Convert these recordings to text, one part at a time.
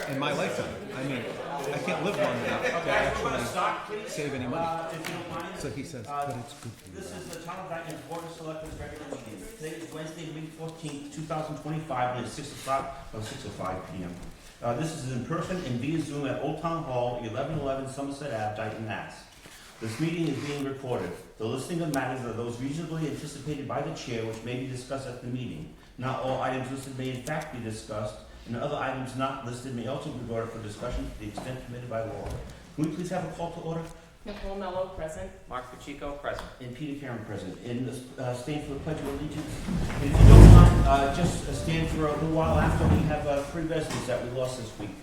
in my lifetime. I mean, I can't live long enough to actually save any money. So he says, but it's good for you. This is the Town of Dayton's Board of Selectmen's regular meeting. Today is Wednesday, May 14th, 2025, and it's 6:05 p.m. This is in person and via Zoom at Old Town Hall, 1111 Somerset Ave, Dayton, Mass. This meeting is being recorded. The listing of matters are those reasonably anticipated by the chair which may be discussed at the meeting. Not all items listed may in fact be discussed, and other items not listed may also be brought up for discussion to the extent permitted by law. Can we please have a call to order? Nicole Mello, present. Mark Pacheco, present. And Peter Karen present. And stand for the Pledge of Allegiance. And if you don't mind, just stand for a little while after we have 3 residents that we lost this week.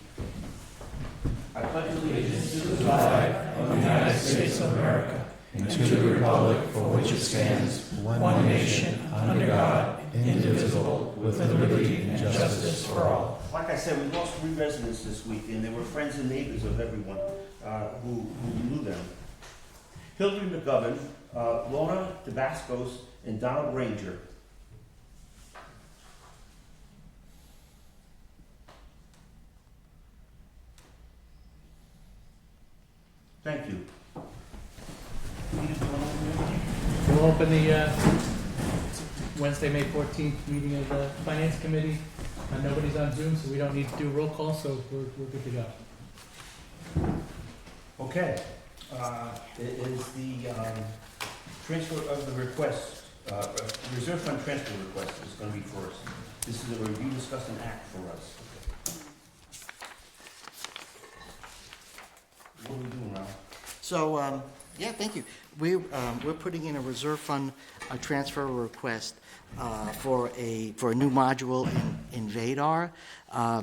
I pledge allegiance to the flag of the United States of America and to the republic for which it stands, one nation, under God, indivisible, with liberty and justice for all. Like I said, we lost 3 residents this week, and they were friends and neighbors of everyone who knew them. Hillary McGovern, Lorna Tabascos, and Donald Ranger. Thank you. We'll open the Wednesday, May 14th meeting of the Finance Committee. Nobody's on Zoom, so we don't need to do a roll call, so we're good to go. Okay. It is the transfer of the request, reserve fund transfer request is going to be first. This is a review, discuss, and act for us. What are we doing, Ralph? So, yeah, thank you. We're putting in a reserve fund transfer request for a new module in VADAR.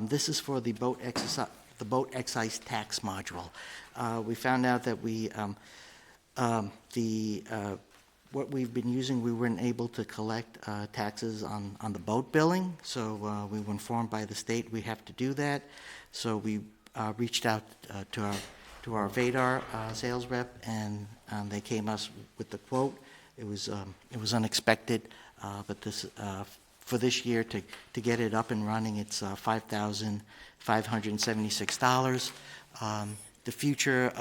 This is for the boat excise tax module. We found out that what we've been using, we weren't able to collect taxes on the boat billing, so we were informed by the state we have to do that. So we reached out to our VADAR sales rep, and they came us with the quote. It was unexpected, but for this year to get it up and running, it's $5,576. The future,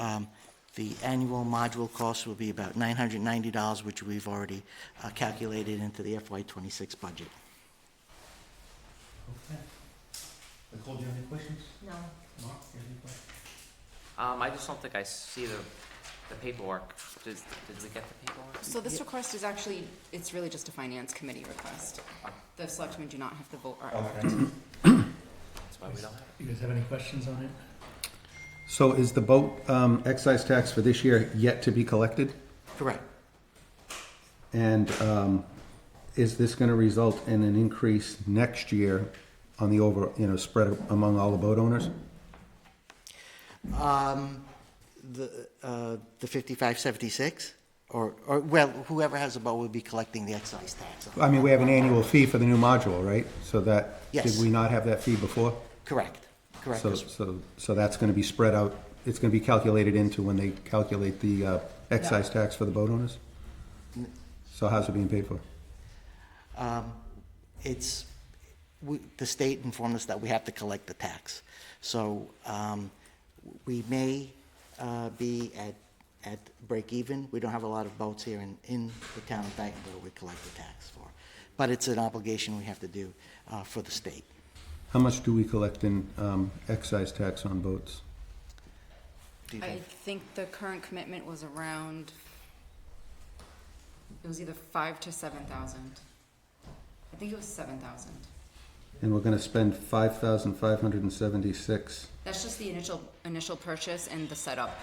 the annual module cost will be about $990, which we've already calculated into the FY26 budget. Okay. Nicole, do you have any questions? No. Mark, do you have any questions? I just don't think I see the paperwork. Did we get the paperwork? So this request is actually, it's really just a finance committee request. The selectmen do not have to vote. Okay. That's why we don't have You guys have any questions on it? So is the boat excise tax for this year yet to be collected? Correct. And is this going to result in an increase next year on the spread among all the boat owners? The 5576, or well, whoever has a boat will be collecting the excise tax. I mean, we have an annual fee for the new module, right? So that, Yes. did we not have that fee before? Correct. So that's going to be spread out, it's going to be calculated into when they calculate the excise tax for the boat owners? So how's it being paid for? The state informed us that we have to collect the tax. So we may be at break even. We don't have a lot of boats here in the town of Dayton where we collect the tax for. But it's an obligation we have to do for the state. How much do we collect in excise tax on boats? I think the current commitment was around, it was either 5,000 to 7,000. I think it was 7,000. And we're going to spend $5,576. That's just the initial purchase and the setup.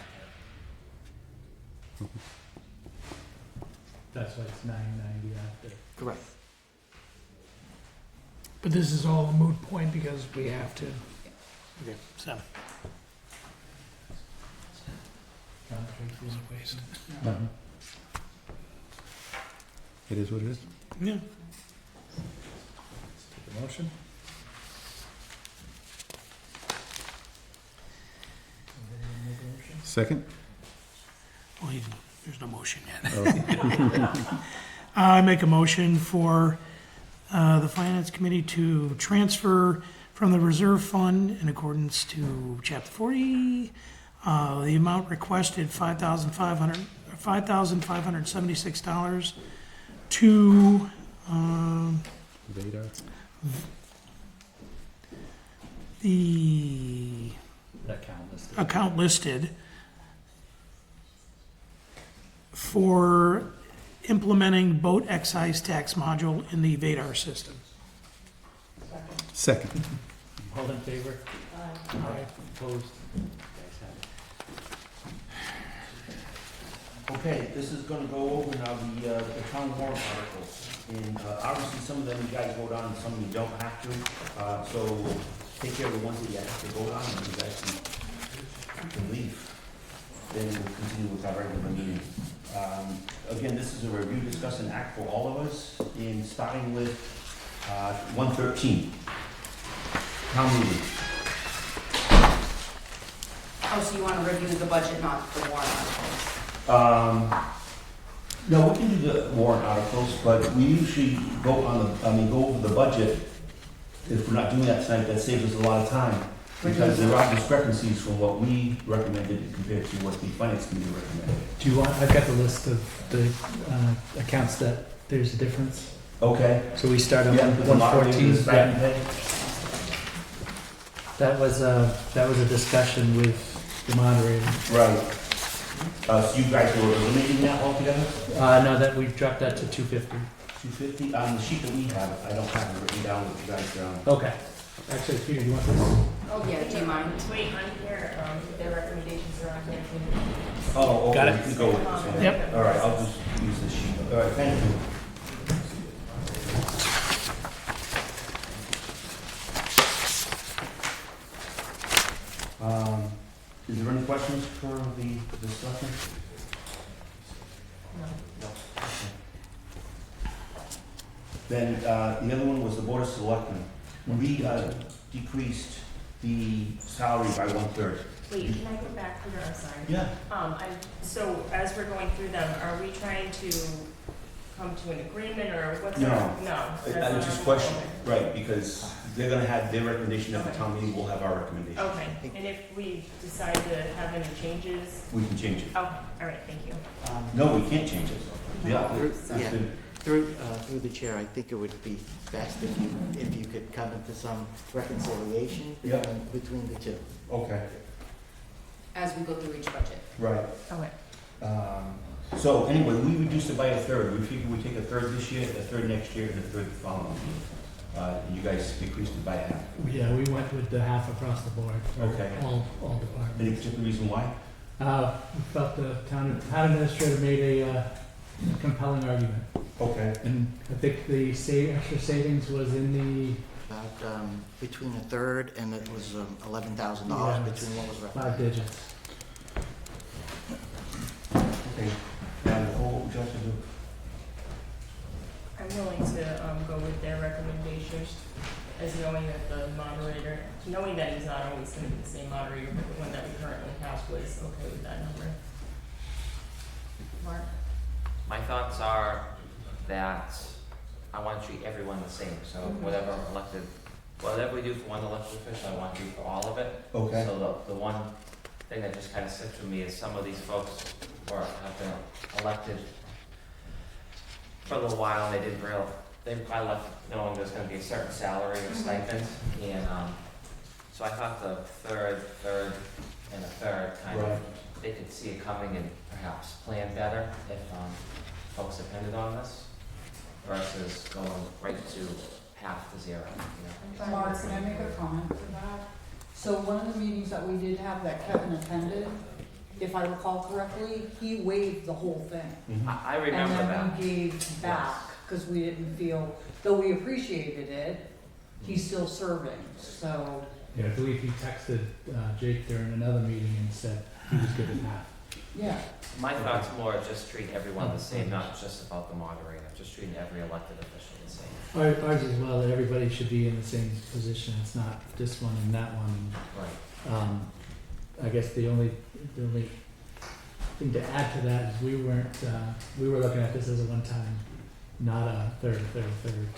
That's why it's $990 after. Correct. But this is all a moot point because we have to. Okay. So. Waste. It is what it is. Yeah. Take a motion. Second? Well, there's no motion yet. I make a motion for the Finance Committee to transfer from the reserve fund in accordance to chapter 40. The amount requested, $5,576 to, Vadar. the account listed for implementing boat excise tax module in the Vadar system. Second. All in favor? Aye. Opposed? Okay, this is gonna go over now the town warrant articles. And obviously, some of them you guys vote on, some you don't have to. So we'll take care of the ones that you have to vote on, and you guys can leave. Then we'll continue with our regular meeting. Again, this is a review, discuss, and act for all of us, and starting with 113. Town meeting. Oh, so you want to review the budget, not the warrant articles? No, we can do the warrant articles, but we usually go over the budget. If we're not doing that tonight, that saves us a lot of time, because there are discrepancies from what we recommended compared to what the finance committee recommended. Do you want, I've got the list of the accounts that there's a difference. Okay. So we start on Yeah, with the moderator, 114. the stipend pay. That was a discussion with the moderator. Right. So you guys were eliminating that altogether? No, that, we dropped that to 250. 250, on the sheet that we have, I don't have it written down with you guys, Okay. Actually, Peter, do you want this? Oh, yeah, do you mind? Wait, on here, their recommendations are on here. oh, okay, Got it. we can go with this one. Yep. All right, I'll just use this sheet. All right, thank you. Is there any questions for the selectmen? No. Then, the other one was the Board of Selectmen. We decreased the salary by 1/3. Wait, can I go back, Peter? I'm sorry. Yeah. So as we're going through them, are we trying to come to an agreement or what's No. our? No. I was just questioning, right, because they're gonna have their recommendation at the town meeting, we'll have our recommendation. Okay, and if we decide to have any changes, We can change it. okay, all right, thank you. No, we can't change it. Yeah. Yeah. Through the chair, I think it would be best if you could come into some reconciliation Yeah. between the two. Okay, As we go through each budget. right. Okay. So anyway, we reduced it by 1/3. We figured we'd take 1/3 this year, 1/3 next year, and 1/3 the following year. You guys decreased it by half. Yeah, we went with the half across the board for Okay. all departments. Any particular reason why? We felt the town administrator made a compelling argument. Okay. And I think the extra savings was in the About between a third and it was $11,000 Yeah, between what was 5 recommended. digits. Okay. Now, what would you like to do? I'm willing to go with their recommendations, as knowing that the moderator, knowing that he's not always going to be the same moderator, but the one that we currently have was okay with that number. Mark? My thoughts are that I want to treat everyone the same, so whatever we do for one elected official, I want to do for all of it. Okay. So the one thing that just kind of sticks with me is some of these folks have been elected for a little while, and they probably left knowing there's gonna be a certain salary or stipend, and, so I thought the third, and a third kind of, Right. they could see it coming and perhaps plan better if, folks depended on this, versus going right to half to zero, you know? Mark, can I make a comment to that? So one of the meetings that we did have that Kevin attended, if I recall correctly, he waived the whole thing. I remember And that. then we gave back, because we didn't feel, though we appreciated it, he's still serving, so. Yeah, I believe he texted Jake during another meeting and said he was good at that. Yeah. My thoughts more just treat everyone the same, not just about the moderator, just treating every elected official the same. Ours as well, that everybody should be in the same position, it's not this one and that one. Right. I guess the only thing to add to that is we were looking at this as a one-time, not a third,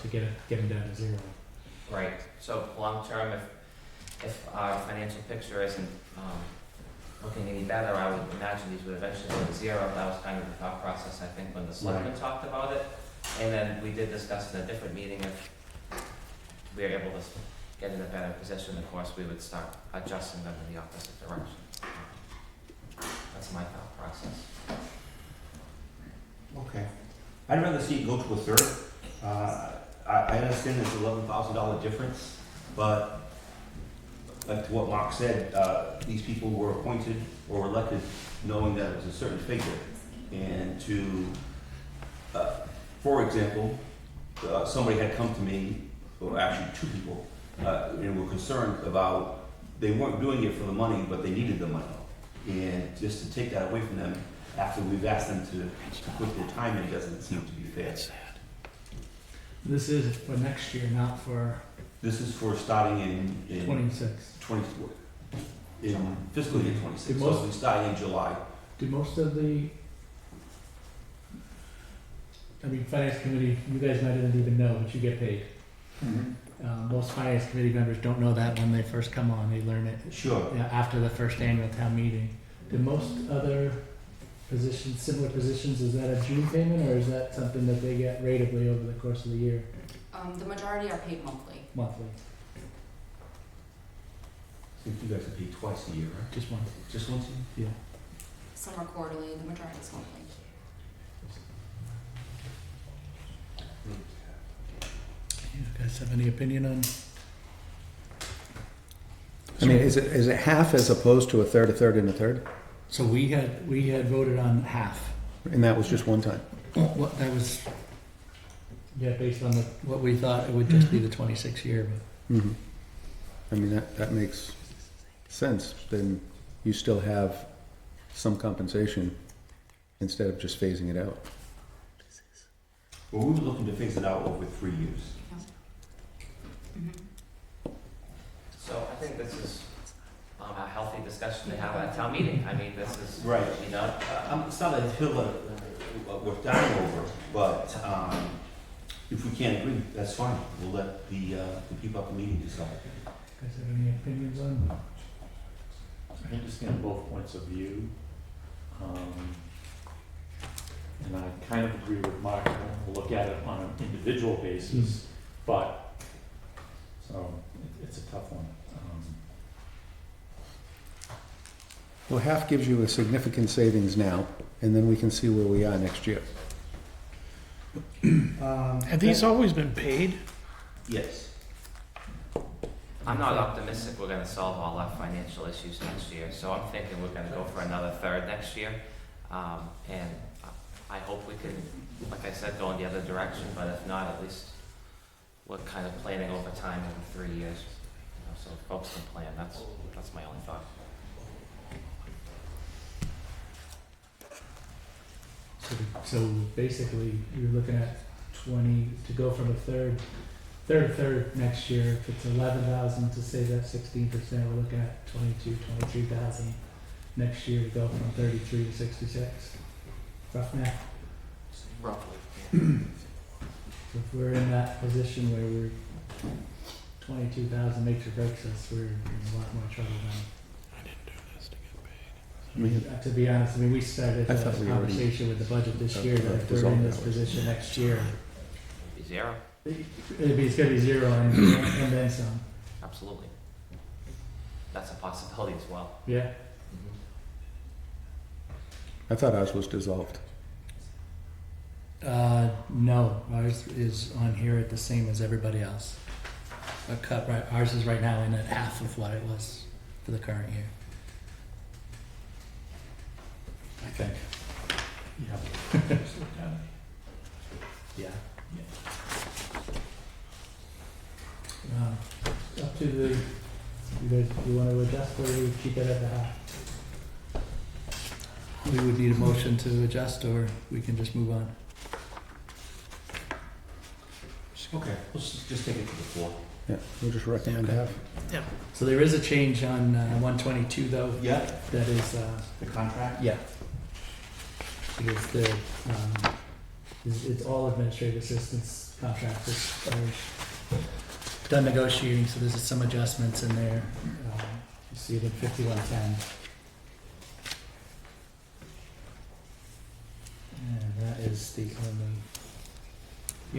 to get them down to zero. Right, so long term, if our financial picture isn't, looking any better, I would imagine these would eventually go to zero. That was kind of the thought process, I think, when the selectmen talked about it. And then we did discuss in a different meeting, if we were able to get in a better position, of course, we would start adjusting them in the opposite direction. That's my thought process. Okay. I'd rather see it go to a third. I understand there's $11,000 difference, but like to what Mark said, these people were appointed or elected knowing that it was a certain figure. And to, for example, somebody had come to me, or actually two people, and were concerned about, they weren't doing it for the money, but they needed the money. And just to take that away from them after we've asked them to put their time in doesn't seem to be fair. This is for next year, not for This is for starting in 26. 24, in fiscal year 26, Did so most- we starting in July. Do most of the, I mean, finance committee, you guys might not even know, but you get paid. Most finance committee members don't know that when they first come on, they learn it Sure. after the first annual town meeting. Do most other positions, similar positions, is that a June payment, or is that something that they get ratably over the course of the year, The majority are paid monthly. monthly, I think you guys are paid twice a year, right? just monthly? Just once a year? Some are quarterly, the majority is monthly. You guys have any opinion on? I mean, is it half as opposed to a third, and a third? So we had voted on half. And that was just one time? What, that was, yeah, based on what we thought it would just be the 26 year, but. Mhm. I mean, that makes sense. Then you still have some compensation instead of just phasing it out. Well, we were looking to phase it out over 3 years. So I think this is a healthy discussion to have at a town meeting. I mean, this is, Right. you know, It's not a hill that we're dying over, but if we can't agree, that's fine. We'll let the people at the meeting decide. Guys have any opinions on? I understand both points of view. And I kind of agree with Mark, we'll look at it on an individual basis, but, so, it's a tough one. Well, half gives you a significant savings now, and then we can see where we are next year. Have these always been paid? Yes. I'm not optimistic we're gonna solve all our financial issues next year, so I'm thinking we're gonna go for another third next year. And I hope we can, like I said, go in the other direction, but if not, at least we're kind of planning over time over 3 years. You know, so folks can plan, that's my only thought. So basically, you're looking at 20, to go from a third next year, if it's 11,000 to say that's 16%, we're looking at 23,000 next year to go from 33 to 66. Rough math. Roughly. So if we're in that position where we're 22,000 makes or breaks us, we're in a lot more trouble now. I mean, To be honest, I mean, we started I a thought we already- conversation with the budget this year, that if we're dissolved in this that. position next year, Be zero, it's gonna be zero and then some, absolutely. That's a possibility as well. yeah? I thought ours was dissolved. No, ours is on here at the same as everybody else. A cut, right, ours is right now in at half of what it was for the current year. I think. Yeah. Yeah. Up to the, you guys, do you want to adjust or we keep it at the half? We would need a motion to adjust, or we can just move on. Okay, let's just take it to the floor. Yeah, we'll just recommend half. So there is a change on 122 though, Yeah, that is, the contract? yeah. Because the, it's all administrative assistance contracts, done negotiating, so there's some adjustments in there. You see it in 5110. And that is the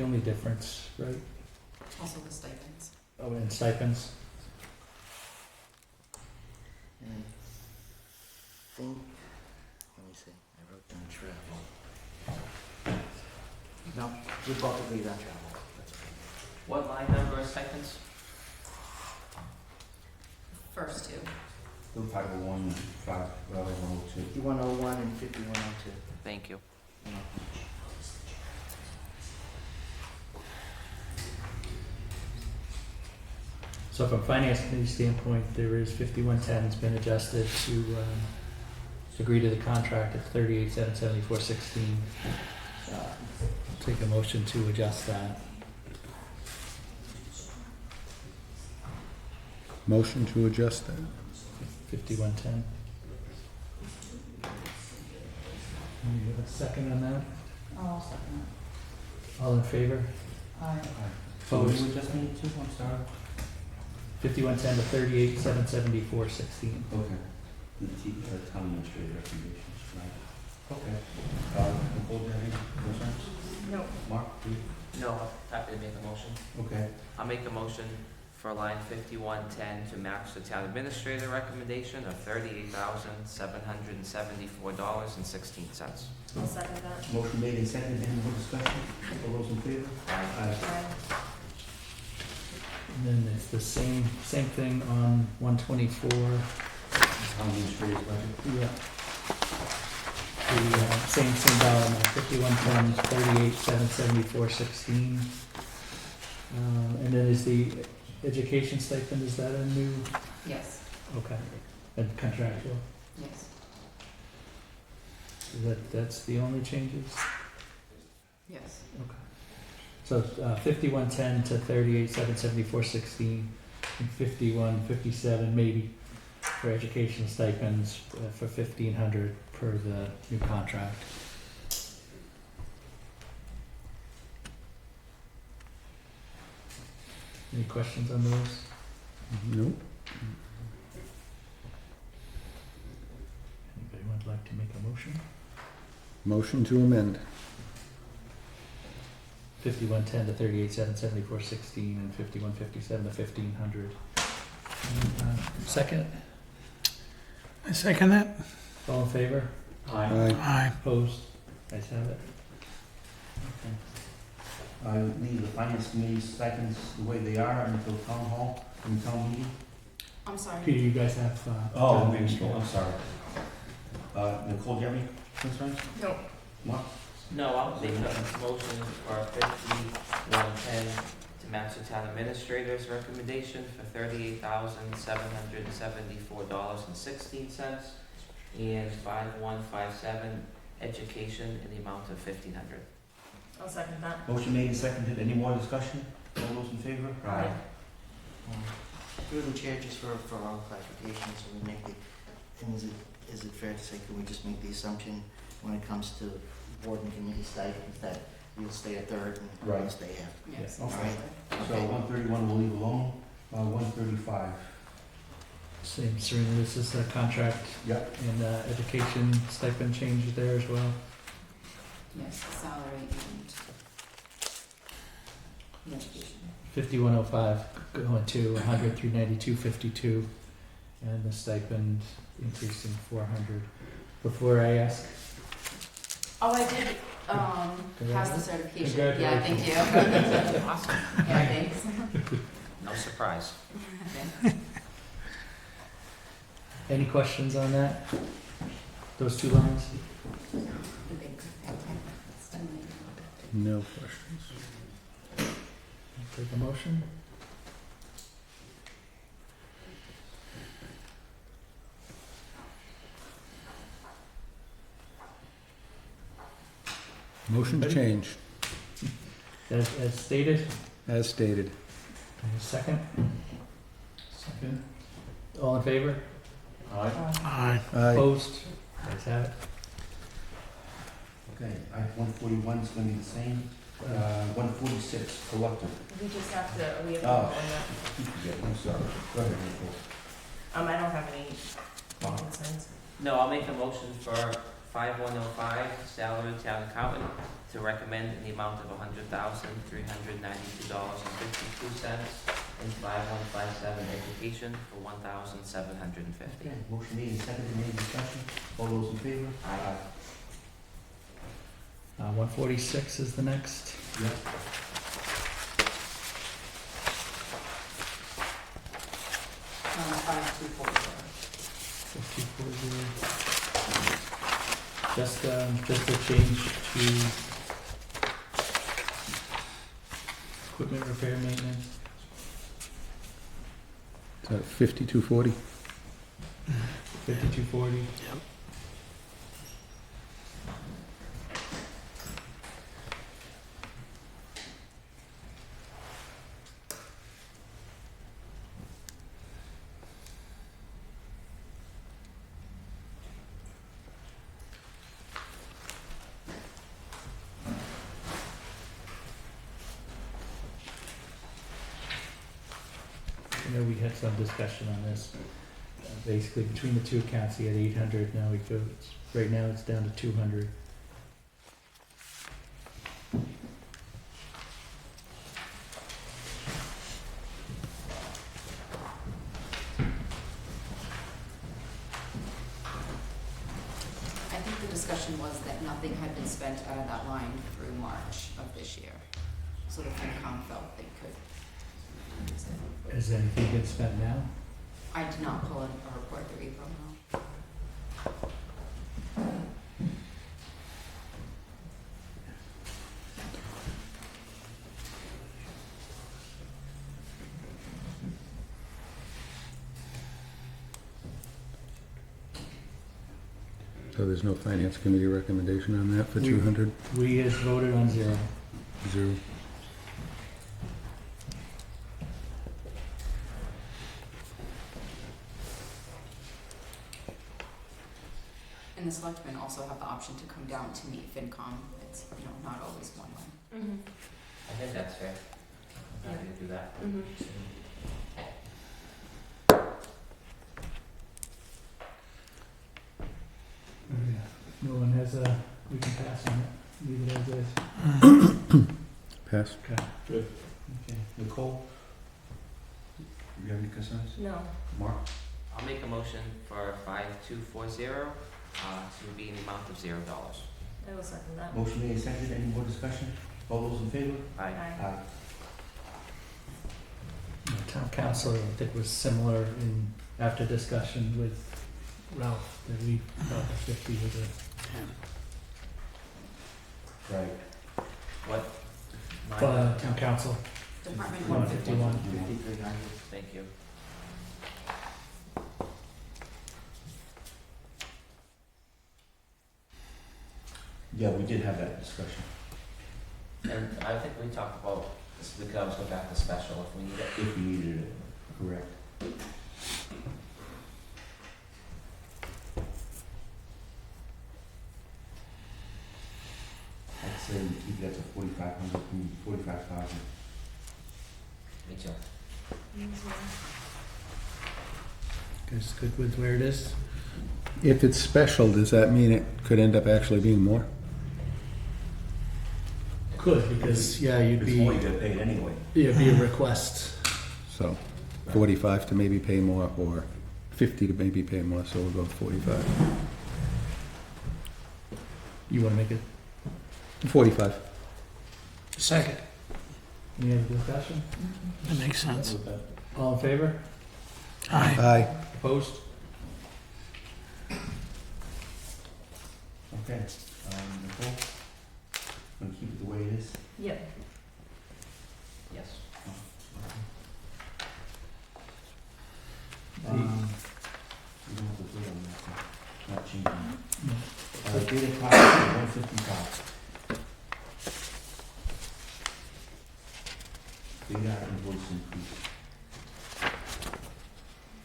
only difference, right? Also the stipends. Oh, and stipends. And I think, let me see, I wrote down travel. No, we both agreed on travel. That's okay. What line number is stipends? First two. 501, 102. 5101 and 5102. Thank you. So from a finance committee standpoint, there is 5110 has been adjusted to agree to the contract at 38,774.16. Take a motion to adjust that. Motion to adjust that. 5110. You have a second on that? I'll second All in favor? it. Aye. So what Opposed? do you just need to, I'm sorry? 5110 to 38,774.16. Okay. The town administrator recommendations, right? Okay. Nicole, do you have any concerns? No. Mark, do you? No, happy to make a motion. Okay. I'll make a motion for line 5110 to match the town administrator recommendation of $38,774.16. I'll second that. Motion made and seconded, any more discussion? All those in favor? Aye. Aye. And then it's the same thing on 124. Town administrator's budget. Yeah. The same dollar amount, 5110, 38,774.16. And then is the education stipend, is that a new, Yes, okay, and contractual? yes. That's the only changes? Yes. Okay. So 5110 to 38,774.16, and 5157 maybe for education stipends for 1,500 per the new contract. Any questions on those? Nope. Anybody would like to make a motion? Motion to amend. 5110 to 38,774.16 and 5157 to 1,500. Second, I second that. all in favor? Aye. Aye. Opposed? Guys have it. Okay. I leave the finance committee stipends the way they are until town hall, and town meeting. I'm sorry. Peter, you guys have. Oh, town maybe, administrator. I'm sorry. Nicole, do you have any concerns? No. Mark? No, I'll make a motion for 5110 to match the town administrator's recommendation for $38,774.16, and 5157 education in the amount of 1,500. I'll second that. Motion made and seconded, any more discussion? All those in favor? Aye. Through the chair, just for all clarification, so we make it, and is it fair to say, can we just make the assumption when it comes to board and committee stipends that you'll stay a third and Right. we'll stay half? Yes. Okay. exactly. So 131 we'll leave alone, 135. Same, Serena, this is a contract Yep. and education stipend change there as well. Yes, salary and education. 5105 going to 100 through 9252, and the stipend increasing 400. Before I ask, Oh, I did, pass the certification. Yeah, thank you. Awesome. Yeah, thanks. No surprise. any questions on that? Those two lines? No questions. Take a motion. Motion to change, As stated, as stated. second? Second. All in favor? Aye. Aye. Opposed? Guys have it. Okay, I 141 is going to be the same. 146, collector. We just have to, we have to Oh. vote on that. Keep forgetting, I'm sorry. Go ahead, Nicole. I don't have any Bob? concerns. No, I'll make a motion for 5105, salary town accountant, to recommend in the amount of $100,392.52, and 5157, education, for $1,750. Okay, motion made and seconded, any discussion? All those in favor? Aye. 146 is the next. Yep. Five, two, four, zero. 5240. Just a change to equipment repair maintenance. Is that 5240? 5240. I know we had some discussion on this. Basically, between the two accounts, he had 800, now right now it's down to 200. I think the discussion was that nothing had been spent out of that line through March of this year. So the FinCom felt they could use it. Has anything been spent now? I did not pull a report through April, no. So there's no finance committee recommendation on that for 200? We has voted on 0. Zero. And the selectmen also have the option to come down to meet FinCom. It's, not always one way. Mm-hmm. I think that's fair. I'm happy to do that. Mm-hmm. No one has we can pass on it, leave it as is. Pass? Okay. Good. Okay. Nicole? You have any concerns? No. Mark? I'll make a motion for 5240, to be in the amount of $0. I will second that. Motion made and seconded, any more discussion? All those in favor? Aye. Aye. Town council, I think, was similar after discussion with Ralph, that we thought the 50 was Right. What? town council, Department 151. 5390. Thank you. Yeah, we did have that discussion. And I think we talked about, we could always go back to special if we need it. If we needed it, correct. I'd say we keep it at the 4,500, 45,000. Me too. Guys, good with where it is? If it's special, does that mean it could end up actually being more? Could, because, you'd It's more, be, you get paid anyway. it'd be a request. So 45 to maybe pay more, or 50 to maybe pay more, so we'll go with 45. You wanna make it, 45. Second. any other discussion? That makes sense. All in favor? Aye. Aye. Opposed? Okay, Nicole? Gonna keep it the way it is? Yep. Yes. We don't have to vote on that, so not changing. Data copy, 155. Data invoice increase.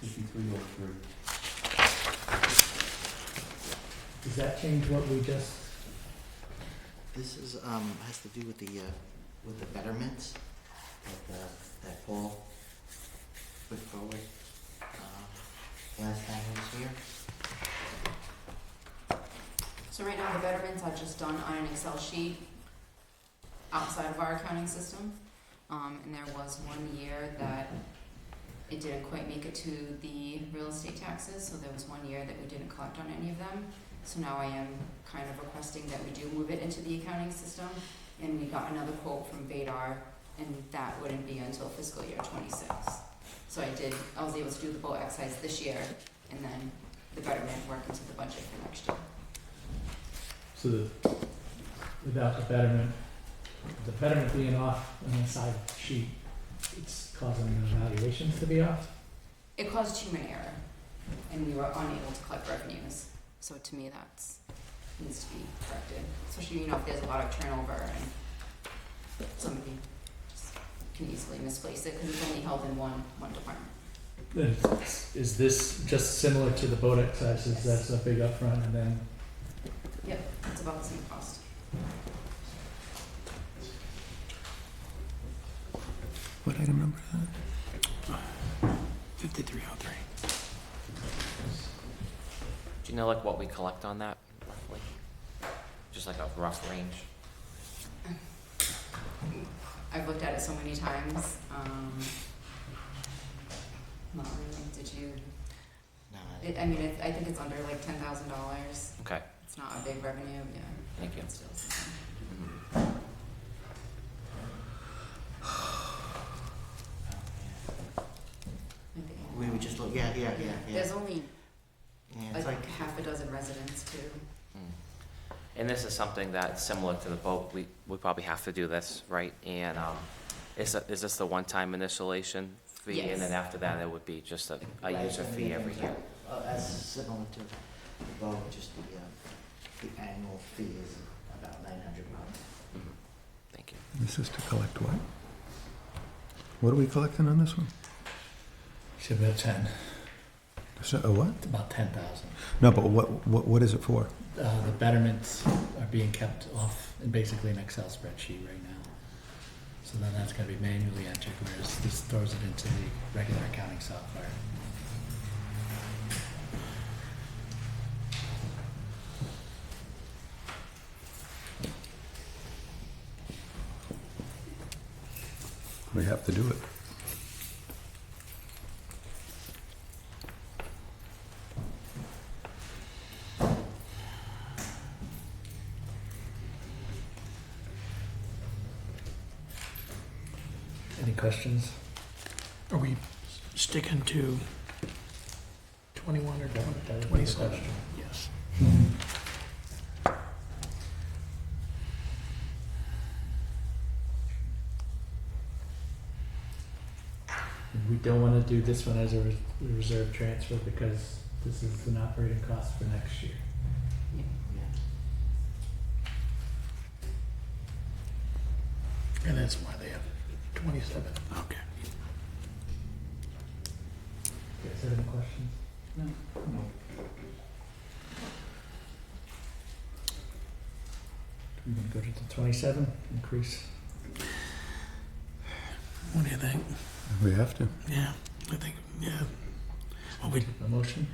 5303. Does that change what we just, This is, has to do with the with the betterments that Paul put forward last time he was here. So right now, the betterments are just done on an Excel sheet outside of our accounting system. And there was 1 year that it didn't quite make it to the real estate taxes, so there was 1 year that we didn't collect on any of them. So now I am kind of requesting that we do move it into the accounting system, and we got another quote from Vadar, and that wouldn't be until fiscal year '26. So I was able to do the boat excise this year, and then the betterment work into the budget for next year. So without the betterment being off on the side sheet, it's causing the valuations to be off? It caused human error, and we were unable to collect revenues. So to me, that's needs to be corrected, especially, if there's a lot of turnover and somebody just can easily misplace it because it's only held in one department. Then is this just similar to the boat exercises? That's a big upfront and then Yep, it's about the same cost. What item number is that? 5303. Do you know like what we collect on that roughly? Just like a rough range? I've looked at it so many times. Not really. Did you? No, I think it's under like $10,000. Okay, It's not a big revenue. Yeah. thank you. It's still something. Mhm. I think- we would just look, yeah. There's only Yeah, it's like, half a dozen residents too. Mm. And this is something that's similar to the boat, we probably have to do this, right? And is this the one-time initiation fee? And then Yes. after that, it would be just a user fee every year? as similar to the vote, just the annual fee is about $900. Mhm. Thank you. This is to collect what? What are we collecting on this one? Should be about 10. So, a what? It's about 10,000. No, but what is it for? The betterments are being kept off in basically an Excel spreadsheet right now. So then that's going to be manually entered, whereas this throws it into the regular accounting software. We have to do it. Any questions? Are we sticking to 21 or That was the 27? question. Yes. we don't want to do this one as a reserve transfer because this is an operating cost for next year. And that's why they have 27. Okay. You guys have any questions? No. We want to go to the 27, increase. What do you think? We have to. Yeah, I think, yeah. Well, we, A motion?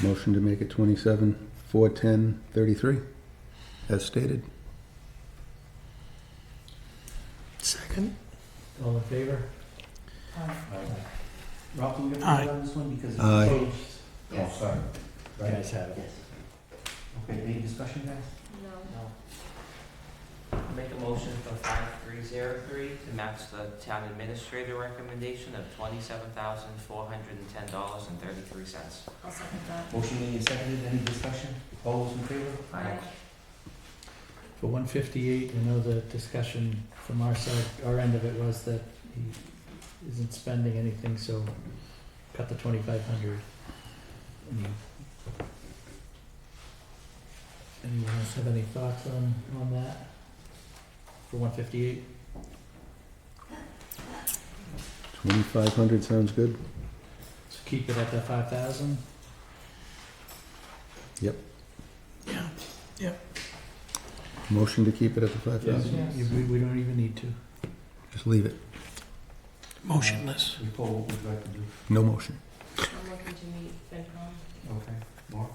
Motion to make it 27, 410, 33, as stated. second? All in favor? Rob, do we have Aye. to vote on this one because it's Aye. opposed? Yes. Oh, sorry. You guys have it. Yes. Okay, any discussion, guys? No. No. Make a motion for 5303 to match the town administrator recommendation of $27,410.33. I'll second that. Motion made and seconded, any discussion? All those in favor? Aye. For 158, I know the discussion from our side, our end of it was that he isn't spending anything, so cut the 2,500. Anyone else have any thoughts on that? For 158? 2,500 sounds good. So keep it at the 5,000? Yeah. Motion to keep it at the 5,000? Yes. We don't even need to. Just leave it. Motionless. Nicole, what would you like to do? No motion. I'm looking to meet FinCom. Okay, Mark?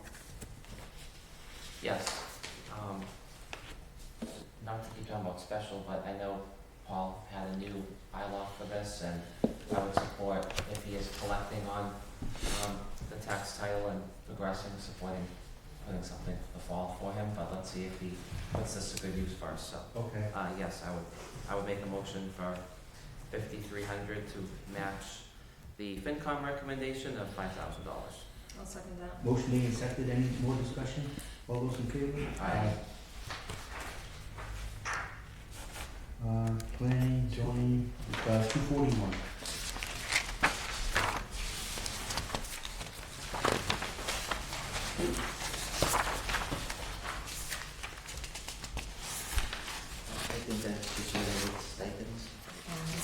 Yes. Not to keep talking about special, but I know Paul had a new bylaw for this, and I would support if he is collecting on the tax title and progressing, supporting, putting something for the fall for him, but let's see if he puts this to good use first, so. Okay. Yes, I would make a motion for 5,300 to match the FinCom recommendation of $5,000. I'll second that. Motion made and seconded, any more discussion? All those in favor? Aye. Planning, zoning, 241. I think that's just with stipends.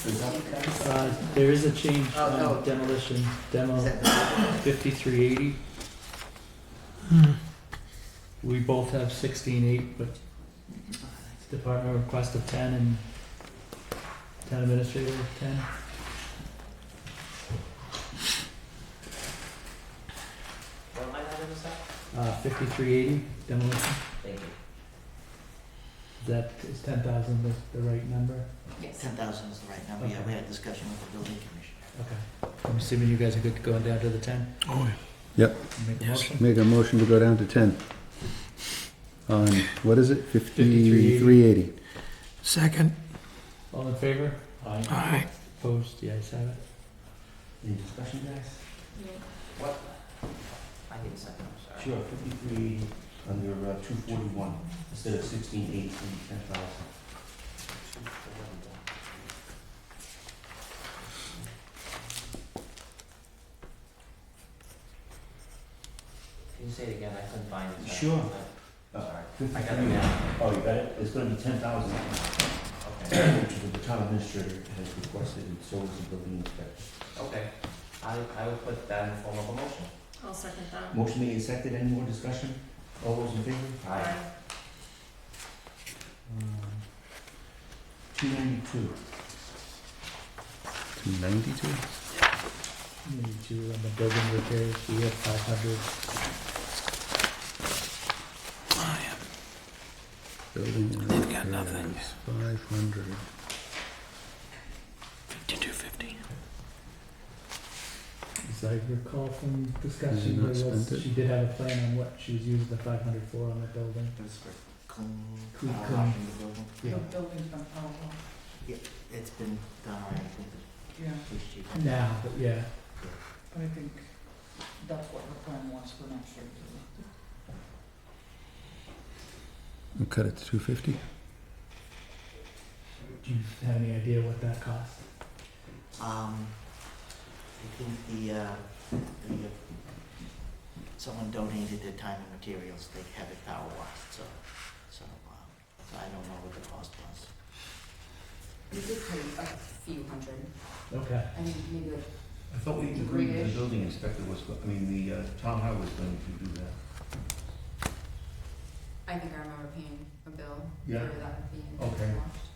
Is that what that is? There is a change Oh, on no. demolition, demo Is that the 5380. We both have 16.8, but department request of 10 and town administrator 10. What line item is that? 5380 demolition. Thank you. Is 10,000 the right number? Yes. 10,000 is the right number, yeah, Okay. we had a discussion with the building commissioner. Okay. I'm assuming you guys are good going down to the 10? Oh, Yep. Make a Yes. motion? Make a motion to go down to 10. On, what is it? 5380. 5380. second. All in favor? Aye. Opposed? The ayes have it. Any discussion, guys? What? I need a second, I'm sorry. Sure, 53 under 241, instead of 16,800, 10,000. 241. Can you say it again? I couldn't find it. Sure. Sorry. 53. I got it now. Oh, you got it? It's gonna be 10,000, Okay. which is what the town administrator has requested, and so is the building inspector. Okay. I would put that in form of a motion. I'll second that. Motion made and seconded, any more discussion? All those in favor? Aye. 292. 292? Maybe two on the building repairs, we have 500. Building They've got nothing. repairs, 500. 5250. As I recall from discussion, not there was, spent it? she did have a plan on what she was using the 500 for on the building. It was for clean, Clean, power clean. washing the building. The Yeah. building's been powerful, It's been done already with yeah, the police chief. Now, but yeah, I think that's what her plan was for next year too. We'll cut it to 250? do you have any idea what that cost? I think someone donated their time and materials, they have it power washed, so I don't know what the cost was. We did pay a few hundred, Okay. I mean, maybe like I thought we agreed the building inspector was, the town highway was going to do that. I think I remember paying a bill Yeah. for that being Okay. washed.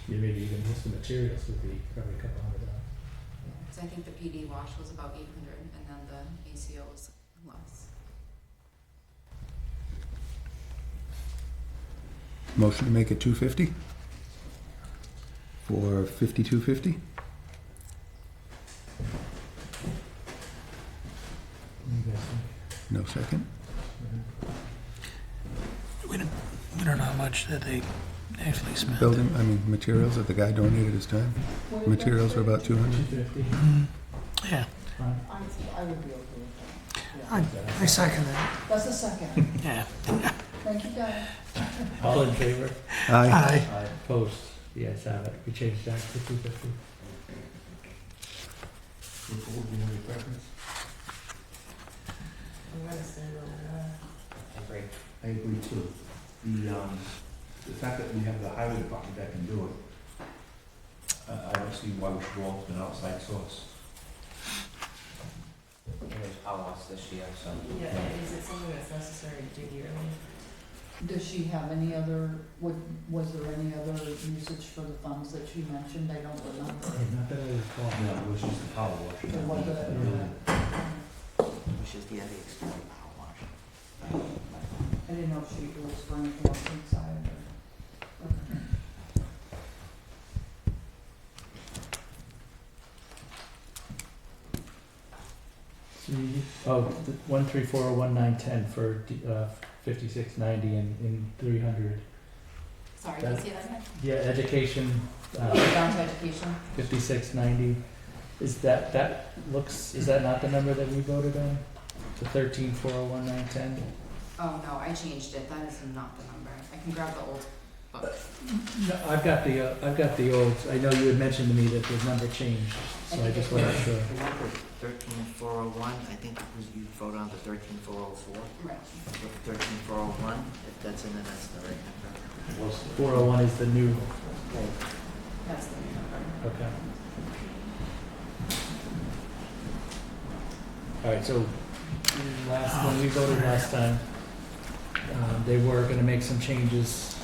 Yeah, maybe even just the materials would be probably a couple $100. Because I think the PD wash was about 800 and then the ACO was less. Motion to make it 250? For 5250? What do you guys think? No second? We don't know how much that they actually spent. Building, materials that the guy donated his time. What did that Materials say? are about 200. 250. Yeah, Fine. I would be okay with that. Yeah. I second that. That's a second. Yeah. Thank you, guys. All in favor? Aye. Aye. Opposed? The ayes have it. We changed that to 250. Nicole, do you have any preference? I'm gonna say I agree. I agree too. The fact that we have the highway department that can do it, I don't see why we should go out to an outside source. It was power wash this year, so. Yeah, is it something that's necessary to do yearly? Does she have any other, was there any other usage for the funds that she mentioned? I don't remember. Not that I recall. No, it was just the power wash. Or was it? Which is the other external power wash. I didn't know if she was for anything else inside or. Okay. Oh, 13401,910 for 5690 and 300. Sorry, can you say that again? Yeah, education, Down to education. 5690. Is that is that not the number that we voted on? The 13401,910? Oh, no, I changed it. That is not the number. I can grab the old book. No, I've got the old. I know you had mentioned to me that the number changed, so I just wasn't sure. The one for 13401, I think it was, you voted on the 13404. Right. With 13401, if that's in it, that's the right number. 401 is the new. That's the new number. Okay. All right, so when we voted last time, they were going to make some changes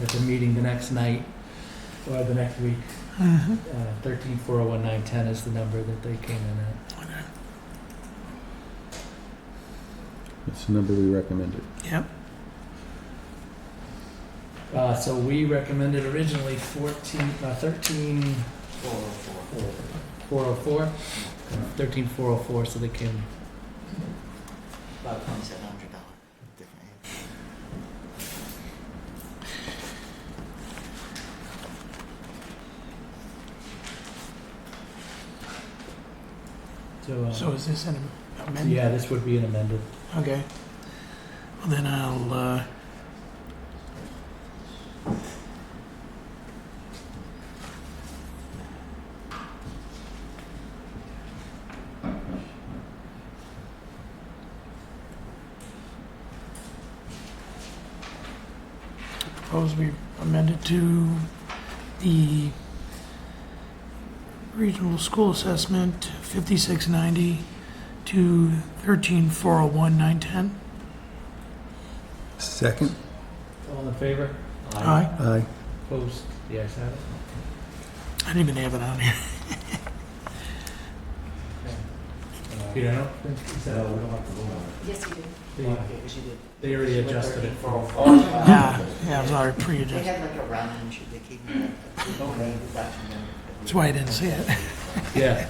at the meeting the next night or the next week. 13401,910 is the number that they came in at. Okay. That's the number we recommended. Yep. So we recommended originally 13,404. 404. 13,404. So they came About $2,700 difference. So is this an amendment? yeah, this would be an amended. Okay. Well, then I'll, propose we amend it to the regional school assessment 5690 to 13401,910. Second? All in favor? Aye. Aye. Opposed? The ayes have it. I didn't even have it on here. Peter, I don't think is that Yes, you do. they already adjusted it for. Yeah, it was already They pre-adjusted. had like a round sheet, they gave me that. That's why I didn't see it. Yeah.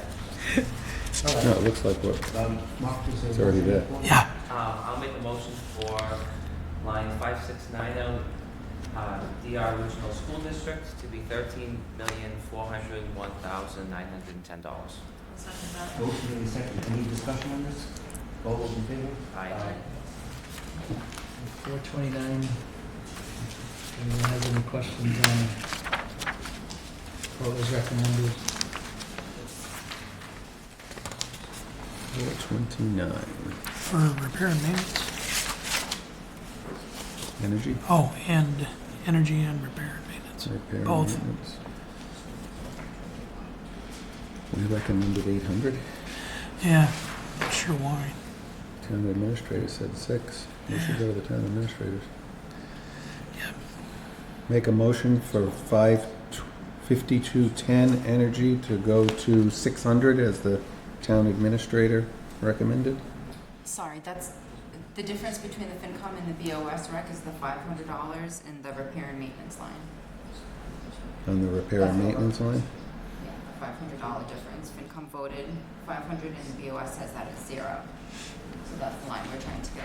No, it looks like it's already there. Yeah. I'll make a motion for line 5690, DR Regional School District to be $13,401,910. Second that. Motion made and seconded. Any discussion on this? All those in favor? Aye. 429. Anyone have any questions on what was recommended? 429. For repair and maintenance. Energy? Oh, and energy and repair and maintenance. Repair and Both. maintenance. We recommended 800. Yeah, not sure why. Town administrator said 6. We should go to the town administrators. Yeah. Make a motion for 5210 energy to go to 600 as the town administrator recommended. Sorry, that's, the difference between the FinCom and the BOS rec is the $500 in the repair and maintenance line. On the repair and maintenance line. Yeah, the $500 difference. FinCom voted 500 and BOS says that it's 0. So that's the line we're trying to get.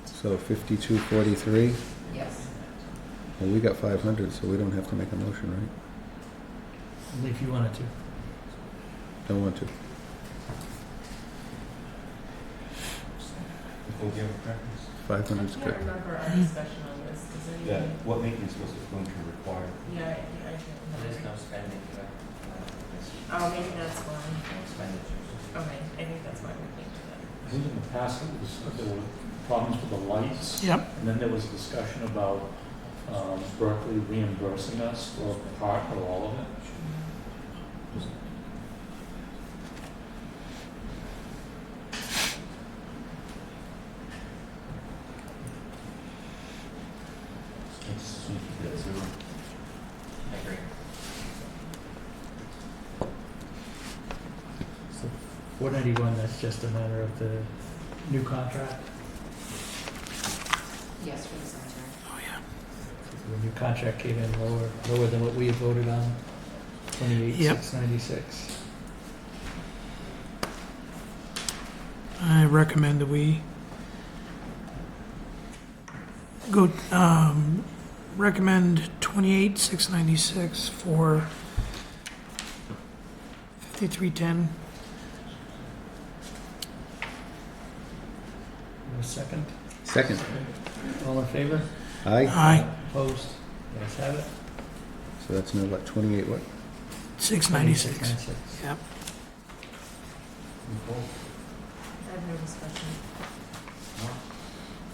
So 5243. Yes. Well, we got 500, so we don't have to make a motion, right? Only if you wanted to. Don't want to. Before we have a preference? 500's I can't good. remember our discussion on this. Is there anything? What maintenance was it going to require? Yeah, I can't There's remember. no spending for that. Oh, maybe that's why. No expenditures. Okay, I think that's why we came to that. I think in the past, there were problems with the lights. Yep. And then there was a discussion about Berkeley reimbursing us for part or all of it. 491, that's just a matter of the new contract. Yes, for the cemetery. Oh, yeah. The new contract came in lower than what we had voted on, 28,696. I recommend that we go, recommend 28,696 for 5310. A second? Second. All in favor? Aye. Aye, Opposed? Yes, have it. So that's now what, 28 what? 696. 696. Yep. I have no discussion.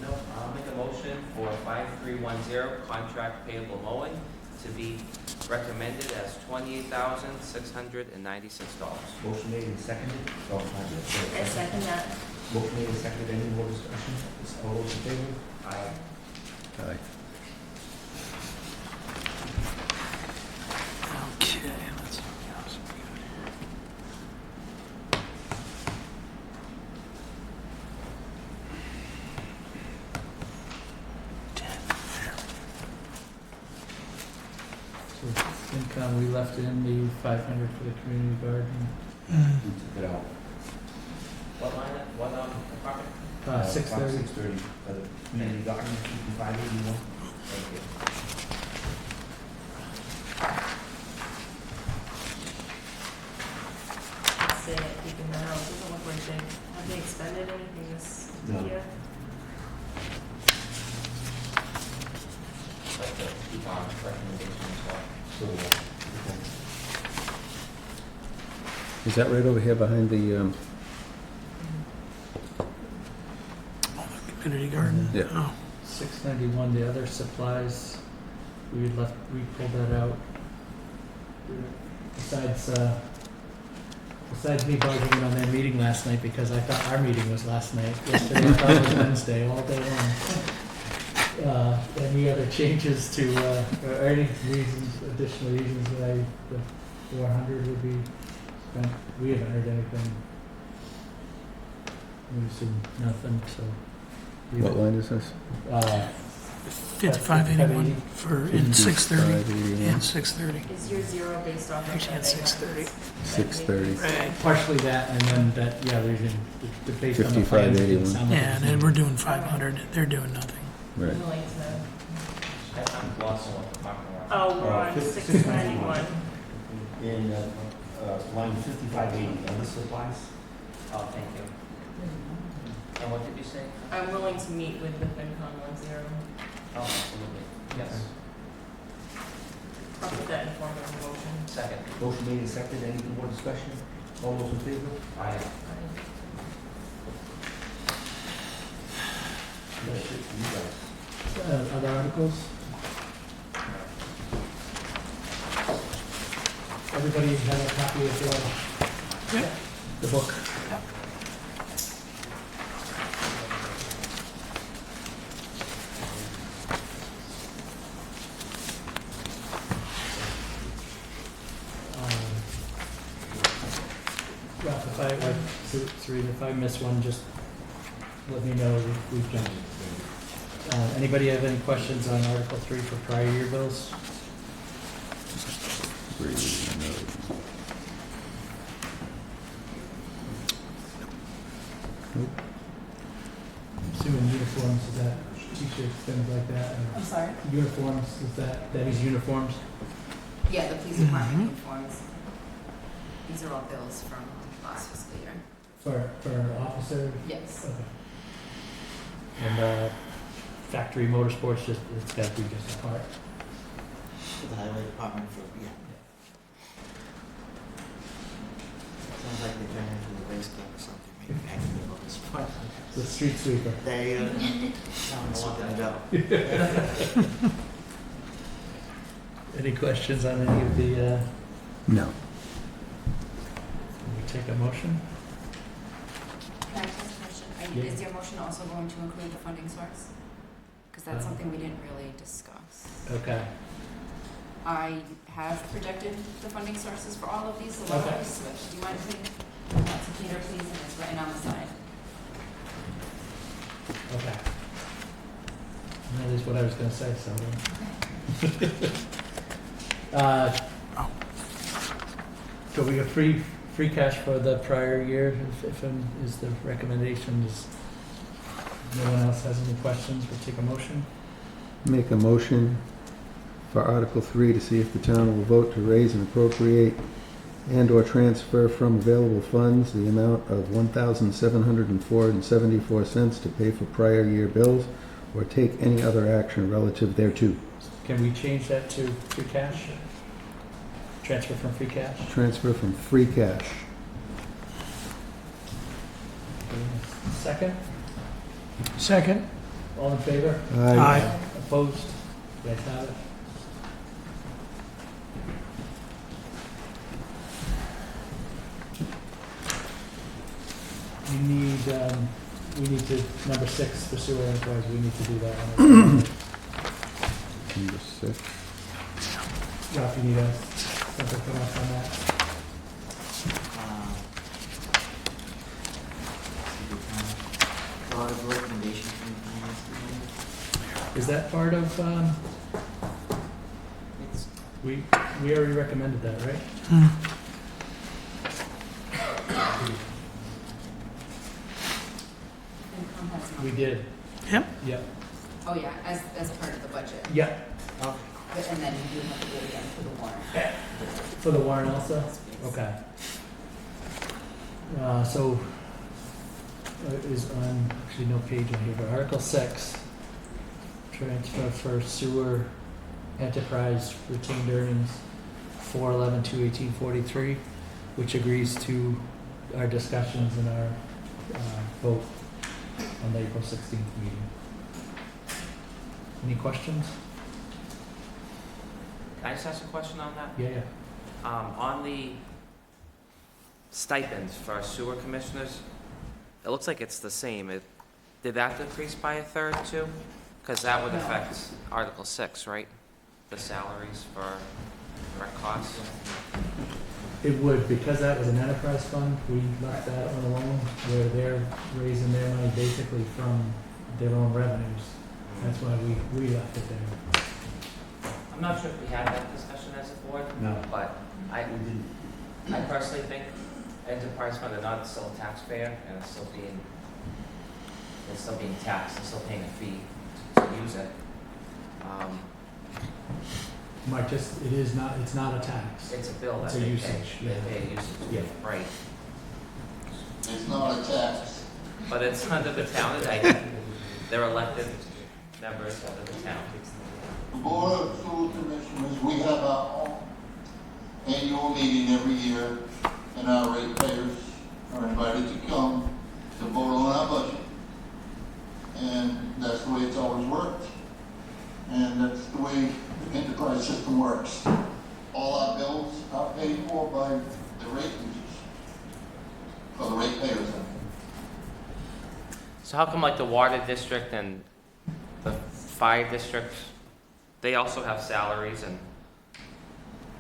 No, I'll make a motion for 5310, contract payable mowing, to be recommended as $28,696. Motion made and seconded. Oh, I second that. Motion made and seconded. Any more discussion? All those in favor? Aye. Aye. Okay, let's see what else we got here. So income, we left in the 500 for the community garden, We took it out. What line, what, department? 630. 630 for the community garden, 5581. Thank you. Let's say it, keeping that out, it doesn't look like they, have they expended anything this No. year? Like to keep on recommendation as well. So, okay. Is that right over here behind the, Community garden? Yeah. Oh, 691, the other supplies, we had left, we pulled that out. Besides me barging in on their meeting last night because I thought our meeting was last night. Yesterday I thought it was Wednesday, all day long. Any other changes to, or any reasons, additional reasons why the 400 would be spent? We haven't heard anything. We assume nothing, so. leave what it. line is this? 5581 for, in 630, 581. and 630. Is your zero based off of Actually, that it's they have 630. this- 630. Right. Partially that, and then that, yeah, the reason, the based on the plan, it didn't 5581. sound like Yeah, it and was then we're doing 500, they're doing nothing. Right. I'm willing to, I'm lost on what the department was. oh, we're on 691. In line 5580, other supplies? Oh, thank you. And what did you say? I'm willing to meet with the FinCom 10. Oh, absolutely. Yes. I'll put that in form of a motion. Second. Motion made and seconded. Any more discussion? All those in favor? Aye. That's it for you guys. Other articles? Everybody have a copy of the book? Ralph, if I miss one, just let me know. We've jumped. Anybody have any questions on Article 3 for prior year bills? Assuming uniforms, is that t-shirts, things like that? I'm sorry? Uniforms, is that Debbie's uniforms? Yeah, the police department uniforms. These are all bills from last fiscal year. For officer? Yes. Okay. And factory motorsports, just, it's got to be just a part. For the highway department for, yeah. Sounds like they turned into the race club or something, maybe back in the bonus part. The street sweeper. They, someone's looking it up. Any questions on any of the, No. can we take a motion? Can I ask a question? Yeah. Is your motion also going to include the funding source? Because that's something we didn't really discuss. Okay. I have projected the funding sources for all of these, so Okay. why don't we switch? Do you mind if we, that's Peter, please, and it's written on the side. Okay. That is what I was gonna say, so. So we got free cash for the prior year, if is the recommendation, is no one else has any questions, we'll take a motion. Make a motion for Article 3 to see if the town will vote to raise and appropriate and/or transfer from available funds the amount of $1,704.74 to pay for prior year bills or take any other action relative thereto. Can we change that to free cash? Transfer from free cash? Transfer from free cash. Second? Second. All in favor? Aye. Opposed? You guys have it? We need to, number 6, for sewer enterprise, we need to do that one. Number 6. Ralph, you need something from us on that? A lot of recommendations from the finance committee. Is that part of, It's we already recommended that, right? FinCom has not. We did. Yep. Yep. Oh, yeah, as part of the budget. Yep. And then you do have to do it again for the warrant. For the warrant also? Okay. So, is on, actually no page on here, but Article 6, transfer for sewer enterprise retained earnings, 4/11/2/1843, which agrees to our discussions and our vote on the April 16th meeting. Any questions? Can I just ask a question on that? Yeah, yeah. On the stipends for sewer commissioners, it looks like it's the same. Did that decrease by a third too? Because that would No. affect Article 6, right? The salaries for direct costs. It would, because that was an enterprise fund, we left that one alone, where they're raising their money basically from their own revenues. That's why we left it there. I'm not sure if we had that discussion as a board, No, but we didn't. I personally think enterprise fund are not still a taxpayer and it's still being taxed, and still paying a fee to use it. Mike, it's not a tax. It's a bill that It's a they pay. usage, They yeah. pay a usage, Yeah. right. It's not a tax. But it's under the town of Dayton. They're elected members of the town. The Board of Sewer Commissioners, we have our own annual meeting every year, and our ratepayers are invited to come to vote on our budget. And that's the way it's always worked. And that's the way the enterprise system works. All our bills are paid for by the rate users, or the ratepayers. So how come like the water district and the fire district, they also have salaries and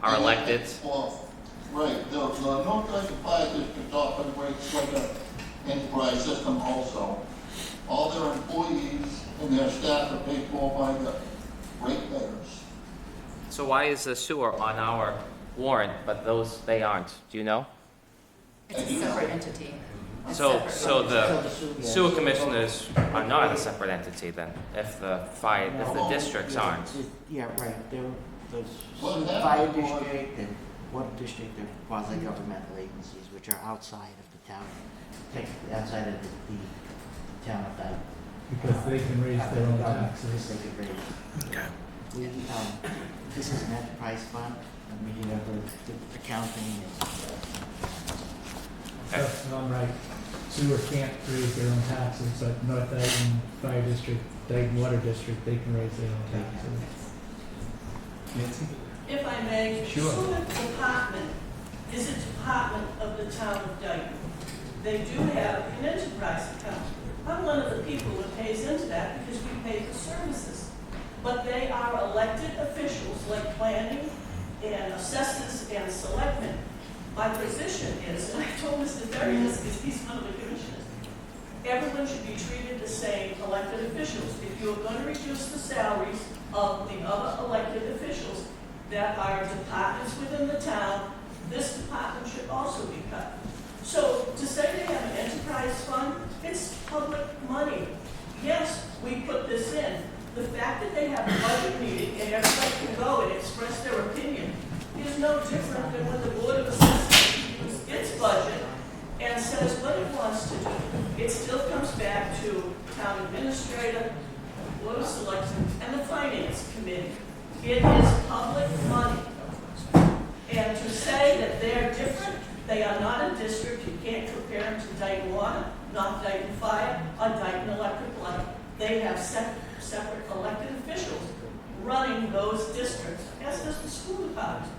are elected? Well, right, the North Dayton Fire District operates like an enterprise system also. All their employees and their staff are paid for by the ratepayers. So why is the sewer on our warrant, but they aren't? Do you know? It's a separate entity. It's So separate. the sewer commissioners are not a separate entity then, if the districts aren't? Yeah, right, they're, the Well, that fire was- district and water district are quasi-governmental agencies which are outside of the town, technically outside of the town of Dayton. Because they can raise their own This taxes. they could raise. Okay. We, this is an enterprise fund, and we do have the accounting and So, I'm right, sewer can't raise their own taxes, but North Dayton Fire District, Dayton Water District, they can raise their own taxes. Nancy? If I may, Sure. the sewer department is a department of the town of Dayton. They do have an enterprise account. I'm one of the people that pays into that because we pay for services. But they are elected officials like planning and assessors and selectmen. my position is, and I told Mr. Ferry this because he's one of the commissioners, everyone should be treated the same, elected officials. If you're going to reduce the salaries of the other elected officials that are departments within the town, this department should also be cut. So to say they have an enterprise fund, it's public money. Yes, we put this in. The fact that they have a budget meeting and everybody can go and express their opinion is no different than when the Board of Assessors uses its budget and says what it wants to do. It still comes back to town administrator, Board of Selectmen, and the Finance Committee. It is public money. And to say that they're different, they are not a district, you can't compare them to Dayton Water, not Dayton Fire, or Dayton Electric Light. They have separate elected officials running those districts, as does the school department.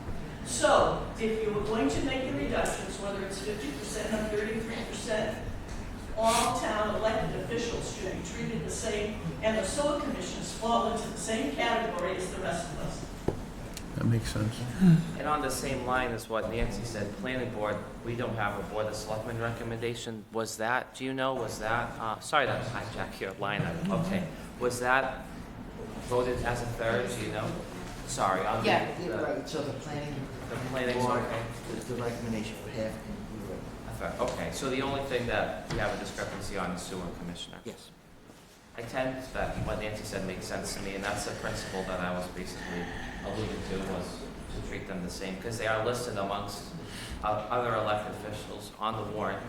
So, if you were going to make the reductions, whether it's 50% or 33%, all town elected officials should be treated the same, and the sewer commissions fall into the same category as the rest of us. That makes sense. And on the same line as what Nancy said, planning board, we don't have a board of selectmen recommendation. Was that, do you know, was that, sorry to hijack your line item, okay. Was that voted as a third, do you know? Sorry, on Yeah. Right, so the planning the planning's board, okay. the recommendation would have, A third, okay, so the only thing that we have a discrepancy on is sewer commissioner. yes. I tend that what Nancy said makes sense to me, and that's the principle that I was basically alluding to, was to treat them the same, because they are listed amongst other elected officials on the warrant.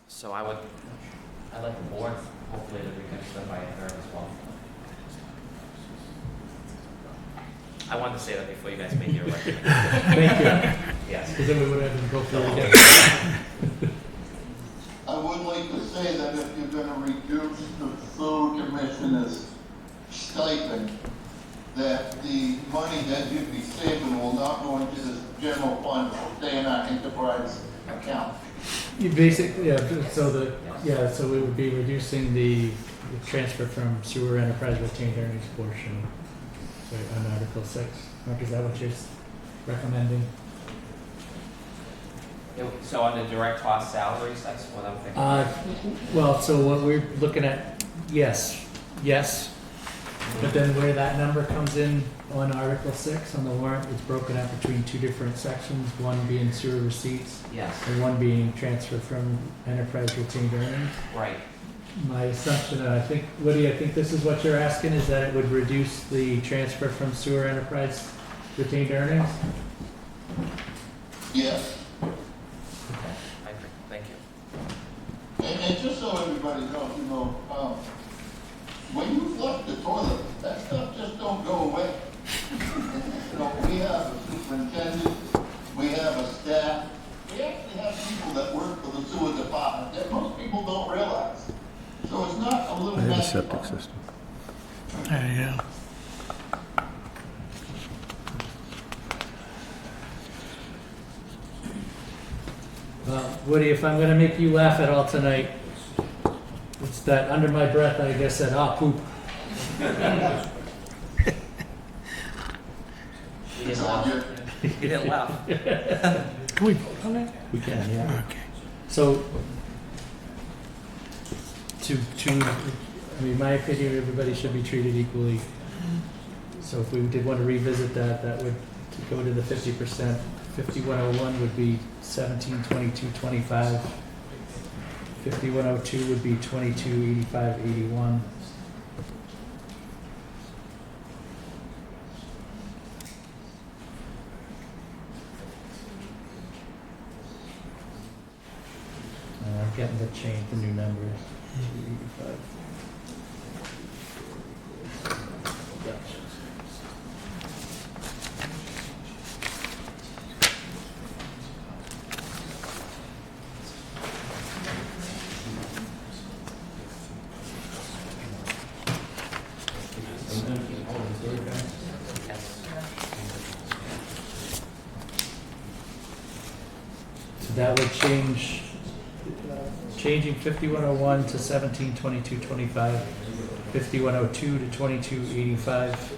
So I'd like the board, hopefully, to reduce them by a third as well. I wanted to say that before you guys made your recommendation. Thank you, Yes. because then we would have to go through it again. I would like to say that if you're gonna reduce the sewer commissioner's stipend, that the money that you'd be saving will not go into this general fund, will stay in our enterprise account. You basically, so we would be reducing the transfer from sewer enterprise retained earnings portion, right, on Article 6. Mark, is that what you're recommending? So on the direct cost salaries, that's what I'm thinking. Well, so what we're looking at, yes, but then where that number comes in on Article 6 on the warrant, it's broken out between two different sections, one being sewer receipts Yes, and one being transfer from enterprise retained earnings. right. My assumption, and I think, Woody, I think this is what you're asking, is that it would reduce the transfer from sewer enterprise retained earnings? Yes, Okay, I agree. Thank you. and just so everybody knows, you know, when you flush the toilet, that stuff just don't go away. You know, we have a superintendent, we have a staff, we actually have people that work for the sewer department that most people don't realize. So it's not a little I have a magic septic wand. system. There you go. Well, Woody, if I'm gonna make you laugh at all tonight, it's that under my breath I guess said, poop. You didn't It's on laugh. your, You didn't laugh. Can we vote on that? We can, yeah. Okay. So, I mean, my opinion, everybody should be treated equally. So if we did want to revisit that, that would go to the 50%. 5101 would be 1722.25. 5102 would be 2285.81. I'm getting the change, the new numbers. 285. Yeah. So that would change, changing 5101 to 1722.25, 5102 to 2285,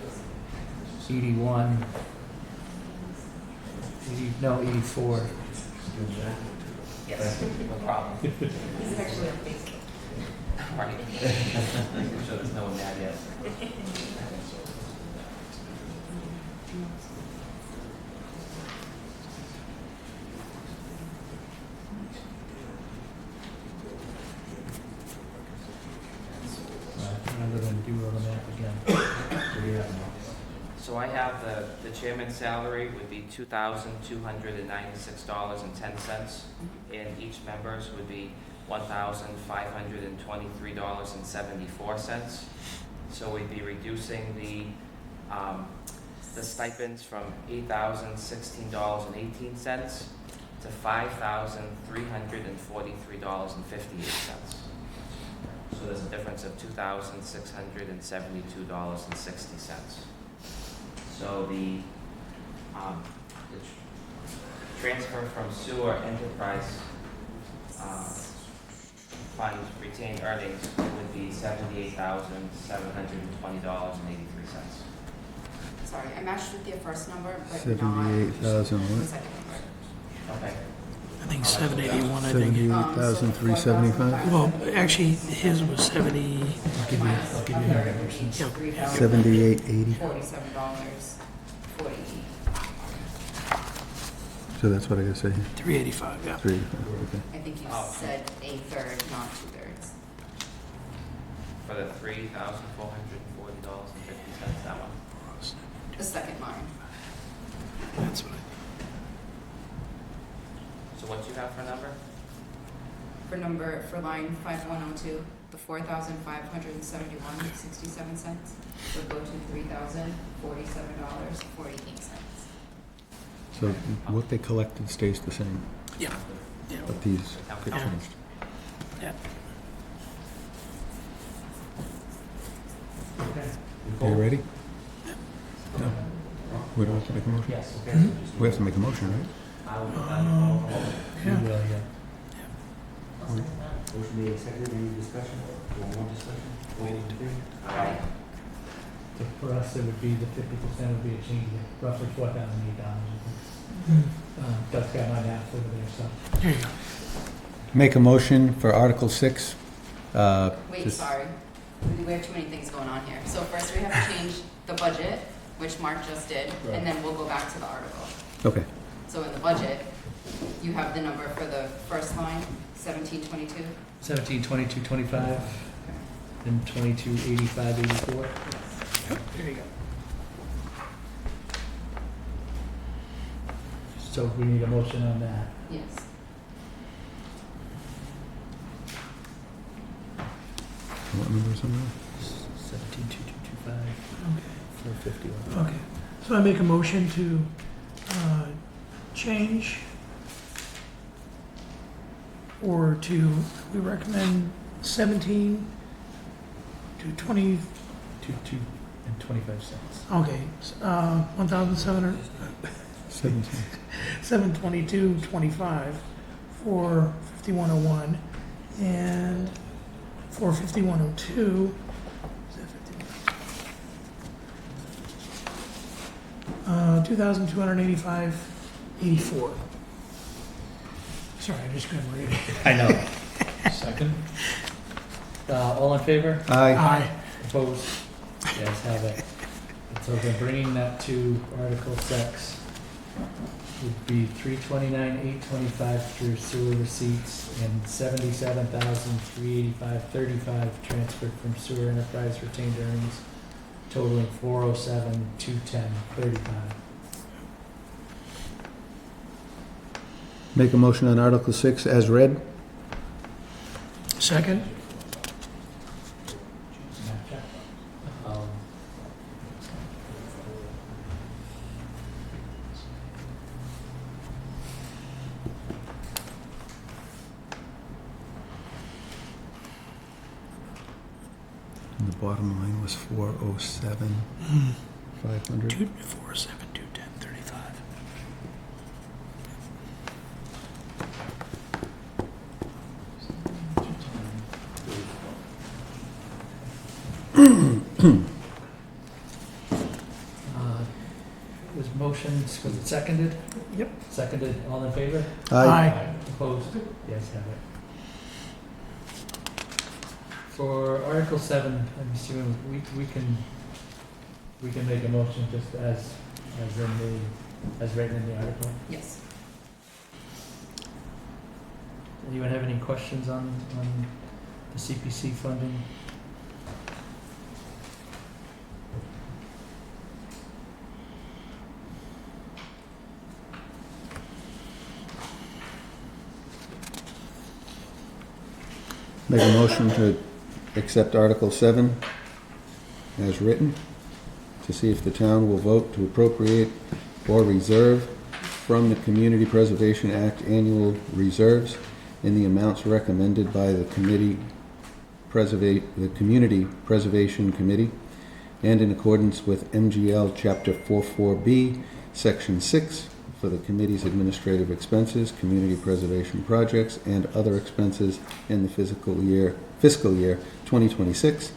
81, No, 84. Yes, no problem. This is actually on Facebook. Right. I'm sure there's no one mad yet. Rather than do all the math again. What do you have now? So I have the chairman's salary would be $2,296.10, and each member's would be $1,523.74. So we'd be reducing the stipends from $8,016.18 to $5,343.58. So there's a difference of $2,672.60. So the transfer from sewer enterprise fund retained earnings would be $78,720.83. Sorry, I matched with your first number, but not 78,000 the what? second number. Okay. I think 781, I think. 78,375? Well, actually, his was 70, I'll give you her numbers. yeah, $3,000. 7880. $47.40. So that's what I gotta say here. 385, yeah. 385, okay. I think you Oh. said a third, not 2/3. For the $3,440.50, that one. The second line. That's what I So what do you have for a number? For line 5102, the $4,571.67 would go to $3,047.48. So what they collected stays the same, Yeah, yeah. but these get Yeah. changed. Okay. Are you ready? No. We don't have to make a motion? Yes. We have to make a motion, right? You Yeah. will, yeah. Motion made, seconded, any discussion? More discussion? All in favor? Aye. So for us, it would be the 50% would be a change of roughly $4,008. Doug's got my math over there, so. Here you go. Make a motion for Article 6. Wait, just- sorry. We have too many things going on here. So first we have to change the budget, which Mark just did, and then we'll go back to the article. Okay. So in the budget, you have the number for the first line, 1722. 172225 and 228584. There you go. So we need a motion on that. Yes. What number is on that? 172225 Okay. 451. Okay. So I make a motion to change or to, we recommend 17 to 20, 22.25. okay, 1,700, 17. 722.25 for 5101 and for 5102. Is that 51? 2,285.84. Sorry, I just couldn't read it. I know. Second. All in favor? Aye. Opposed? Yes, have it. So then bringing that to Article 6 would be 329,825 through sewer receipts and 77,385.35 transferred from sewer enterprise retained earnings, totaling 407,210.35. Make a motion on Article 6 as read. Second? And the bottom line was 407, 500. 247, 210, 35. It was motions, was it seconded? Yep. Seconded, all in favor? Aye. Opposed? Yes, have it. For Article 7, I'm assuming we can make a motion just as written in the article. Yes. Anyone have any questions on the CPC funding? Make a motion to accept Article 7 as written, to see if the town will vote to appropriate or reserve from the Community Preservation Act annual reserves in the amounts recommended by the Community Preservation Committee, and in accordance with MGL Chapter 44B, Section 6, for the committee's administrative expenses, community preservation projects, and other expenses in the fiscal year 2026,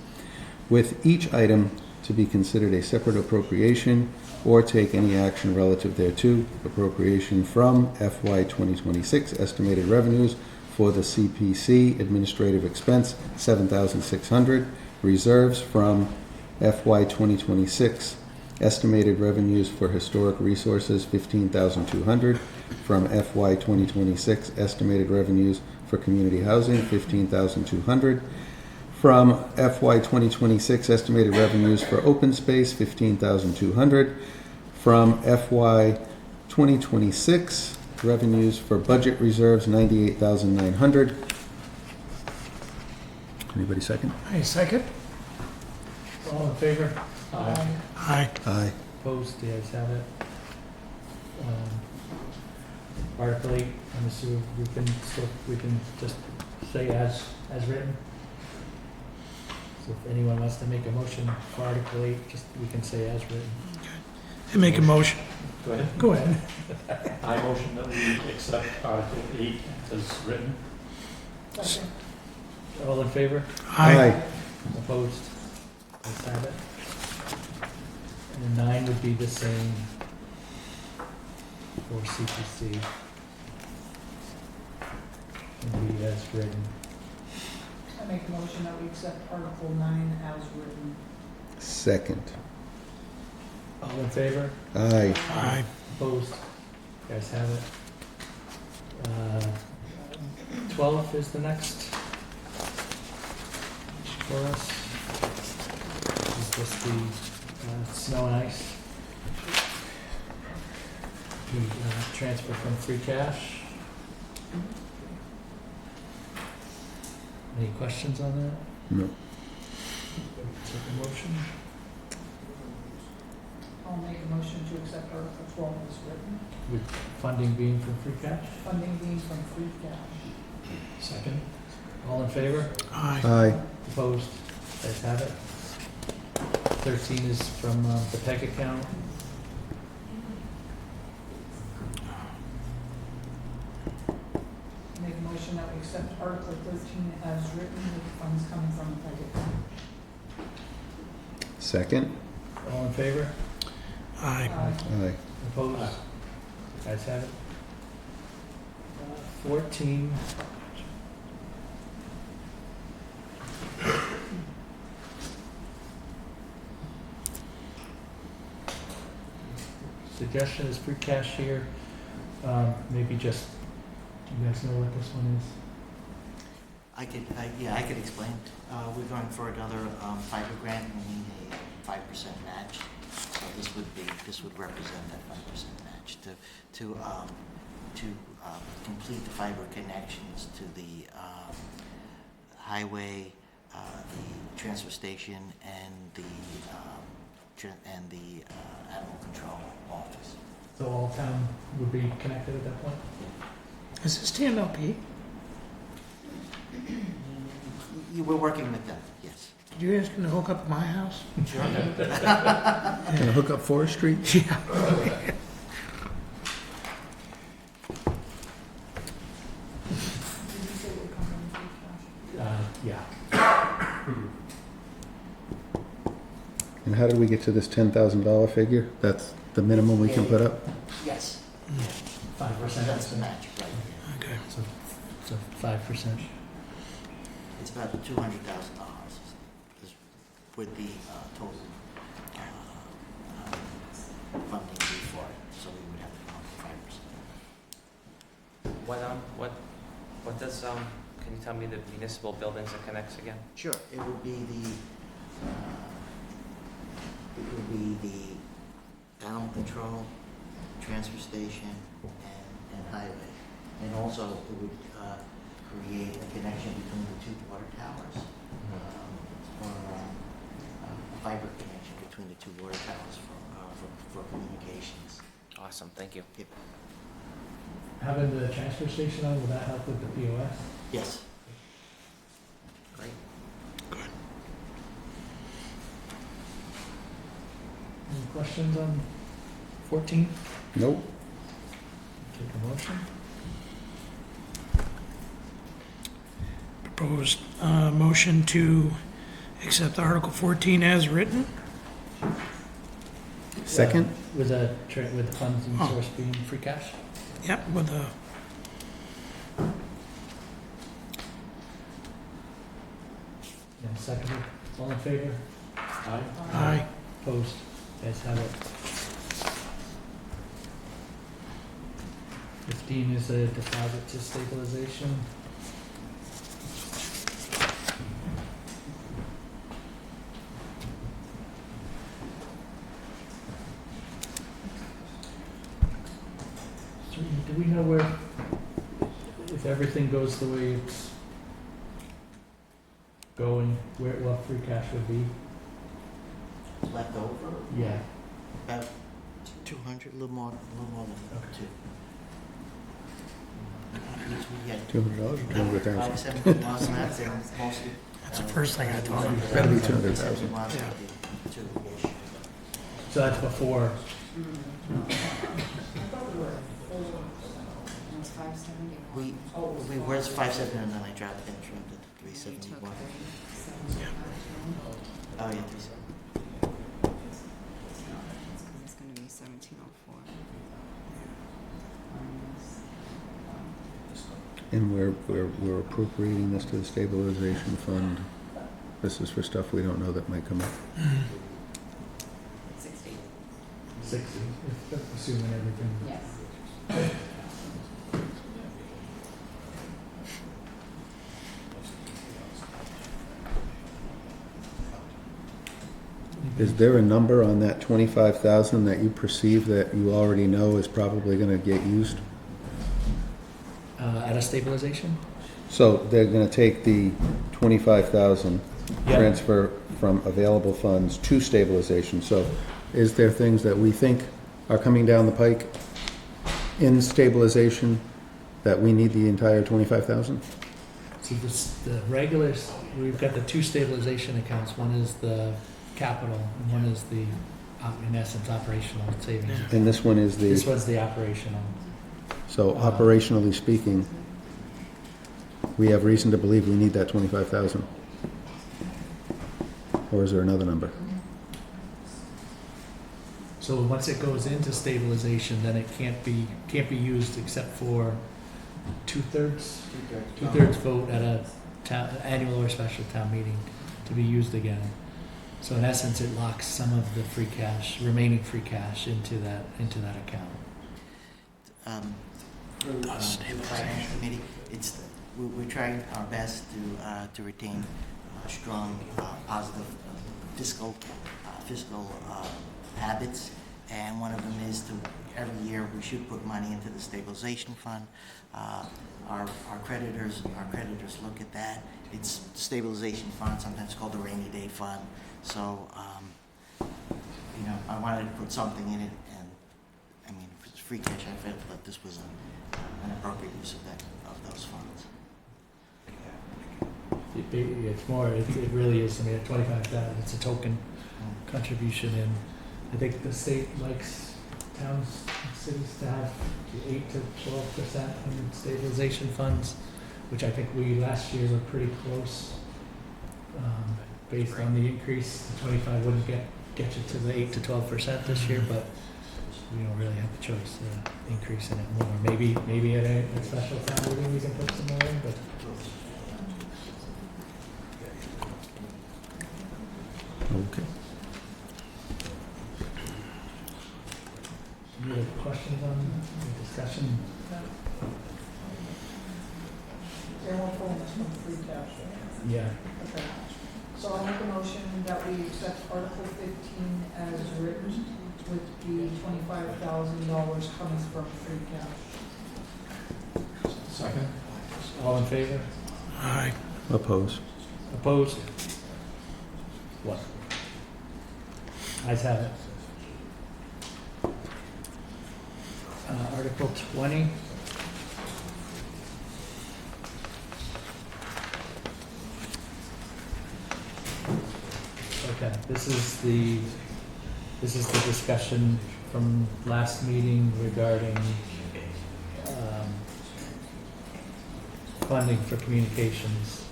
with each item to be considered a separate appropriation or take any action relative thereto. Appropriation from FY 2026 estimated revenues for the CPC administrative expense, $7,600. Reserves from FY 2026 estimated revenues for historic resources, $15,200. From FY 2026 estimated revenues for community housing, $15,200. From FY 2026 estimated revenues for open space, $15,200. From FY 2026 revenues for budget reserves, $98,900. Anybody second? Aye, second. All in favor? Aye. Aye. Opposed? The ayes have it. Article 8, I'm assuming we can just say as written. So if anyone wants to make a motion for Article 8, we can say as written. I make a motion. Go ahead. Go ahead. I motion that we accept Article 8 as written. Second. All in favor? Aye. Opposed? Ayes have it. And 9 would be the same for CPC. Would be as written. I make a motion that we accept Article 9 as written. Second. All in favor? Aye. Aye. Opposed? Guys have it. 12 is the next for us. Is just the snow and ice. We transfer from free cash. Any questions on that? No. Take a motion. I'll make a motion to accept Article 12 as written. With funding being from free cash. Funding being from free cash. Second. All in favor? Aye. Aye. Opposed? Guys have it. 13 is from the PEG account. Make a motion that we accept Article 13 as written with funds coming from the budget account. Second. All in favor? Aye. Aye. Opposed? Guys have it. 14. Suggestion is free cash here. Maybe just, do you guys know what this one is? I could explain. We're going for another fiber grant, we need a 5% match. So this would represent that 5% match to complete the fiber connections to the highway, the transfer station, and the animal control office. So all town would be connected at that point? Is this TMLP? We're working with them, yes. Did you guys gonna hook up my house? Sure. Gonna hook up Forest Street? Yeah. Did you say it would come from free cash? Yeah. And how did we get to this $10,000 figure? That's the minimum we can put up? Yes. 5%. That's the match, right. Okay. So 5%. It's about $200,000 with the total funding fee for it, so we would have to come up with 5%. What does, can you tell me the municipal buildings it connects again? Sure, it would be the animal control, transfer station, and highway. And also, it would create a connection between the two water towers, or a fiber connection between the two water towers for communications. Awesome, thank you. Yep. Having the transfer station on, will that help with the POS? Yes. Great. Any questions on 14? Nope. Take a motion. Proposed motion to accept Article 14 as written. Second? With the funds and Oh. source being free cash? Yep, with a And seconded. All in favor? Aye. aye. Opposed? Guys have it. 15 is a deposit to stabilization. So, do we know where, if everything goes the way it's going, what free cash would be? Left over? Yeah. About 200, a little more than two. We had $200 or 200,000? 570 miles an hour, they're mostly. That's the first thing I thought of. Better be 200,000. Yeah. So that's before, It's 570. We were at 570 and then I dropped it from the We took 371. 37. Oh, yeah, 370. It's gonna be 1704. And we're appropriating this to the stabilization fund. This is for stuff we don't know that might come up. 60. 60, assuming everything. Yes. Is there a number on that 25,000 that you perceive that you already know is probably gonna get used? At a stabilization? So they're gonna take the 25,000, Yeah. transfer from available funds to stabilization. So is there things that we think are coming down the pike in stabilization that we need the entire 25,000? See, the regulars, we've got the two stabilization accounts. One is the capital and one is the, in essence, operational savings. And this one is This the, one's the operational. so operationally speaking, we have reason to believe we need that 25,000? Or is there another number? So once it goes into stabilization, then it can't be used except for two-thirds vote at a annual or special town meeting to be used again. So in essence, it locks some of the free cash, remaining free cash into that account. Through the finance committee, we're trying our best to retain strong, positive fiscal habits, and one of them is to every year we should put money into the stabilization fund. Our creditors look at that. It's the stabilization fund, sometimes called the rainy day fund. So I wanted to put something in it, and I mean, if it's free cash, I felt that this was an appropriate use of those funds. It's more, it really is, I mean, at 25,000, it's a token contribution, and I think the state likes towns and cities to have 8 to 12% in stabilization funds, which I think we last year were pretty close. Based on the increase, the 25 wouldn't get you to the 8 to 12% this year, but we don't really have a choice increasing it more. Maybe at a special town meeting we can put some more in, but Okay. any other questions on the discussion? They won't pull this from free cash. Yeah. Okay. So I'll make a motion that we accept Article 15 as written with the $25,000 coming from free cash. Second. All in favor? Aye. Oppose. Opposed? What? Ayes have it. Article 20. Okay, this is the discussion from last meeting regarding funding for communications.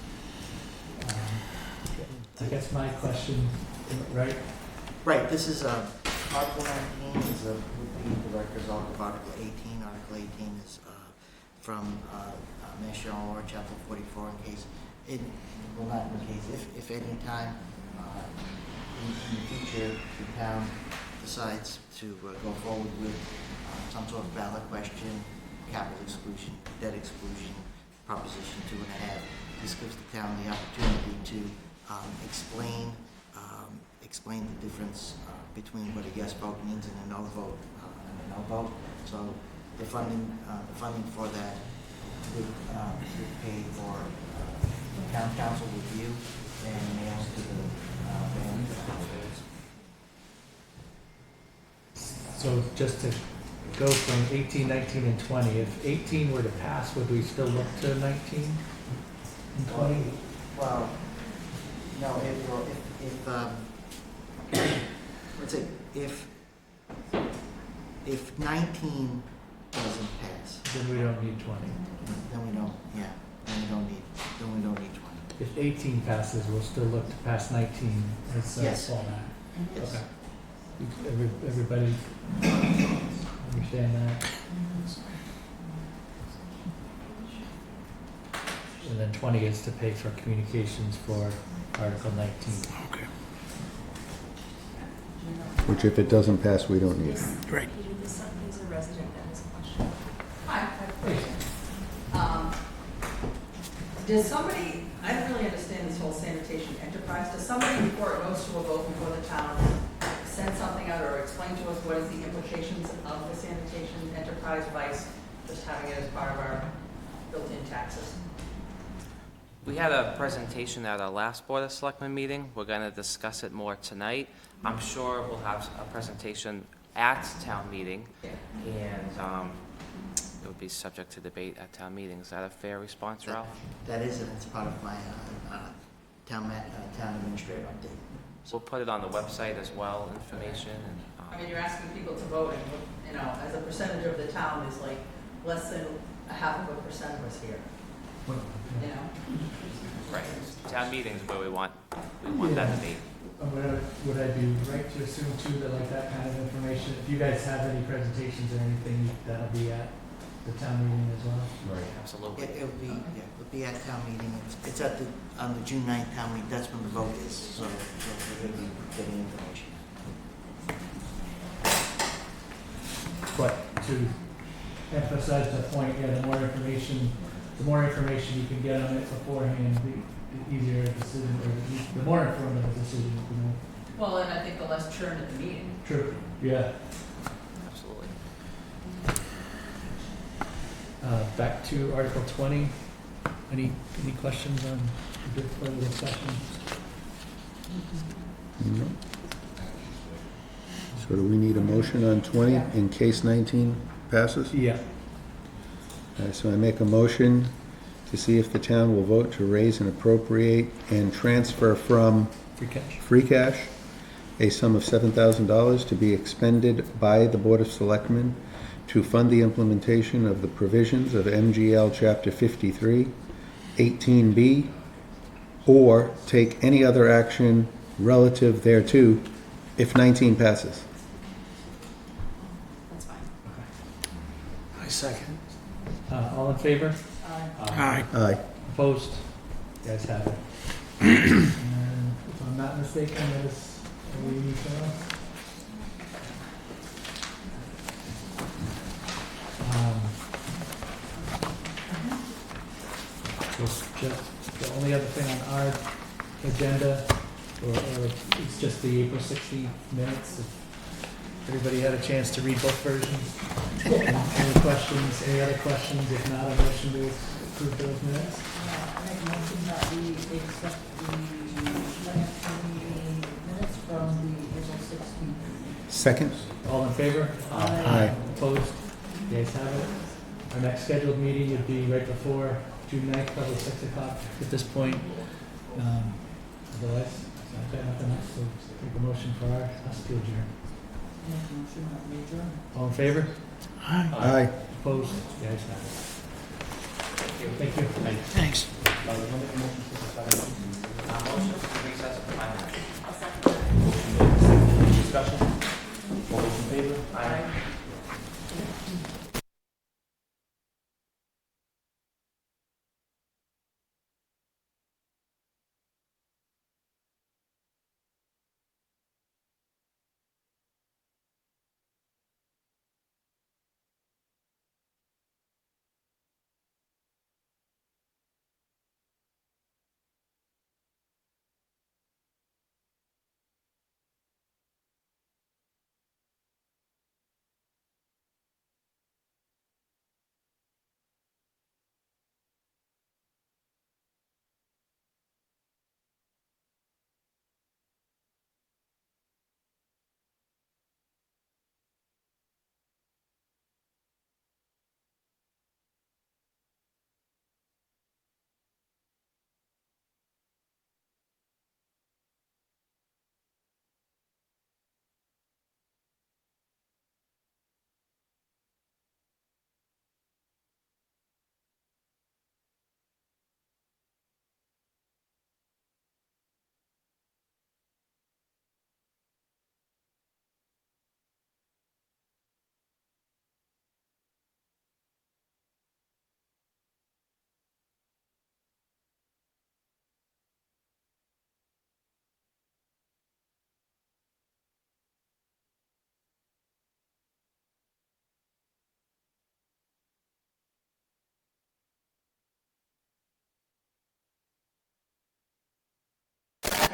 I guess my question, right? Right, this is Article 19 is would be the Director's Article of Article 18. Article 18 is from Mass General Law, Chapter 44, in case, if any time in the future the town decides to go forward with some sort of ballot question, capital exclusion, debt exclusion, Proposition 2.5, this gives the town the opportunity to explain the difference between what a yes vote means and a no vote So the funding for that would pay for town council review and mail to the mail. So just to go from 18, 19, and 20, if 18 were to pass, would we still look to 19 and 20? Well, no, let's say, if 19 doesn't pass, Then we don't need 20. then we don't need 20. If 18 passes, we'll still look to pass 19 as Yes. fallback. Yes. Okay. Everybody understand that? And then 20 is to pay for communications for Article 19. Okay. Which if it doesn't pass, we don't need. Great. He's a resident that has a question. Hi, I have a question. Does somebody, I don't really understand this whole sanitation enterprise, does somebody, before it goes to a vote before the town, send something out or explain to us what is the implications of the sanitation enterprise vice just having it as part of our built-in taxes? We had a presentation at our last Board of Selectmen meeting. We're going to discuss it more tonight. I'm sure we'll have a presentation at town meeting, and it would be subject to debate at town meeting. Is that a fair response, Ralph? That is, and it's part of my town administrator update. We'll put it on the website as well, information. I mean, you're asking people to vote, and, you know, as a percentage of the town is like less than 0.5% of us here, you know? Right. Town meetings where we want Yeah. that debate. Would I be right to assume too that like that kind of information, if you guys have any presentations or anything, that'll be at the town meeting as well? Right. Absolutely. It would be at town meeting. It's on the June 9th town meeting. That's when the vote is. So we're going to be getting information. But to emphasize the point, yeah, the more information you can get on it beforehand, the easier a decision, or the more informed a decision you can make. Well, and I think the less churn at the meeting. True, yeah. Absolutely. Back to Article 20. Any questions on the further discussion? No. So do we need a motion on 20 in case 19 passes? Yeah. So I make a motion to see if the town will vote to raise and appropriate and transfer from Free cash. a sum of $7,000 to be expended by the Board of Selectmen to fund the implementation of the provisions of MGL Chapter 53, 18B, or take any other action relative thereto if 19 passes. second. All in favor? Aye. Aye. Opposed? You guys have it. And if I'm not mistaken, that is, are we anything else? The only other thing on our agenda, or it's just the April 16th minutes. If everybody had a chance to read both versions. Any questions, any other questions? If not, a motion to approve those minutes. I make a motion that we accept the minutes from the April 16th. Second? All in favor? Aye. Opposed? The ayes have it. Our next scheduled meeting would be right before June 9th, probably 6 o'clock at this point. Otherwise, I've got nothing else, so take a motion for us to adjourn. Make a motion that we adjourn. All in favor? Aye. Opposed? The ayes have it. Thank you. Thanks. Motion to recess for 5 minutes. Discussion? All those in favor? Aye.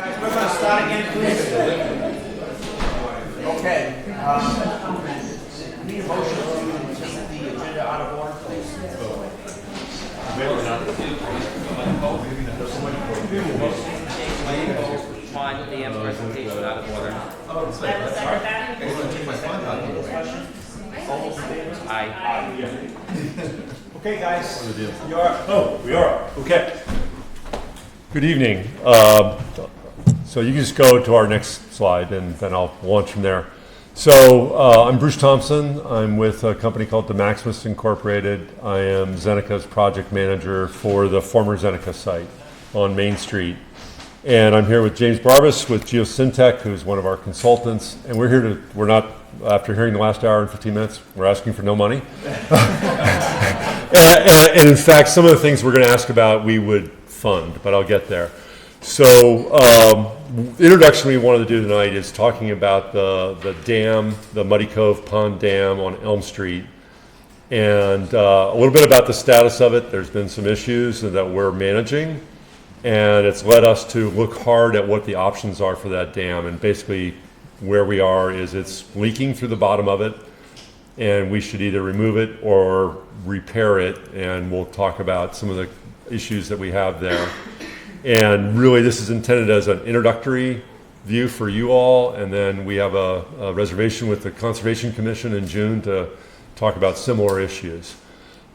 Guys, we're gonna start again, please. Okay, need a motion to take the agenda out of order, please. On the presentation out of order. I will second that. Aye. Okay, guys, you're up. Oh, we are, okay. Good evening. So you can just go to our next slide and then I'll launch from there. So I'm Bruce Thompson. I'm with a company called The Maximus Incorporated. I am Zeneca's project manager for the former Zeneca site on Main Street. And I'm here with James Barbas with Geosyntec, who's one of our consultants. And we're not, after hearing the last hour and 15 minutes, we're asking for no money. and in fact, some of the things we're going to ask about we would fund, but I'll get there. So the introduction we wanted to do tonight is talking about the dam, the Muddy Cove Pond Dam on Elm Street, and a little bit about the status of it. There's been some issues that we're managing, and it's led us to look hard at what the options are for that dam. And basically where we are is it's leaking through the bottom of it, and we should either remove it or repair it, and we'll talk about some of the issues that we have there. And really this is intended as an introductory view for you all, and then we have a reservation with the Conservation Commission in June to talk about similar issues.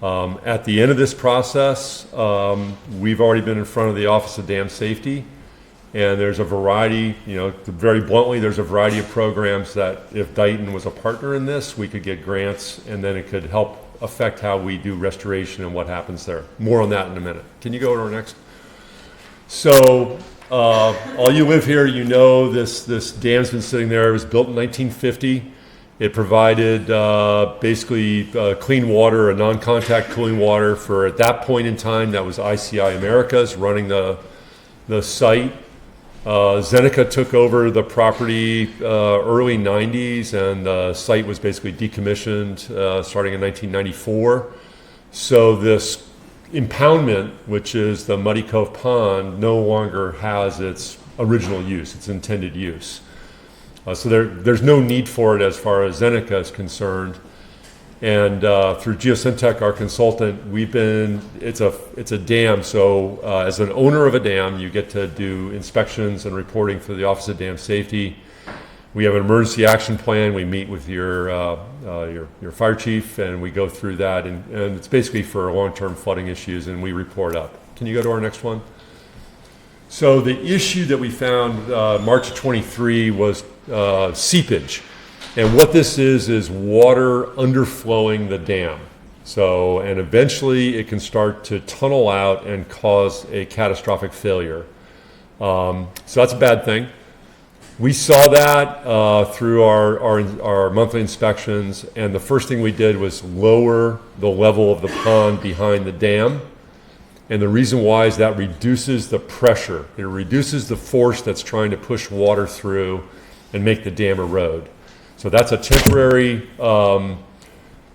At the end of this process, we've already been in front of the Office of Dam Safety, and there's a variety, very bluntly, there's a variety of programs that if Dayton was a partner in this, we could get grants, and then it could help affect how we do restoration and what happens there. More on that in a minute. Can you go to our next? So, all you live here, you know this dam's been sitting there. It was built in 1950. It provided basically clean water, a non-contact cooling water for, at that point in time, that was ICI Americas running the site. Zeneca took over the property early 90s, and the site was basically decommissioned starting in 1994. So this impoundment, which is the Muddy Cove Pond, no longer has its original use, its intended use. So there's no need for it as far as Zeneca is concerned. And through Geosyntec, our consultant, it's a dam. So as an owner of a dam, you get to do inspections and reporting for the Office of Dam Safety. We have an emergency action plan. We meet with your fire chief, and we go through that. And it's basically for long-term flooding issues, and we report up. Can you go to our next one? So the issue that we found March 23 was seepage. And what this is water underflowing the dam. So, and eventually it can start to tunnel out and cause a catastrophic failure. So that's a bad thing. We saw that through our monthly inspections, and the first thing we did was lower the level of the pond behind the dam. And the reason why is that reduces the pressure. It reduces the force that's trying to push water through and make the dam erode. So that's a temporary,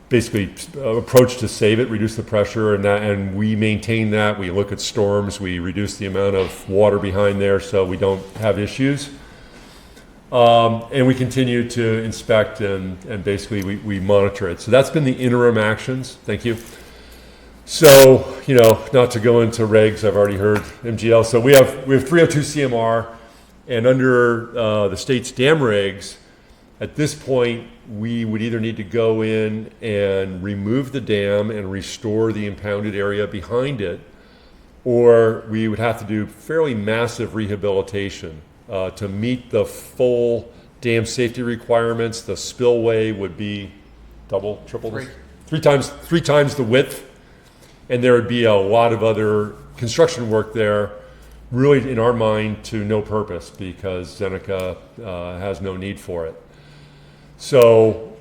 basically, approach to save it, reduce the pressure, and we maintain that. We look at storms, we reduce the amount of water behind there so we don't have issues. And we continue to inspect and basically we monitor it. So that's been the interim actions. Thank you. So, not to go into regs, I've already heard MGL. So we have 302 CMR, and under the state's dam regs, at this point, we would either need to go in and remove the dam and restore the impounded area behind it, or we would have to do fairly massive rehabilitation to meet the full dam safety requirements. The spillway would be double, triple, three times the width, and there would be a lot of other construction work there, really in our mind to no purpose because Zeneca has no need for it. So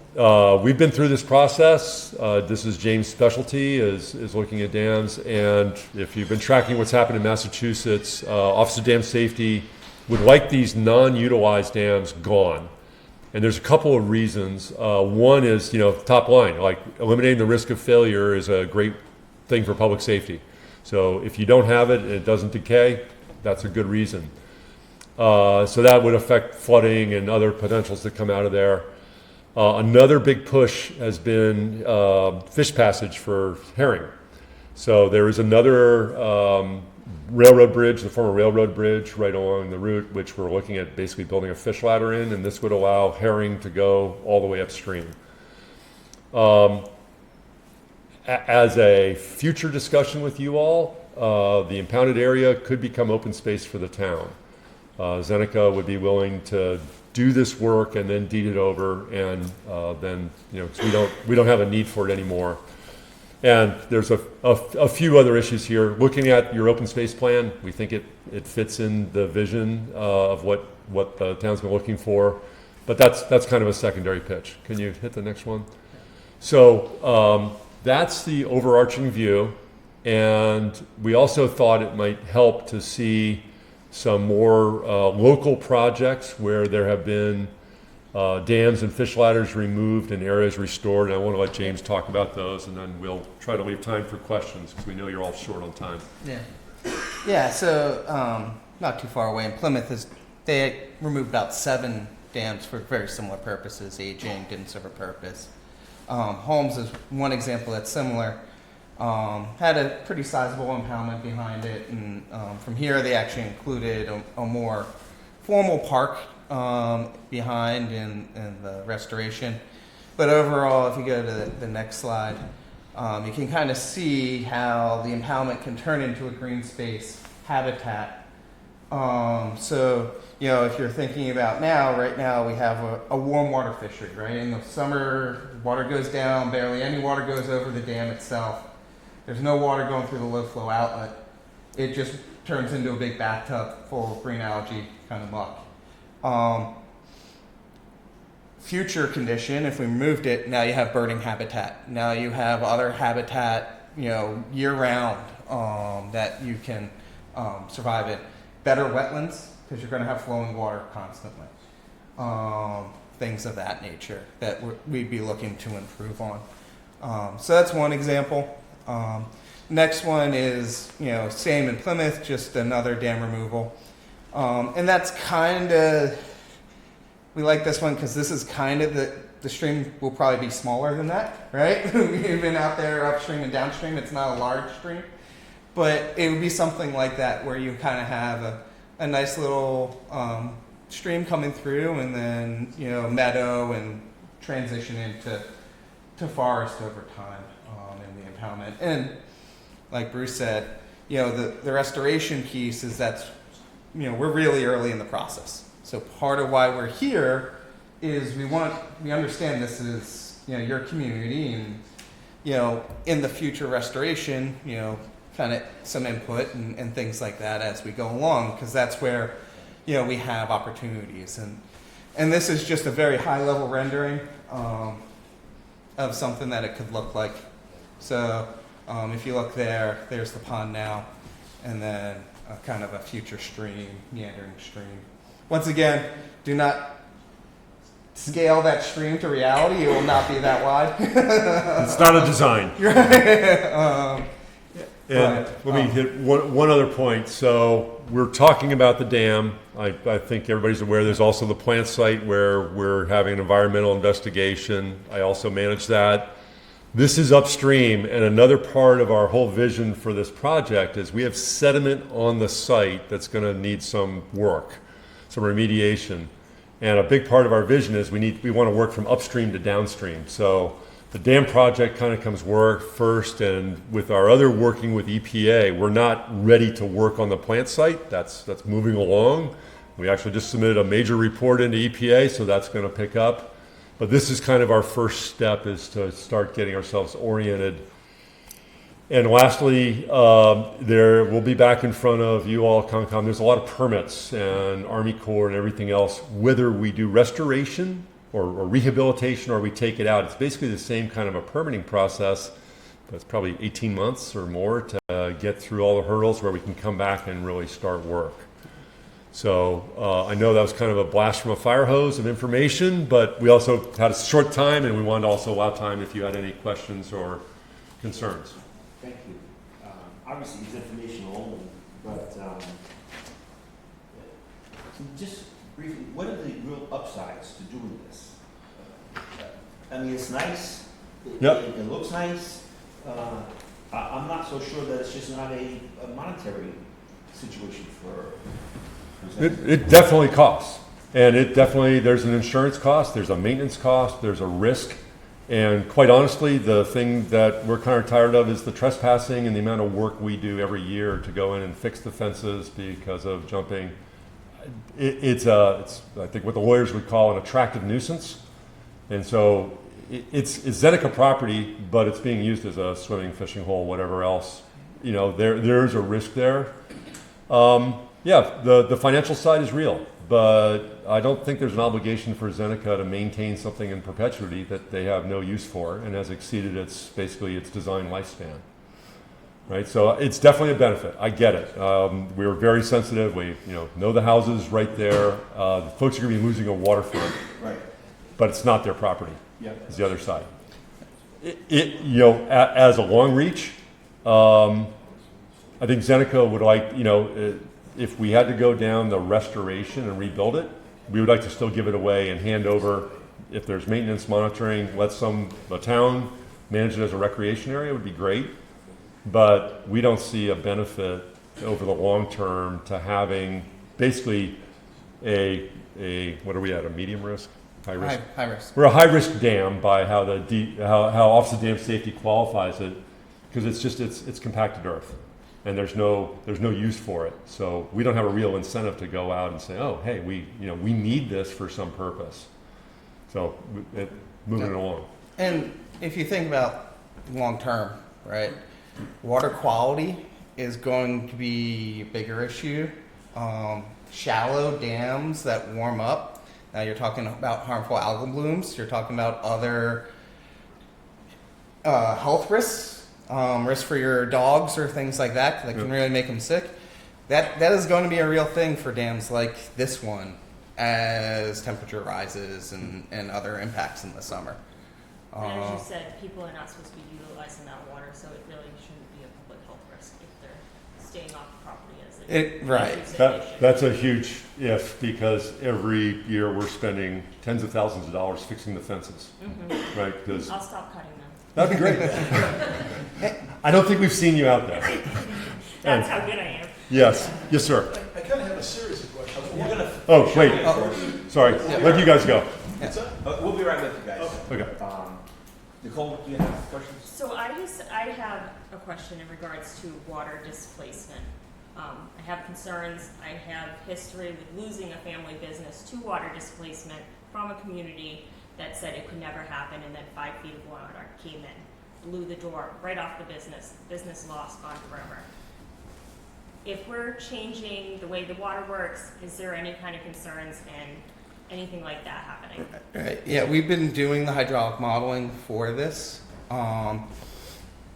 we've been through this process. This is James' specialty, is looking at dams. And if you've been tracking what's happened in Massachusetts, Office of Dam Safety would like these non-utilized dams gone. And there's a couple of reasons. One is, top line, like eliminating the risk of failure is a great thing for public safety. So if you don't have it and it doesn't decay, that's a good reason. So that would affect flooding and other potentials that come out of there. Another big push has been fish passage for herring. So there is another railroad bridge, the former railroad bridge right along the route, which we're looking at basically building a fish ladder in, and this would allow herring to go all the way upstream. As a future discussion with you all, the impounded area could become open space for the town. Zeneca would be willing to do this work and then deed it over, and then cause we don't have a need for it anymore. And there's a few other issues here. Looking at your open space plan, we think it fits in the vision of what the town's been looking for, but that's kind of a secondary pitch. Can you hit the next one? So that's the overarching view, and we also thought it might help to see some more local projects where there have been dams and fish ladders removed and areas restored. And I want to let James talk about those, and then we'll try to leave time for questions because we know you're all short on time. Yeah. So not too far away in Plymouth, they removed about 7 dams for very similar purposes. Aging, didn't serve a purpose. Holmes is one example that's similar. Had a pretty sizable impoundment behind it, and from here they actually included a more formal park behind in the restoration. But overall, if you go to the next slide, you can kind of see how the impoundment can turn into a green space habitat. So, if you're thinking about right now we have a warm water fishery, right? In the summer, water goes down, barely any water goes over the dam itself. There's no water going through the low flow outlet. It just turns into a big bathtub full of green algae kind of muck. future condition, if we removed it, now you have birding habitat. Now you have other habitat, year round that you can survive in. Better wetlands, because you're going to have flowing water constantly. Things of that nature that we'd be looking to improve on. So that's one example. Next one is, same in Plymouth, just another dam removal. And that's kind of, we like this one because this is kind of the stream will probably be smaller than that, right? We've been out there upstream and downstream. It's not a large stream. But it would be something like that where you kind of have a nice little stream coming through and then, meadow and transition into forest over time in the impoundment. And like Bruce said, the restoration piece is that's, we're really early in the process. So part of why we're here is we understand this is, your community and, in the future restoration, kind of some input and things like that as we go along, because that's where, we have opportunities. And this is just a very high level rendering of something that it could look like. So if you look there, there's the pond now, and then kind of a future stream, meandering stream. Once again, do not scale that stream to reality. It will not be that wide. It's not a design. And But, let me hit one other point. So we're talking about the dam. I think everybody's aware there's also the plant site where we're having an environmental investigation. I also manage that. This is upstream, and another part of our whole vision for this project is we have sediment on the site that's going to need some work, some remediation. And a big part of our vision is we want to work from upstream to downstream. So the dam project kind of comes first, and with our other working with EPA, we're not ready to work on the plant site. That's moving along. We actually just submitted a major report into EPA, so that's going to pick up. But this is kind of our first step, is to start getting ourselves oriented. And lastly, we'll be back in front of you all, Concom. There's a lot of permits and Army Corps and everything else. Whether we do restoration or rehabilitation or we take it out, it's basically the same kind of a permitting process, but it's probably 18 months or more to get through all the hurdles where we can come back and really start work. So I know that was kind of a blast from a fire hose of information, but we also had a short time, and we wanted to also allow time if you had any questions or concerns. Thank you. Obviously, it's informational only, but just briefly, what are the real upsides to doing this? I mean, it's nice. It looks nice. I'm not so sure that it's just not a monetary situation for. It definitely costs, and there's an insurance cost, there's a maintenance cost, there's a risk, and quite honestly, the thing that we're kind of tired of is the trespassing and the amount of work we do every year to go in and fix the fences because of jumping. It's I think what the lawyers would call an attractive nuisance, and so it's Zeneca property, but it's being used as a swimming, fishing hole, whatever else. There's a risk there. Yeah, the financial side is real, but I don't think there's an obligation for Zeneca to maintain something in perpetuity that they have no use for and has exceeded its design lifespan. Right, so it's definitely a benefit. I get it. We're very sensitive. We know the houses right there. The folks are going to be losing a waterfront, right? But it's not their property. Yeah, it's the other side. As a long reach, I think Zeneca would like if we had to go down the restoration and rebuild it, we would like to still give it away and hand over, if there's maintenance monitoring, let the town manage it as a recreation area would be great. But we don't see a benefit over the long term to having basically what are we at, a medium risk? High risk? High risk. We're a high risk dam by how how Office of Dam Safety qualifies it, because it's compacted earth. And there's no use for it, so we don't have a real incentive to go out and say, oh, hey, we need this for some purpose. So moving it along. And if you think about long term, right, water quality is going to be a bigger issue. Shallow dams that warm up, Now you're talking about harmful algal blooms. You're talking about other health risks, risks for your dogs or things like that that can really make them sick. That is going to be a real thing for dams like this one as temperature rises and other impacts in the summer. And as you said, people are not supposed to be utilizing that water, so it really shouldn't be a public health risk if they're staying off the property as they Right. That's a huge if, because every year we're spending tens of thousands of dollars fixing the fences, right? Because I'll stop cutting them. that'd be great. I don't think we've seen you out there. That's how good I am. Yes, yes, sir. I kind of have a series of questions. Oh, wait. Sorry. Let you guys go. We'll be right with you guys. Okay. Nicole, do you have questions? So I have a question in regards to water displacement. I have concerns. I have history with losing a family business to water displacement from a community that said it could never happen, and then 5 feet of water came in, blew the door right off the business lost, gone forever. If we're changing the way the water works, is there any kind of concerns and anything like that happening? Right. Yeah, we've been doing the hydraulic modeling for this.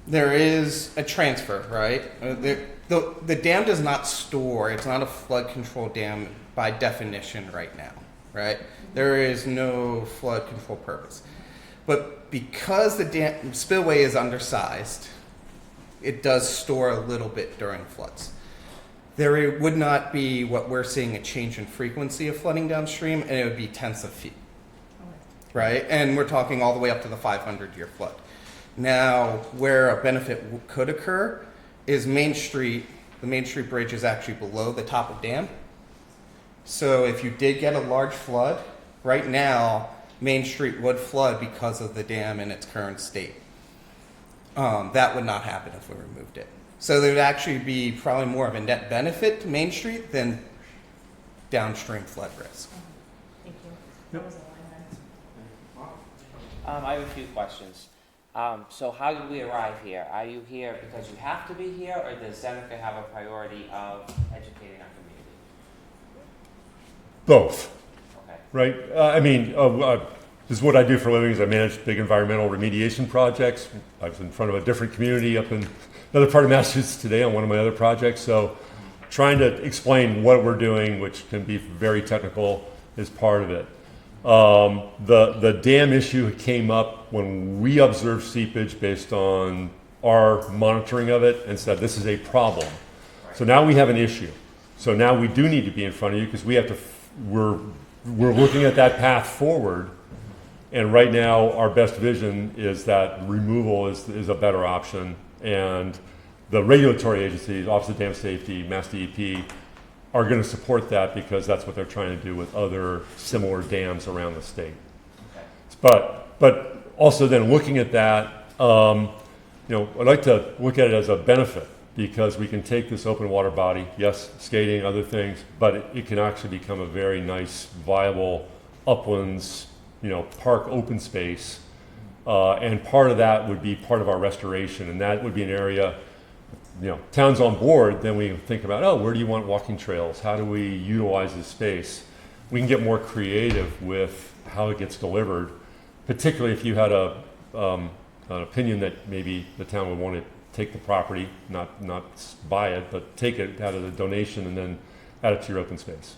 There is a transfer, right? The dam does not store. It's not a flood control dam by definition right now, right? There is no flood control purpose. But because the dam spillway is undersized, it does store a little bit during floods. There would not be what we're seeing, a change in frequency of flooding downstream, and it would be tenths of feet, right? And we're talking all the way up to the 500-year flood. Now, where a benefit could occur is Main Street. The Main Street Bridge is actually below the top of dam. So if you did get a large flood, right now, Main Street would flood because of the dam in its current state. That would not happen if we removed it. So there would actually be probably more of a net benefit to Main Street than downstream flood risk. Thank you. That was all I had. I have a few questions. So how did we arrive here? Are you here because you have to be here, or does Seneca have a priority of educating our community? Both. Okay. Right? This is what I do for a living, is I manage big environmental remediation projects. I was in front of a different community up in another part of Massachusetts today on one of my other projects. So trying to explain what we're doing, which can be very technical, is part of it. The dam issue came up when we observed seepage based on our monitoring of it and said this is a problem. So now we have an issue. So now we do need to be in front of you because we have to. We're looking at that path forward, and right now our best vision is that removal is a better option, and the regulatory agencies, Office of Dam Safety, Mass DEP, are going to support that because that's what they're trying to do with other similar dams around the state. Okay. But also then looking at that, I'd like to look at it as a benefit because we can take this open water body, yes, skating, other things, but it can actually become a very nice, viable uplands, park open space. And part of that would be part of our restoration, and that would be an area, town's on board, then we think about, where do you want walking trails? How do we utilize this space? We can get more creative with how it gets delivered, particularly if you had an opinion that maybe the town would want to take the property, not buy it, but take it out of the donation and then add it to your open space.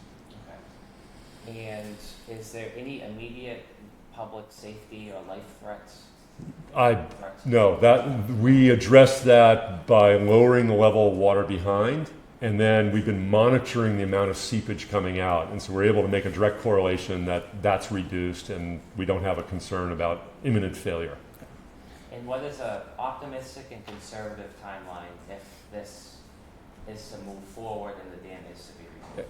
Okay. And is there any immediate public safety or life threats? No, that we addressed that by lowering the level of water behind, and then we've been monitoring the amount of seepage coming out, and so we're able to make a direct correlation that that's reduced, and we don't have a concern about imminent failure. And what is an optimistic and conservative timeline if this is to move forward and the dam is to be removed?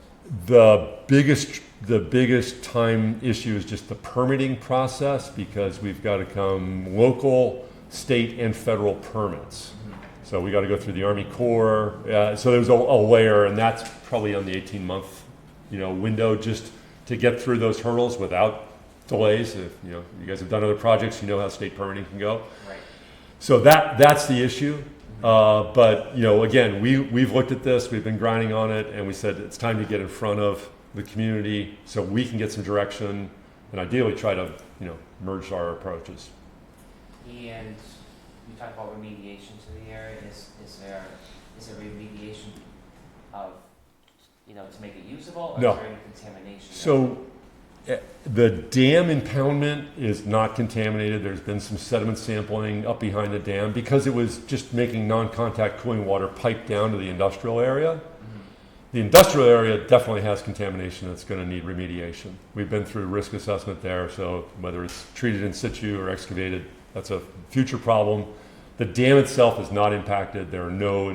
The biggest time issue is just the permitting process because we've got to come local, state, and federal permits. So we got to go through the Army Corps. So there's a layer, and that's probably on the 18-month, window just to get through those hurdles without delays. If you guys have done other projects, you know how state permitting can go. Right. So that's the issue. But again, we've looked at this, we've been grinding on it, and we said it's time to get in front of the community, so we can get some direction, and ideally try to, merge our approaches. And you talked about remediation to the area. Is there remediation of, to make it usable, or No. is there any contamination? So the dam impoundment is not contaminated. There's been some sediment sampling up behind the dam because it was just making non-contact cooling water pipe down to the industrial area. The industrial area definitely has contamination that's going to need remediation. We've been through risk assessment there, so whether it's treated in situ or excavated, that's a future problem. The dam itself is not impacted. There are no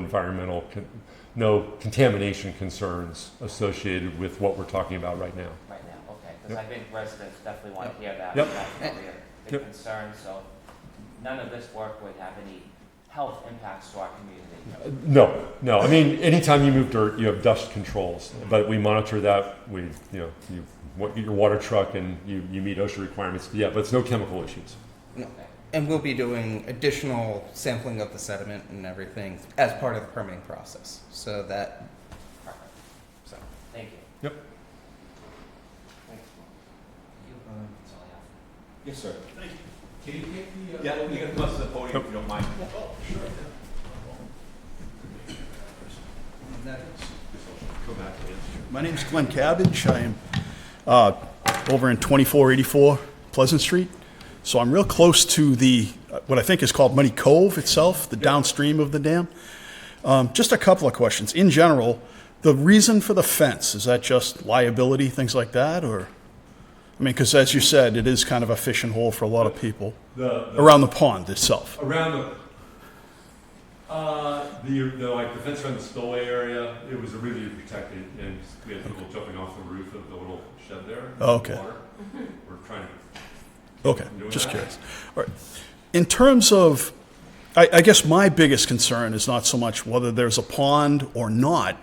no contamination concerns associated with what we're talking about right now. Right now, okay. Because I think residents definitely want to hear that. Yep. That's probably a big concern. So none of this work would have any health impacts to our community. No. I mean, anytime you move dirt, you have dust controls, but we monitor that. You your water truck and you meet OSHA requirements. Yeah, but it's no chemical issues. No. And we'll be doing additional sampling of the sediment and everything as part of the permitting process. So that. Perfect. So, thank you. Yep. Thanks. That's all I have. Yes, sir. Thank you. Can you take the? Yeah, you can come up to the podium if you don't mind. Oh, sure. Go back to it. My name's Glenn Cabbage. I am over in 2484 Pleasant Street. So I'm real close to the, what I think is called Muddy Cove itself, the downstream of the dam. Just a couple of questions. In general, the reason for the fence, is that just liability, things like that, or? I mean, because as you said, it is kind of a fishing hole for a lot of people around the pond itself. Around the fence around the spillway area, it was originally protected, and we had people jumping off the roof of the little shed there. Oh, okay. Water. We're trying to. Okay, just curious. All right. In terms of, I guess my biggest concern is not so much whether there's a pond or not,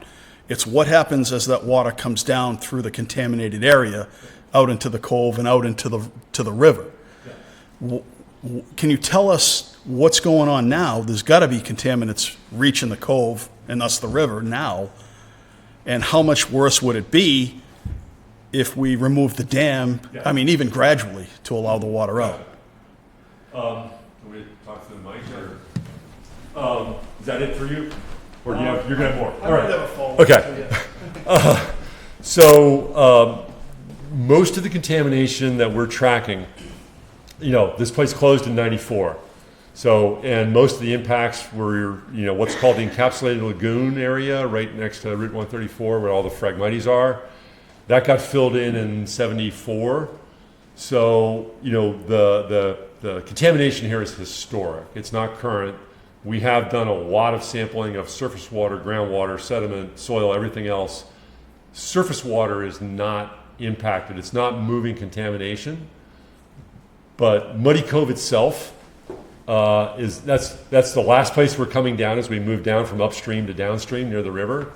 it's what happens as that water comes down through the contaminated area out into the cove and out into the river. Yeah. Can you tell us what's going on now? There's got to be contaminants reaching the cove and thus the river now. And how much worse would it be if we remove the dam, Yeah. I mean, even gradually, to allow the water out? Can we talk to the mic, or is that it for you? Or do you're going to have more? All right. Okay. So most of the contamination that we're tracking, this place closed in '94. So, and most of the impacts were, what's called the encapsulated lagoon area right next to Route 134 where all the Phragmites are. That got filled in '74. So, the contamination here is historic. It's not current. We have done a lot of sampling of surface water, groundwater, sediment, soil, everything else. Surface water is not impacted. It's not moving contamination. But Muddy Cove itself that's the last place we're coming down as we move down from upstream to downstream near the river.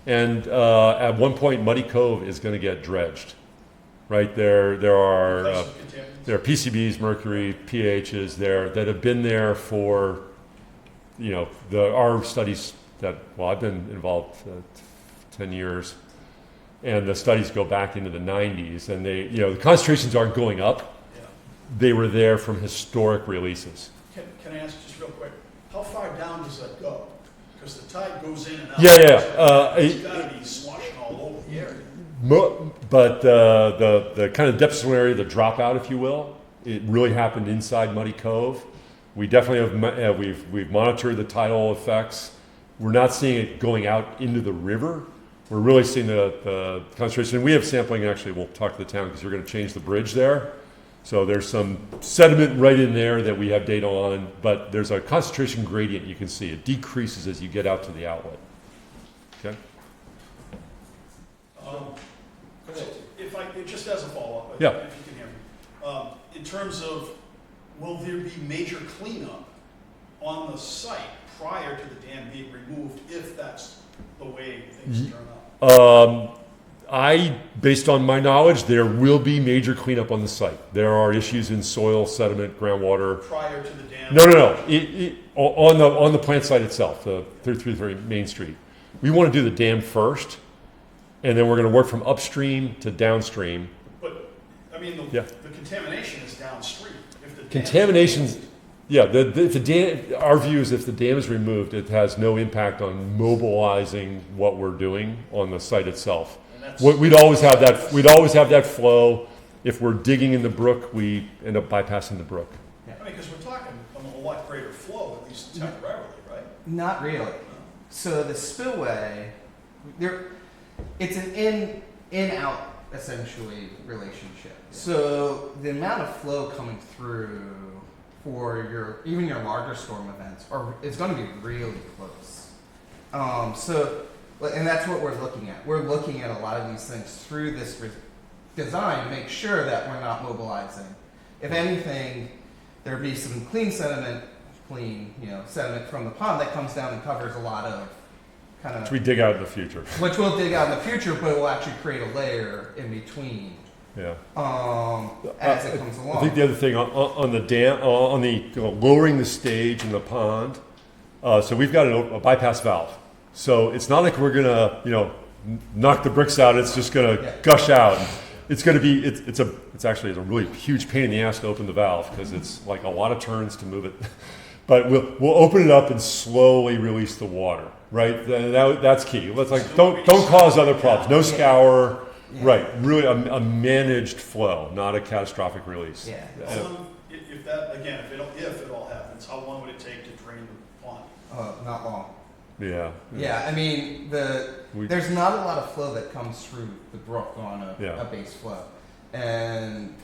And at one point, Muddy Cove is going to get dredged. Right there are PCBs, mercury, pHs there that have been there for, our studies I've been involved 10 years, and the studies go back into the 90s, and the concentrations aren't going up. Yeah. They were there from historic releases. Can I ask just real quick, how far down does that go? Because the tide goes in and out. Yeah. It's got to be sloshing all over the area. But the kind of depositional area, the dropout, if you will, it really happened inside Muddy Cove. We definitely have we've monitored the tidal effects. We're not seeing it going out into the river. We're really seeing the concentration. And we have sampling. Actually, we'll talk to the town because we're going to change the bridge there. So there's some sediment right in there that we have data on, but there's a concentration gradient you can see. It decreases as you get out to the outlet. Okay. Just as a follow-up, Yeah. if you can hear me. In terms of, will there be major cleanup on the site prior to the dam being removed if that's the way things turn out? Based on my knowledge, there will be major cleanup on the site. There are issues in soil, sediment, groundwater. Prior to the dam? No. On the plant site itself, the 333 Main Street. We want to do the dam first, And then we're going to work from upstream to downstream. But, I mean, Yeah. the contamination is downstream. If the dam- Contamination's, yeah, if the dam, our view is if the dam is removed, it has no impact on mobilizing what we're doing on the site itself. And that's- We'd always have that flow. If we're digging in the brook, we end up bypassing the brook. I mean, because we're talking a lot greater flow, at least temporarily, right? Not really. So the spillway, it's an in-out essentially relationship. So the amount of flow coming through for even your larger storm events is going to be really close. And that's what we're looking at. We're looking at a lot of these things through this design to make sure that we're not mobilizing. If anything, there'd be some sediment from the pond that comes down and covers a lot of Which we dig out in the future. Which we'll dig out in the future, but it will actually create a layer in between. Yeah. As it comes along. I think the other thing on the dam, on the lowering the stage in the pond. So we've got a bypass valve. So it's not like we're gonna, knock the bricks out. It's just gonna gush out. It's going to be, it's actually a really huge pain in the ass to open the valve because it's like a lot of turns to move it. But we'll open it up and slowly release the water, right? That's key. Let's don't cause other problems. No scour, right? Really a managed flow, not a catastrophic release. Yeah. If it all happens, how long would it take to drain the pond? Not long. Yeah. Yeah, I mean, there's not a lot of flow that comes through the brook on a base flow. And,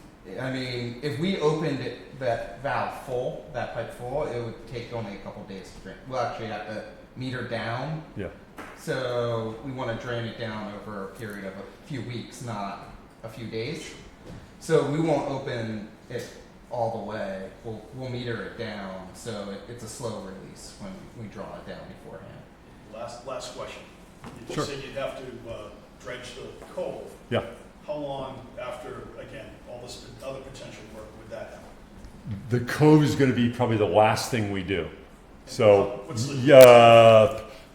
I mean, if we opened that pipe full, it would take only a couple days to drain. We'll actually have to meter down. Yeah. So we want to drain it down over a period of a few weeks, not a few days. So we won't open it all the way. We'll meter it down, so it's a slow release when we draw it down beforehand. Last question. You Sure. said you'd have to dredge the cove. Yeah. How long after, again, all this other potential work would that happen? The cove is going to be probably the last thing we do. So,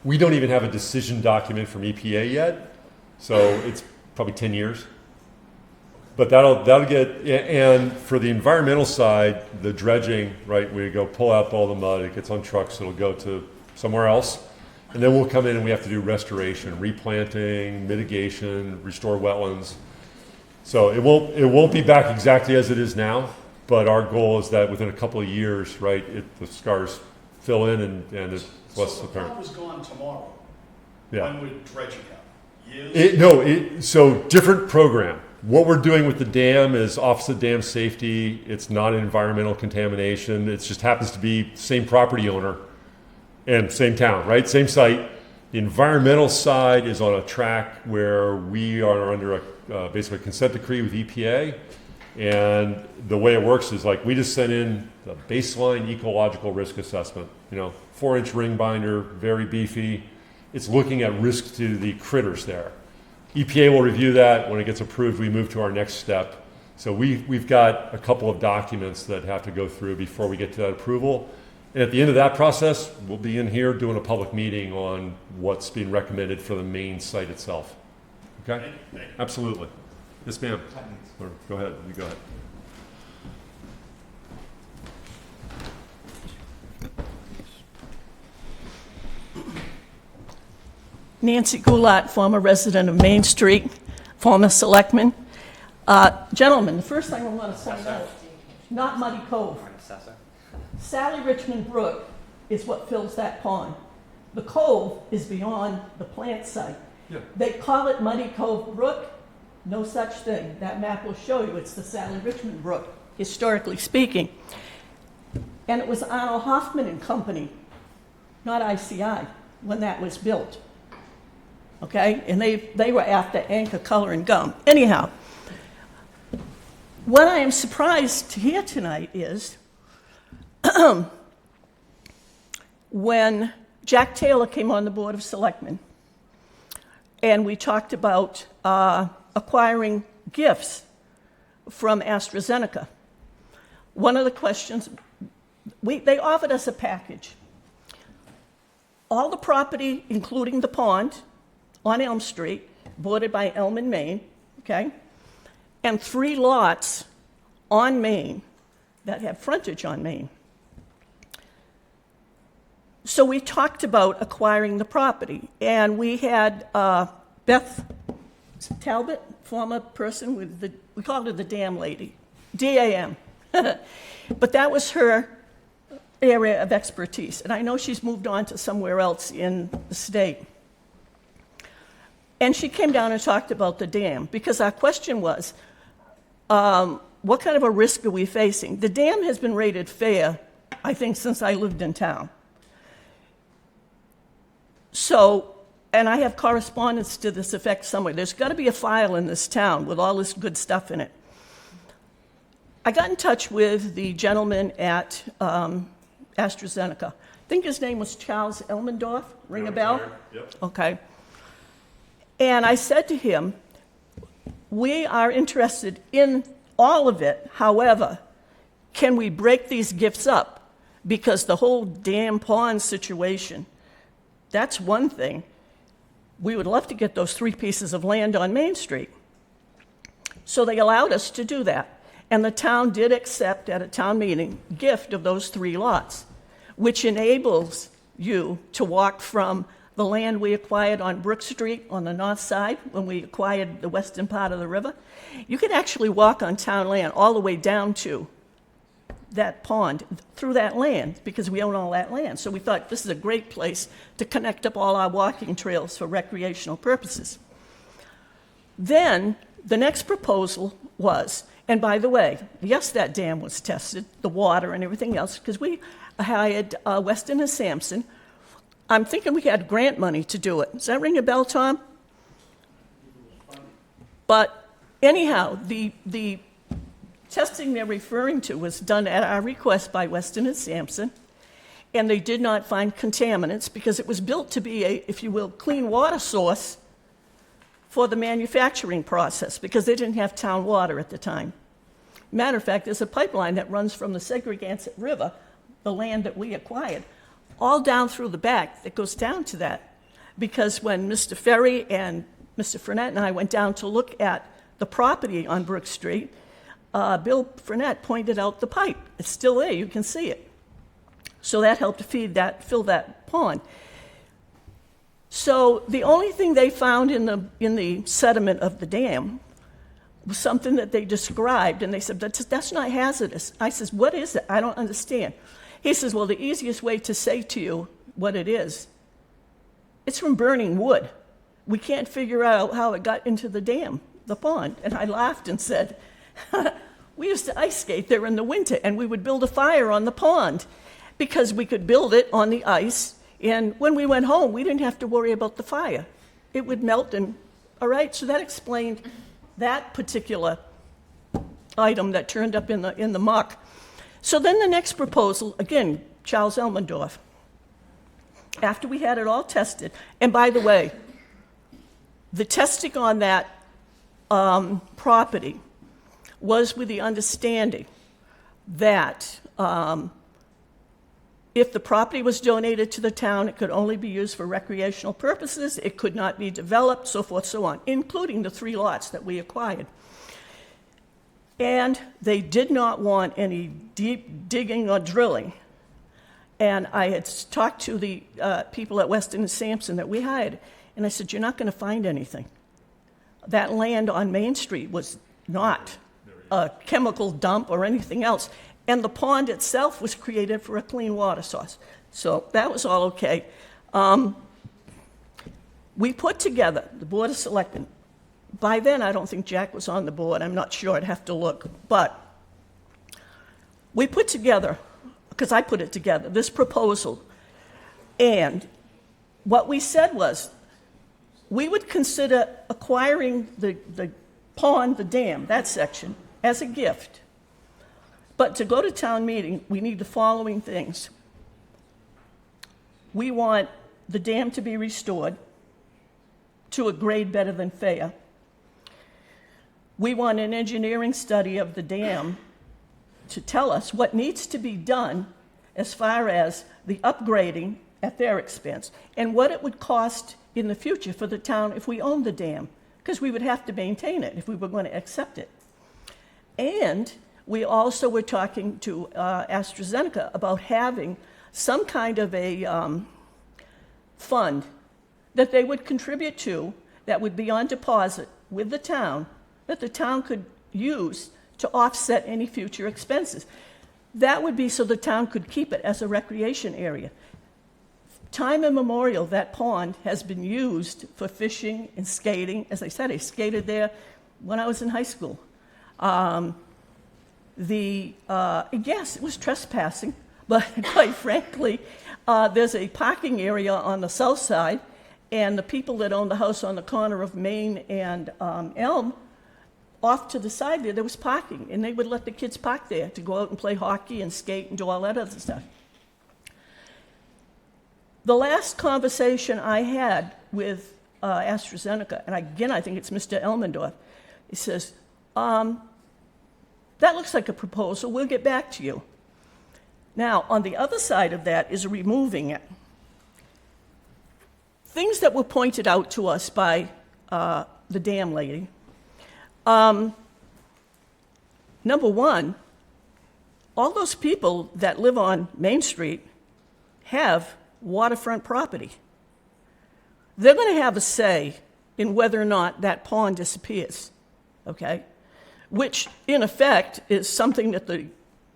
we don't even have a decision document from EPA yet. So it's probably 10 years. But that'll get, and for the environmental side, the dredging, right, we go pull out all the mud, it gets on trucks, it'll go to somewhere else. And then we'll come in and we have to do restoration, replanting, mitigation, restore wetlands. So it won't be back exactly as it is now, but our goal is that within a couple of years, right, the scars fill in and it's less apparent. So if the pond was gone tomorrow, Yeah. when would dredging happen? Years? So different program. What we're doing with the dam is Office of Dam Safety. It's not environmental contamination. It just happens to be same property owner and same town, right? Same site. The environmental side is on a track where we are under basically a consent decree with EPA. And the way it works is like we just sent in the baseline ecological risk assessment, 4-inch ring binder, very beefy. It's looking at risk to the critters there. EPA will review that. When it gets approved, we move to our next step. So we've got a couple of documents that have to go through before we get to that approval. And at the end of that process, we'll be in here doing a public meeting on what's being recommended for the main site itself. Okay? Absolutely. Yes, ma'am. Or go ahead. You go ahead. Nancy Goulart, former resident of Main Street, former selectman. Gentlemen, the first thing I want to point out, not Muddy Cove. Sally Richmond Brook is what fills that pond. The cove is beyond the plant site. Yeah. They call it Muddy Cove Brook. No such thing. That map will show you it's the Sally Richmond Brook, historically speaking. And it was Arnold Hoffman and Company, not ICI, when that was built. Okay? And they were after Anchor Color and Gum. Anyhow, what I am surprised to hear tonight is when Jack Taylor came on the Board of Selectmen and we talked about acquiring gifts from AstraZeneca, one of the questions, they offered us a package. All the property, including the pond on Elm Street, bordered by Elm and Main, okay? And 3 lots on Main that have frontage on Main. So we talked about acquiring the property, and we had Beth Talbot, former person with the, we called her the Dam Lady, DAM. But that was her area of expertise, and I know she's moved on to somewhere else in the state. And she came down and talked about the dam, because our question was, what kind of a risk are we facing? The dam has been rated fair, I think, since I lived in town. So, and I have correspondence to this effect somewhere. There's got to be a file in this town with all this good stuff in it. I got in touch with the gentleman at AstraZeneca. I think his name was Charles Elmendorf. Ring a bell? Yep. Okay. And I said to him, we are interested in all of it. However, can we break these gifts up? Because the whole dam pond situation, that's one thing. We would love to get those 3 pieces of land on Main Street. So they allowed us to do that. And the town did accept at a town meeting gift of those 3 lots, which enables you to walk from the land we acquired on Brook Street on the north side when we acquired the western part of the river. You can actually walk on town land all the way down to that pond through that land, because we own all that land. So we thought this is a great place to connect up all our walking trails for recreational purposes. Then the next proposal was, and by the way, yes, that dam was tested, the water and everything else, because we hired Weston and Sampson. I'm thinking we had grant money to do it. Does that ring a bell, Tom? But anyhow, the testing they're referring to was done at our request by Weston and Sampson, and they did not find contaminants because it was built to be a, if you will, clean water source for the manufacturing process, because they didn't have town water at the time. Matter of fact, there's a pipeline that runs from the Segregansett River, the land that we acquired, all down through the back that goes down to that. Because when Mr. Ferry and Mr. Frenette and I went down to look at the property on Brook Street, Bill Frenette pointed out the pipe. It's still there, you can see it. So that helped to fill that pond. So the only thing they found in the sediment of the dam was something that they described, and they said, that's not hazardous. I says, what is it? I don't understand. He says, well, the easiest way to say to you what it is, it's from burning wood. We can't figure out how it got into the dam, the pond. And I laughed and said, we used to ice skate there in the winter, and we would build a fire on the pond because we could build it on the ice, and when we went home, we didn't have to worry about the fire. It would melt, and all right, so that explained that particular item that turned up in the muck. So then the next proposal, again, Charles Elmendorf, after we had it all tested, and by the way, the testing on that property was with the understanding that if the property was donated to the town, it could only be used for recreational purposes, it could not be developed, so forth, so on, including the 3 lots that we acquired. And they did not want any deep digging or drilling. And I had talked to the people at Weston and Sampson that we hired, and I said, you're not going to find anything. That land on Main Street was not a chemical dump or anything else. And the pond itself was created for a clean water source. So that was all okay. We put together, the Board of Selectmen, by then I don't think Jack was on the board, I'm not sure, I'd have to look. But we put together, because I put it together, this proposal. And what we said was, we would consider acquiring the pond, the dam, that section, as a gift. But to go to town meeting, we need the following things. We want the dam to be restored to a grade better than fair. We want an engineering study of the dam to tell us what needs to be done as far as the upgrading at their expense and what it would cost in the future for the town if we owned the dam because we would have to maintain it if we were going to accept it. And we also were talking to AstraZeneca about having some kind of a fund that they would contribute to that would be on deposit with the town, that the town could use to offset any future expenses. That would be so the town could keep it as a recreation area. Time immemorial, that pond has been used for fishing and skating. As I said, I skated there when I was in high school. Yes, it was trespassing, but quite frankly, there's a parking area on the south side, and the people that own the house on the corner of Main and Elm, off to the side there was parking, and they would let the kids park there to go out and play hockey and skate and do all that other stuff. The last conversation I had with AstraZeneca, and again, I think it's Mr. Elmendorf, he says, that looks like a proposal, we'll get back to you. Now, on the other side of that is removing it. Things that were pointed out to us by the dam lady. Number one, all those people that live on Main Street have waterfront property. They're going to have a say in whether or not that pond disappears, okay? Which, in effect, is something that the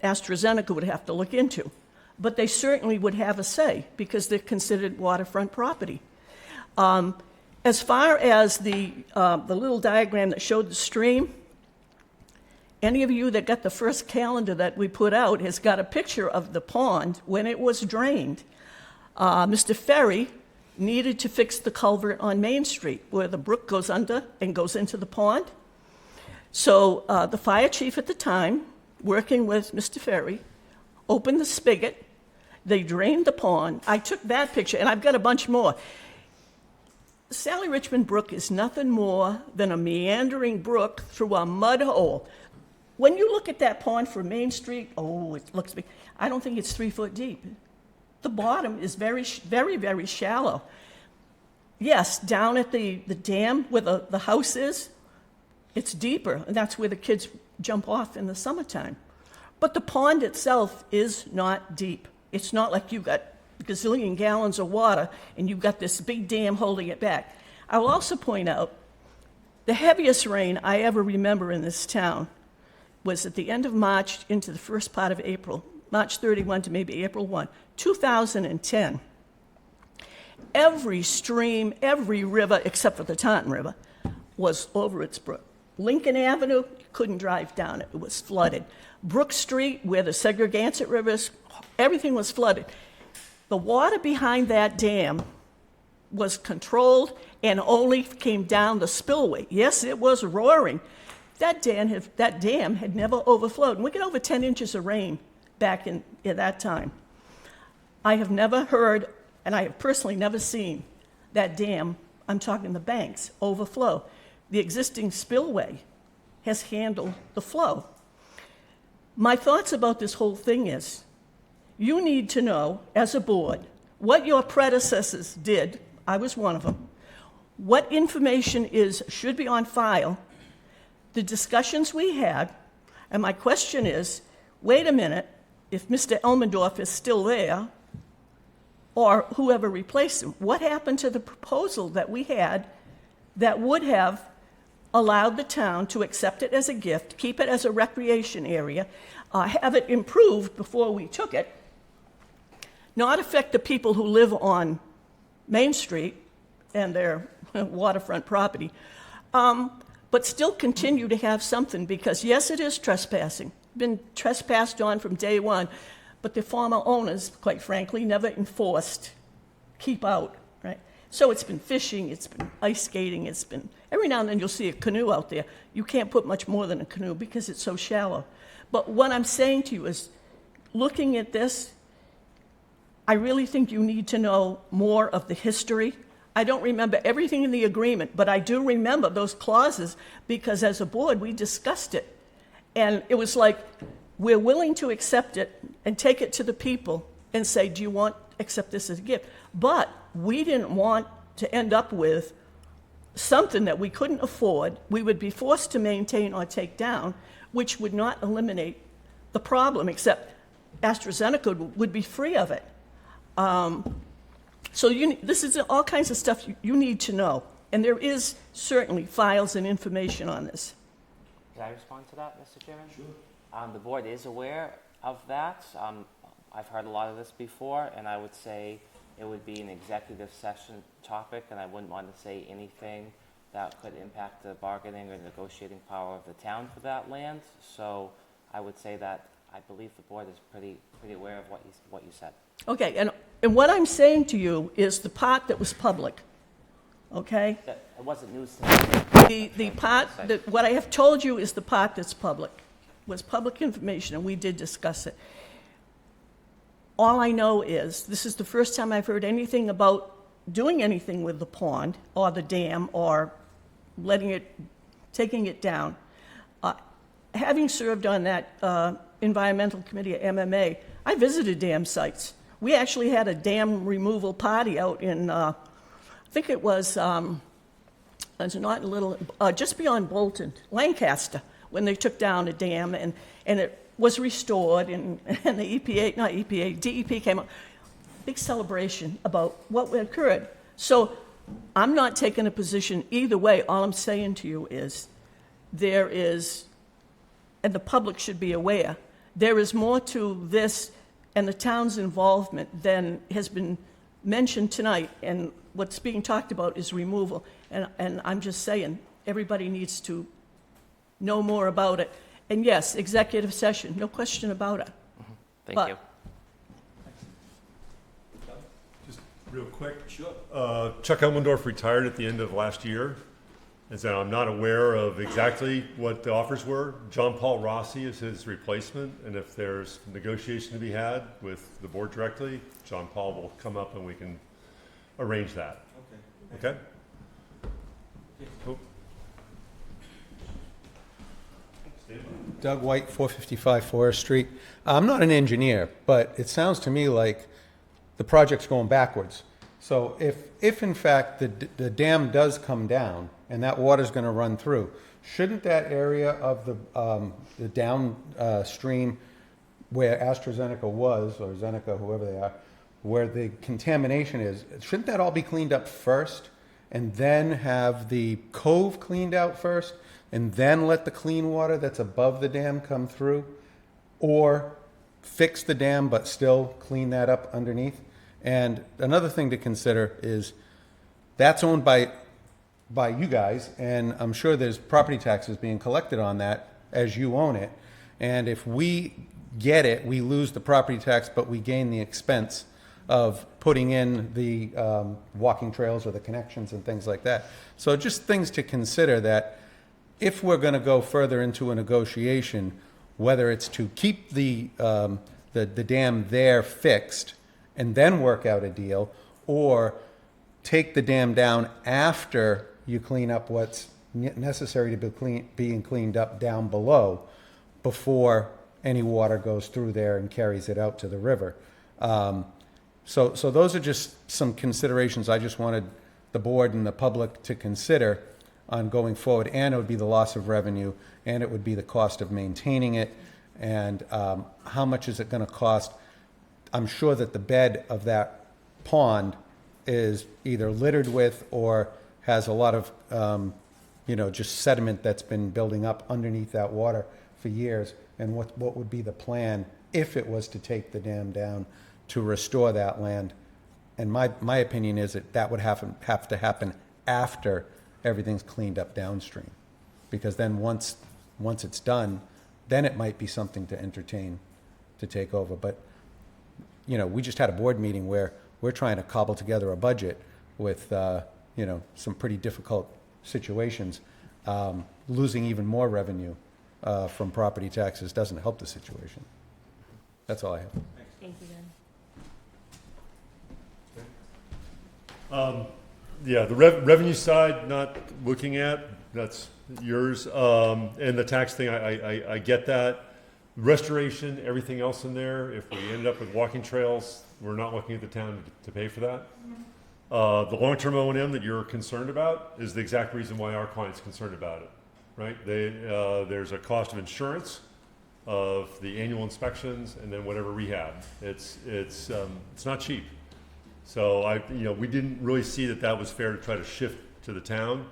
AstraZeneca would have to look into. But they certainly would have a say because they're considered waterfront property. As far as the little diagram that showed the stream, any of you that got the first calendar that we put out has got a picture of the pond when it was drained. Mr. Ferry needed to fix the culvert on Main Street where the brook goes under and goes into the pond. So the fire chief at the time, working with Mr. Ferry, opened the spigot. They drained the pond. I took that picture, and I've got a bunch more. Sally Richmond Brook is nothing more than a meandering brook through a mud hole. When you look at that pond from Main Street, oh, it looks big. I don't think it's 3 foot deep. The bottom is very, very, very shallow. Yes, down at the dam where the house is, it's deeper, and that's where the kids jump off in the summertime. But the pond itself is not deep. It's not like you've got a gazillion gallons of water and you've got this big dam holding it back. I will also point out the heaviest rain I ever remember in this town was at the end of March into the first part of April, March 31 to maybe April 1, 2010. Every stream, every river, except for the Taunton River, was over its brook. Lincoln Avenue, you couldn't drive down it. It was flooded. Brook Street, where the Segregated River is, everything was flooded. The water behind that dam was controlled and only came down the spillway. Yes, it was roaring. That dam had never overflowed. And we get over 10 inches of rain back in that time. I have never heard, and I have personally never seen, that dam, I'm talking the banks, overflow. The existing spillway has handled the flow. My thoughts about this whole thing is, you need to know, as a board, what your predecessors did. I was one of them. What information should be on file, the discussions we had, and my question is, wait a minute, if Mr. Elmendorf is still there, or whoever replaced him, what happened to the proposal that we had that would have allowed the town to accept it as a gift, keep it as a recreation area, have it improved before we took it, not affect the people who live on Main Street and their waterfront property, but still continue to have something, because yes, it is trespassing. Been trespassed on from day one, but the former owners, quite frankly, never enforced keep out, right? So it's been fishing, it's been ice skating, it's been, every now and then you'll see a canoe out there. You can't put much more than a canoe because it's so shallow. But what I'm saying to you is, looking at this, I really think you need to know more of the history. I don't remember everything in the agreement, but I do remember those clauses because as a board, we discussed it. And it was like, we're willing to accept it and take it to the people and say, do you want to accept this as a gift? But we didn't want to end up with something that we couldn't afford, we would be forced to maintain or take down, which would not eliminate the problem, except AstraZeneca would be free of it. So this is all kinds of stuff you need to know. And there is certainly files and information on this. Can I respond to that, Mr. Chairman? Sure. The board is aware of that. I've heard a lot of this before, and I would say it would be an executive session topic, and I wouldn't want to say anything that could impact the bargaining or negotiating power of the town for that land. So I would say that I believe the board is pretty aware of what you said. Okay, and what I'm saying to you is the part that was public, okay? It wasn't news to me. The part, what I have told you is the part that's public, was public information, and we did discuss it. All I know is, this is the first time I've heard anything about doing anything with the pond, or the dam, or taking it down. Having served on that environmental committee at MMA, I visited dam sites. We actually had a dam removal party out in, I think it was, it's not a little, just beyond Bolton, Lancaster, when they took down a dam and it was restored, and the DEP came up. Big celebration about what occurred. So I'm not taking a position either way. All I'm saying to you is there is, and the public should be aware, there is more to this and the town's involvement than has been mentioned tonight, and what's being talked about is removal. And I'm just saying, everybody needs to know more about it. And yes, executive session, no question about it. Thank you. Just real quick. Sure. Chuck Elmendorf retired at the end of last year, and so I'm not aware of exactly what the offers were. John Paul Rossi is his replacement, and if there's negotiation to be had with the board directly, John Paul will come up and we can arrange that. Okay? Okay? Cool. Doug White, 455 Forest Street. I'm not an engineer, but it sounds to me like the project's going backwards. So if in fact the dam does come down and that water's going to run through, shouldn't that area of the downstream where AstraZeneca was, or Zeneca, whoever they are, where the contamination is, shouldn't that all be cleaned up first and then have the cove cleaned out first and then let the clean water that's above the dam come through? Or fix the dam but still clean that up underneath? And another thing to consider is that's owned by you guys, and I'm sure there's property taxes being collected on that as you own it. And if we get it, we lose the property tax, but we gain the expense of putting in the walking trails or the connections and things like that. So just things to consider, that if we're going to go further into a negotiation, whether it's to keep the dam there fixed and then work out a deal, or take the dam down after you clean up what's necessary to be being cleaned up down below before any water goes through there and carries it out to the river. So those are just some considerations I just wanted the board and the public to consider on going forward. And it would be the loss of revenue, and it would be the cost of maintaining it, and how much is it going to cost. I'm sure that the bed of that pond is either littered with or has a lot of, just sediment that's been building up underneath that water for years. And what would be the plan if it was to take the dam down to restore that land? And my opinion is that would have to happen after everything's cleaned up downstream, because then once it's done, then it might be something to entertain to take over. But we just had a board meeting where we're trying to cobble together a budget with some pretty difficult situations. Losing even more revenue from property taxes doesn't help the situation. That's all I have. Thank you, Ben. Yeah, the revenue side, not looking at, that's yours. And the tax thing, I get that. Restoration, everything else in there, if we ended up with walking trails, we're not looking at the town to pay for that. The long-term O&M that you're concerned about is the exact reason why our client's concerned about it, right? There's a cost of insurance, of the annual inspections, and then whatever rehab. It's not cheap. So we didn't really see that was fair to try to shift to the town,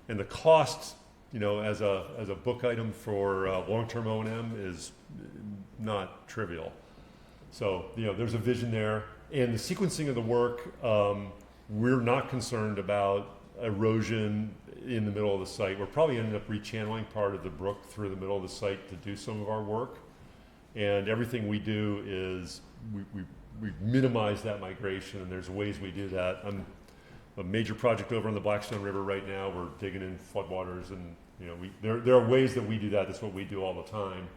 and the cost, as a book item for long-term O&M is not trivial. So there's a vision there, and the sequencing of the work. We're not concerned about erosion in the middle of the site. We're probably ended up rechanneling part of the brook through the middle of the site to do some of our work. And everything we do is we minimize that migration, and there's ways we do that. A major project over on the Blackstone River right now. We're digging in floodwaters, and there are ways that we do that. That's what we do all the time.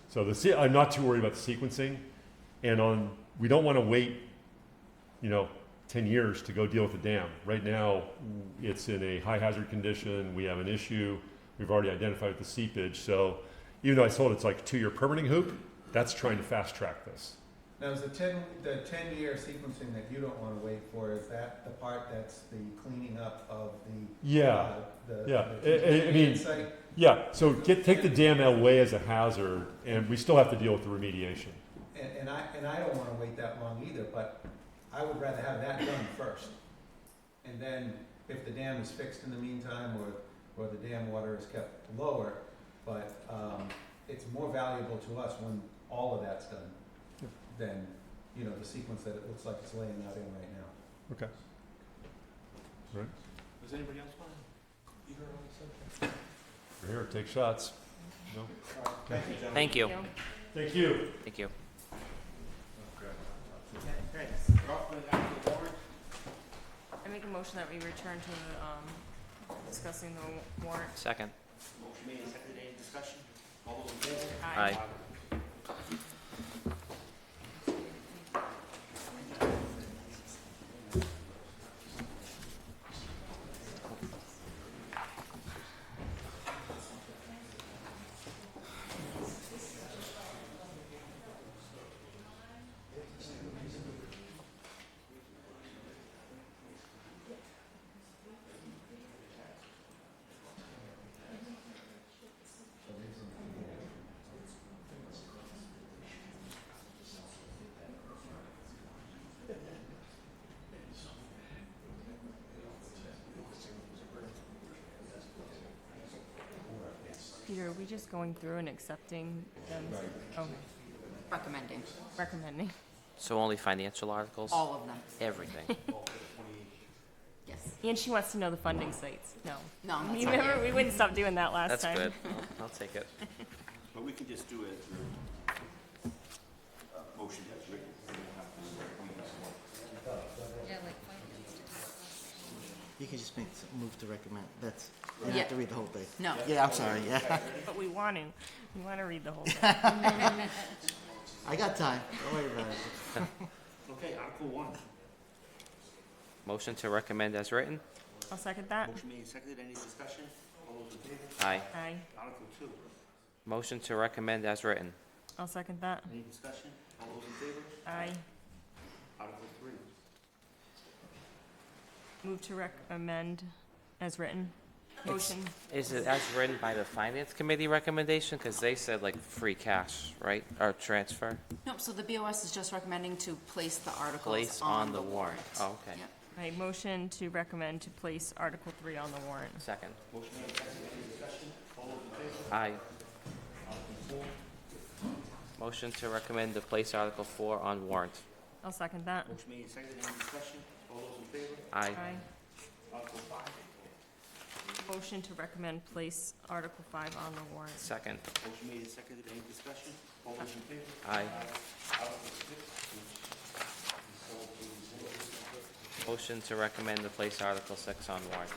So I'm not too worried about the sequencing, and we don't want to wait, 10 years to go deal with the dam. Right now, it's in a high hazard condition. We have an issue. We've already identified the seepage. So even though I told it's like a 2-year permitting hoop, that's trying to fast track this. Now, is the 10-year sequencing that you don't want to wait for, is that the part that's the cleaning up of the I mean, site? Yeah, so take the dam away as a hazard, and we still have to deal with the remediation. And I don't want to wait that long either, but I would rather have that done first. And then if the dam is fixed in the meantime, or the dam water is kept lower, but it's more valuable to us when all of that's done than, the sequence that it looks like it's laying out in right now. Okay. All right. Does anybody else want to? Either on the subject? We're here, take shots. No? Thank you, gentlemen. Thank you. Thank you. Thank you. Okay. Warrant. I make a motion that we return to discussing the warrant. Second. Motion made and seconded. Any discussion? All those in favor? Aye. Peter, are we just going through and accepting them? Okay. Recommending. So only financial articles? All of them. Everything. Yes. And she wants to know the funding sites. No. No, that's You not remember, here. we wouldn't stop doing that last That's time. good. I'll take it. But we can just do it through motion as written. We don't have to read this one. Yeah, like finance. You can just move to recommend. You don't Yeah. have to read the whole thing. No. Yeah, I'm sorry, yeah. But we want to. We want to read the whole thing. I got time, don't worry about it. Okay, Article 1. Motion to recommend as written? I'll second that. Motion made and seconded. Any discussion? All those in favor? Aye. Aye. Article 2. Motion to recommend as written? I'll second that. Any discussion? All those in favor? Aye. Article 3. Move to recommend as written. Motion. Is it as written by the finance committee recommendation? Because they said like free cash, right? Or transfer? Nope, so the BOS is just recommending to place the articles Place on the warrant. Oh, okay. Yep. I motion to recommend to place Article 3 on the warrant. Second. Motion made and seconded. Any discussion? All those in favor? Aye. Article 4. Motion to recommend to place Article 4 on warrant. I'll second that. Motion made and seconded. Any discussion? All those in favor? Aye. Article 5. Motion to recommend place Article 5 on the warrant. Second. Motion made and seconded. Any discussion? All those in favor? Aye. Article 6. Motion to recommend to place Article 6 on warrant.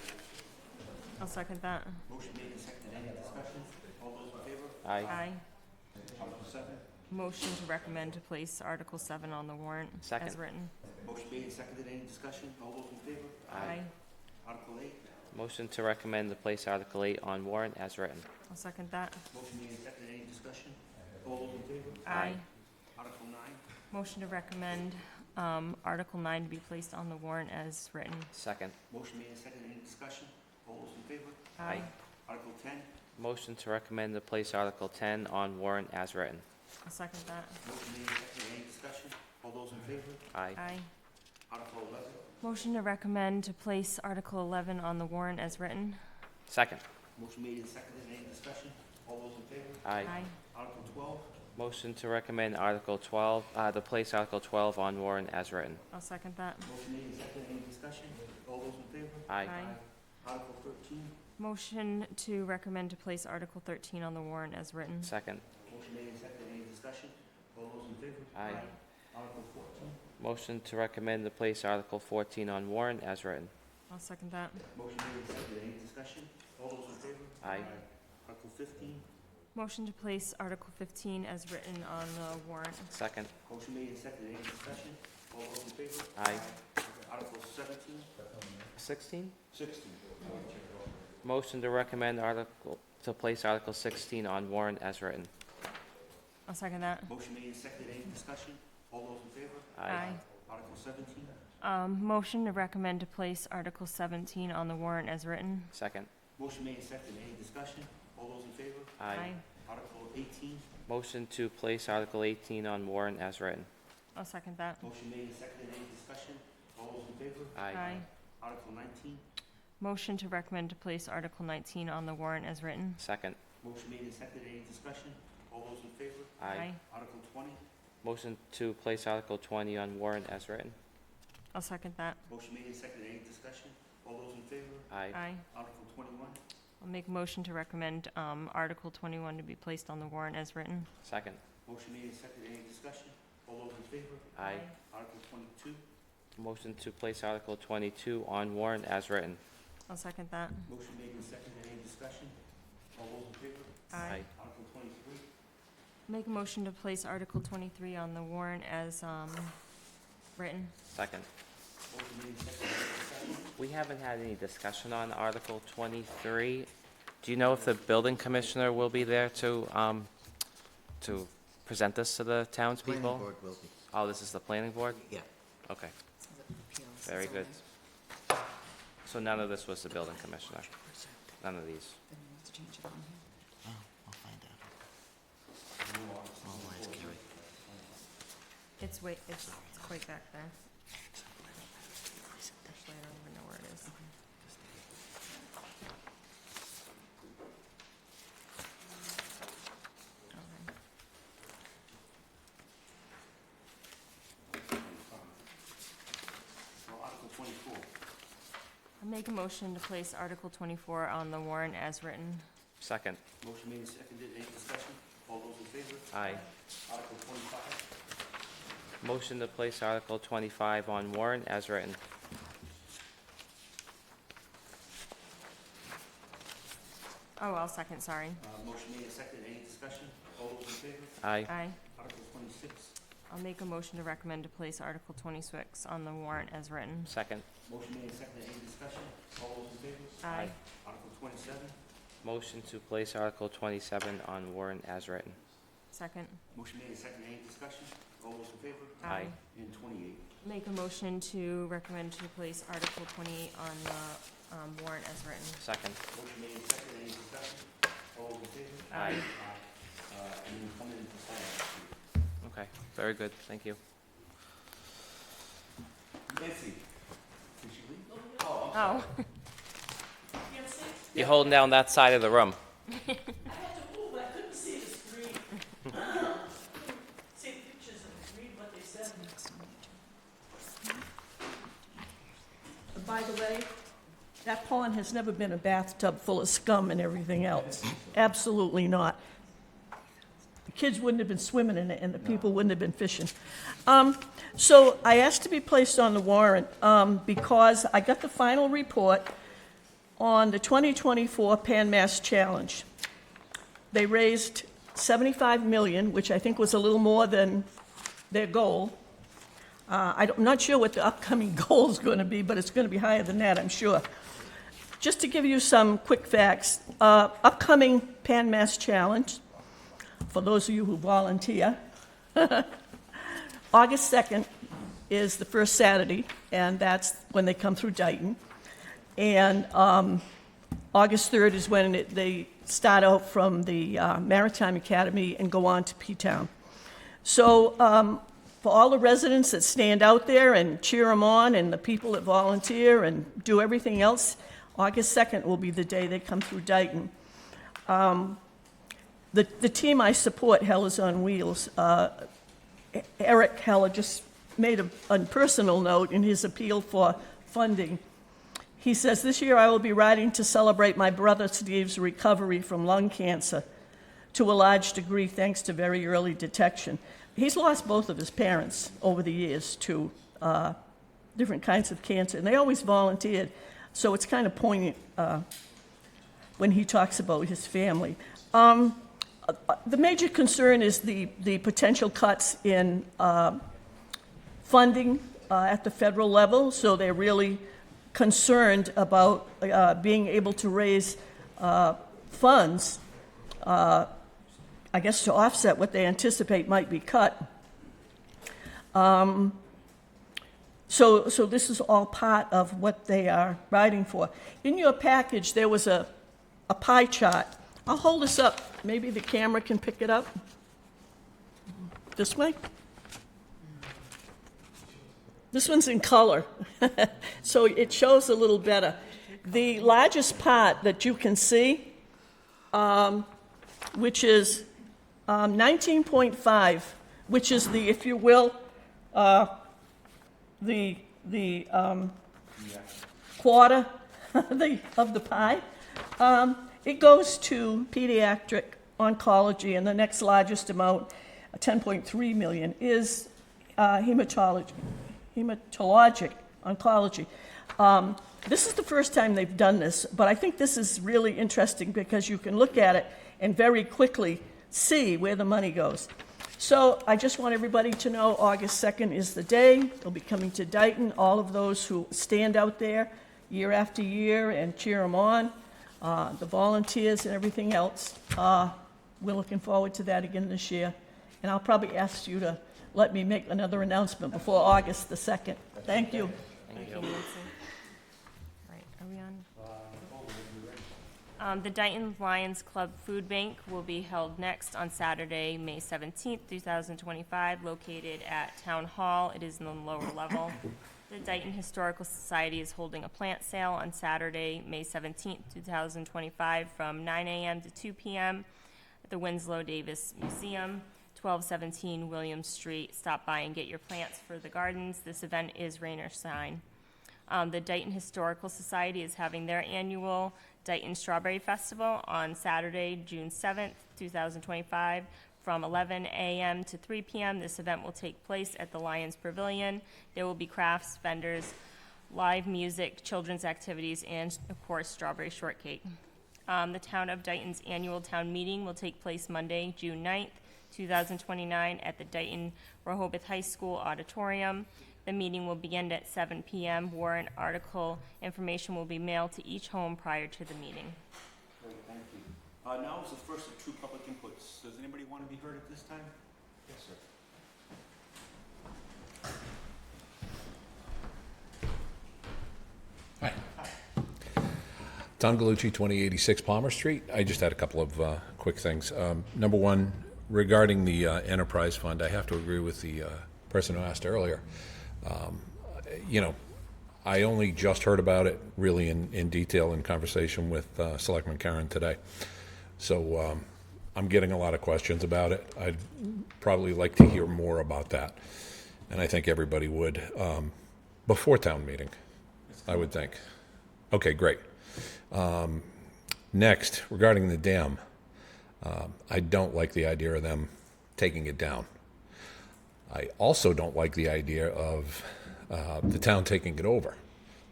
I'll second that. Motion made and seconded. Any discussion? All those in favor? Aye. Article 7. Motion to recommend to place Article 7 on the warrant. Second. As written. Motion made and seconded. Any discussion? All those in favor? Aye. Article 8. Motion to recommend to place Article 8 on warrant as written. I'll second that. Motion made and seconded. Any discussion? All those in favor? Aye. Article 9. Motion to recommend Article 9 to be placed on the warrant as written. Second. Motion made and seconded. Any discussion? All those in favor? Aye. Article 10. Motion to recommend to place Article 10 on warrant as written. I'll second that. Motion made and seconded. Any discussion? All those in favor? Aye. Aye. Article 11. Motion to recommend to place Article 11 on the warrant as written. Second. Motion made and seconded. Any discussion? All those in favor? Aye. Article 12. Motion to recommend Article 12, to place Article 12 on warrant as written. I'll second that. Motion made and seconded. Any discussion? All those in favor? Aye. Article 13. Motion to recommend to place Article 13 on the warrant as written. Second. Motion made and seconded. Any discussion? All those in favor? Aye. Article 14. Motion to recommend to place Article 14 on warrant as written. I'll second that. Motion made and seconded. Any discussion? All those in favor? Aye. Article 15. Motion to place Article 15 as written on the warrant. Second. Motion made and seconded. Any discussion? All those in favor? Aye. Article 17. 16? 16. Motion to recommend Article, to place Article 16 on warrant as written. I'll second that. Motion made and seconded. Any discussion? All those in favor? Aye. Article 17. Motion to recommend to place Article 17 on the warrant as written. Second. Motion made and seconded. Any discussion? All those in favor? Aye. Article 18. Motion to place Article 18 on warrant as written. I'll second that. Motion made and seconded. Any discussion? All those in favor? Aye. Article 19. Motion to recommend to place Article 19 on the warrant as written. Second. Motion made and seconded. Any discussion? All those in favor? Aye. Article 20. Motion to place Article 20 on warrant as written. I'll second that. Motion made and seconded. Any discussion? All those in favor? Aye. Article 21. I'll make a motion to recommend Article 21 to be placed on the warrant as written. Second. Motion made and seconded. Any discussion? All those in favor? Aye. Article 22. Motion to place Article 22 on warrant as written. I'll second that. Motion made and seconded. Any discussion? All those in favor? Aye. Article 23. Make a motion to place Article 23 on the warrant as written. Second. Motion made and seconded. Any discussion? We haven't had any discussion on Article 23. Do you know if the building commissioner will be there to present this to the townspeople? Planning board will be. Oh, this is the planning board? Yeah. Okay, very good. So none of this was the building commissioner? None of these? Oh, I'll find out. All lines carried. It's quite back there. Actually, I don't even know where it is. Okay. Article 24. I'll make a motion to place Article 24 on the warrant as written. Second. Motion made and seconded. Any discussion? All those in favor? Aye. Article 25. Motion to place Article 25 on warrant as written. Oh, I'll second, sorry. Motion made and seconded. Any discussion? All those in favor? Aye. Aye. Article 26. I'll make a motion to recommend to place Article 26 on the warrant as written. Second. Motion made and seconded. Any discussion? All those in favor? Aye. Article 27. Motion to place Article 27 on warrant as written. Second. Motion made and seconded. Any discussion? All those in favor? Aye. And 28. Make a motion to recommend to place Article 28 on the warrant as written. Second. Motion made and seconded. Any discussion? All those in favor? Aye. And then coming into silence. Okay, very good, thank you. Nancy, did she leave? Oh. You're holding down that side of the room. I had to move, I couldn't see the screen. See the pictures and read what they said. By the way, that pond has never been a bathtub full of scum and everything else. Absolutely not. The kids wouldn't have been swimming in it, and the people wouldn't have been fishing. So I asked to be placed on the warrant because I got the final report on the 2024 Pan Mass Challenge. They raised $75 million, which I think was a little more than their goal. I'm not sure what the upcoming goal is going to be, but it's going to be higher than that, I'm sure. Just to give you some quick facts, upcoming Pan Mass Challenge, for those of you who volunteer, August 2nd, is the first Saturday, and that's when they come through Dayton. And August 3rd is when they start out from the Maritime Academy and go on to P-Town. So for all the residents that stand out there and cheer them on, and the people that volunteer and do everything else, August 2nd will be the day they come through Dayton. The team I support, Hell is on Wheels, Eric Heller just made a personal note in his appeal for funding. He says, "This year I will be riding to celebrate my brother Steve's recovery from lung cancer to a large degree thanks to very early detection." He's lost both of his parents over the years to different kinds of cancer, and they always volunteered. So it's kind of poignant when he talks about his family. The major concern is the potential cuts in funding at the federal level, so they're really concerned about being able to raise funds, I guess, to offset what they anticipate might be cut. So this is all part of what they are writing for. In your package, there was a pie chart. I'll hold this up. Maybe the camera can pick it up. This way? This one's in color, so it shows a little better. The largest part that you can see, which is 19.5, which is the, if you will, the quarter of the pie, it goes to pediatric oncology, and the next largest amount, 10.3 million, is hematologic oncology. This is the first time they've done this, but I think this is really interesting because you can look at it and very quickly see where the money goes. So I just want everybody to know August 2nd is the day. They'll be coming to Dayton. All of those who stand out there year after year and cheer them on, the volunteers and everything else. We're looking forward to that again this year. And I'll probably ask you to let me make another announcement before August the 2nd. Thank you. Thank you, Nancy. Right, are we on? The Dayton Lions Club Food Bank will be held next on Saturday, May 17th, 2025, located at Town Hall. It is in the lower level. The Dayton Historical Society is holding a plant sale on Saturday, May 17th, 2025, from 9 a.m. to 2 p.m. at the Winslow Davis Museum, 1217 William Street. Stop by and get your plants for the gardens. This event is rain or shine. The Dayton Historical Society is having their annual Dayton Strawberry Festival on Saturday, June 7th, 2025, from 11 a.m. to 3 p.m. This event will take place at the Lions Pavilion. There will be crafts, vendors, live music, children's activities, and, of course, strawberry shortcake. The Town of Dayton's annual town meeting will take place Monday, June 9th, 2029, at the Dayton Rehoboth High School Auditorium. The meeting will begin at 7 p.m. Warrant article information will be mailed to each home prior to the meeting. Great, thank you. Now is the first of two public inputs. Does anybody want to be heard at this time? Yes, sir. Hi. Tom Galucci, 2086 Palmer Street. I just had a couple of quick things. Number one, regarding the enterprise fund, I have to agree with the person who asked earlier. I only just heard about it really in detail in conversation with Selectman Karen today. So I'm getting a lot of questions about it. I'd probably like to hear more about that. And I think everybody would before town meeting, I would think. Okay, great. Next, regarding the dam, I don't like the idea of them taking it down. I also don't like the idea of the town taking it over,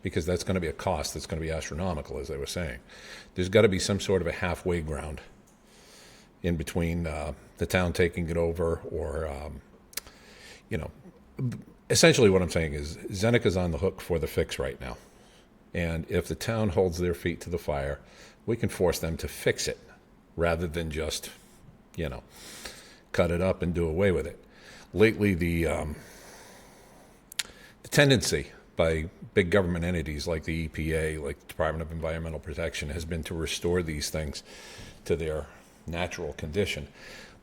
because that's going to be a cost that's going to be astronomical, as they were saying. There's got to be some sort of a halfway ground in between the town taking it over or, essentially what I'm saying is Zeneca's on the hook for the fix right now. And if the town holds their feet to the fire, we can force them to fix it rather than just, cut it up and do away with it. Lately, tendency by big government entities like the EPA, like the Department of Environmental Protection, has been to restore these things to their natural condition.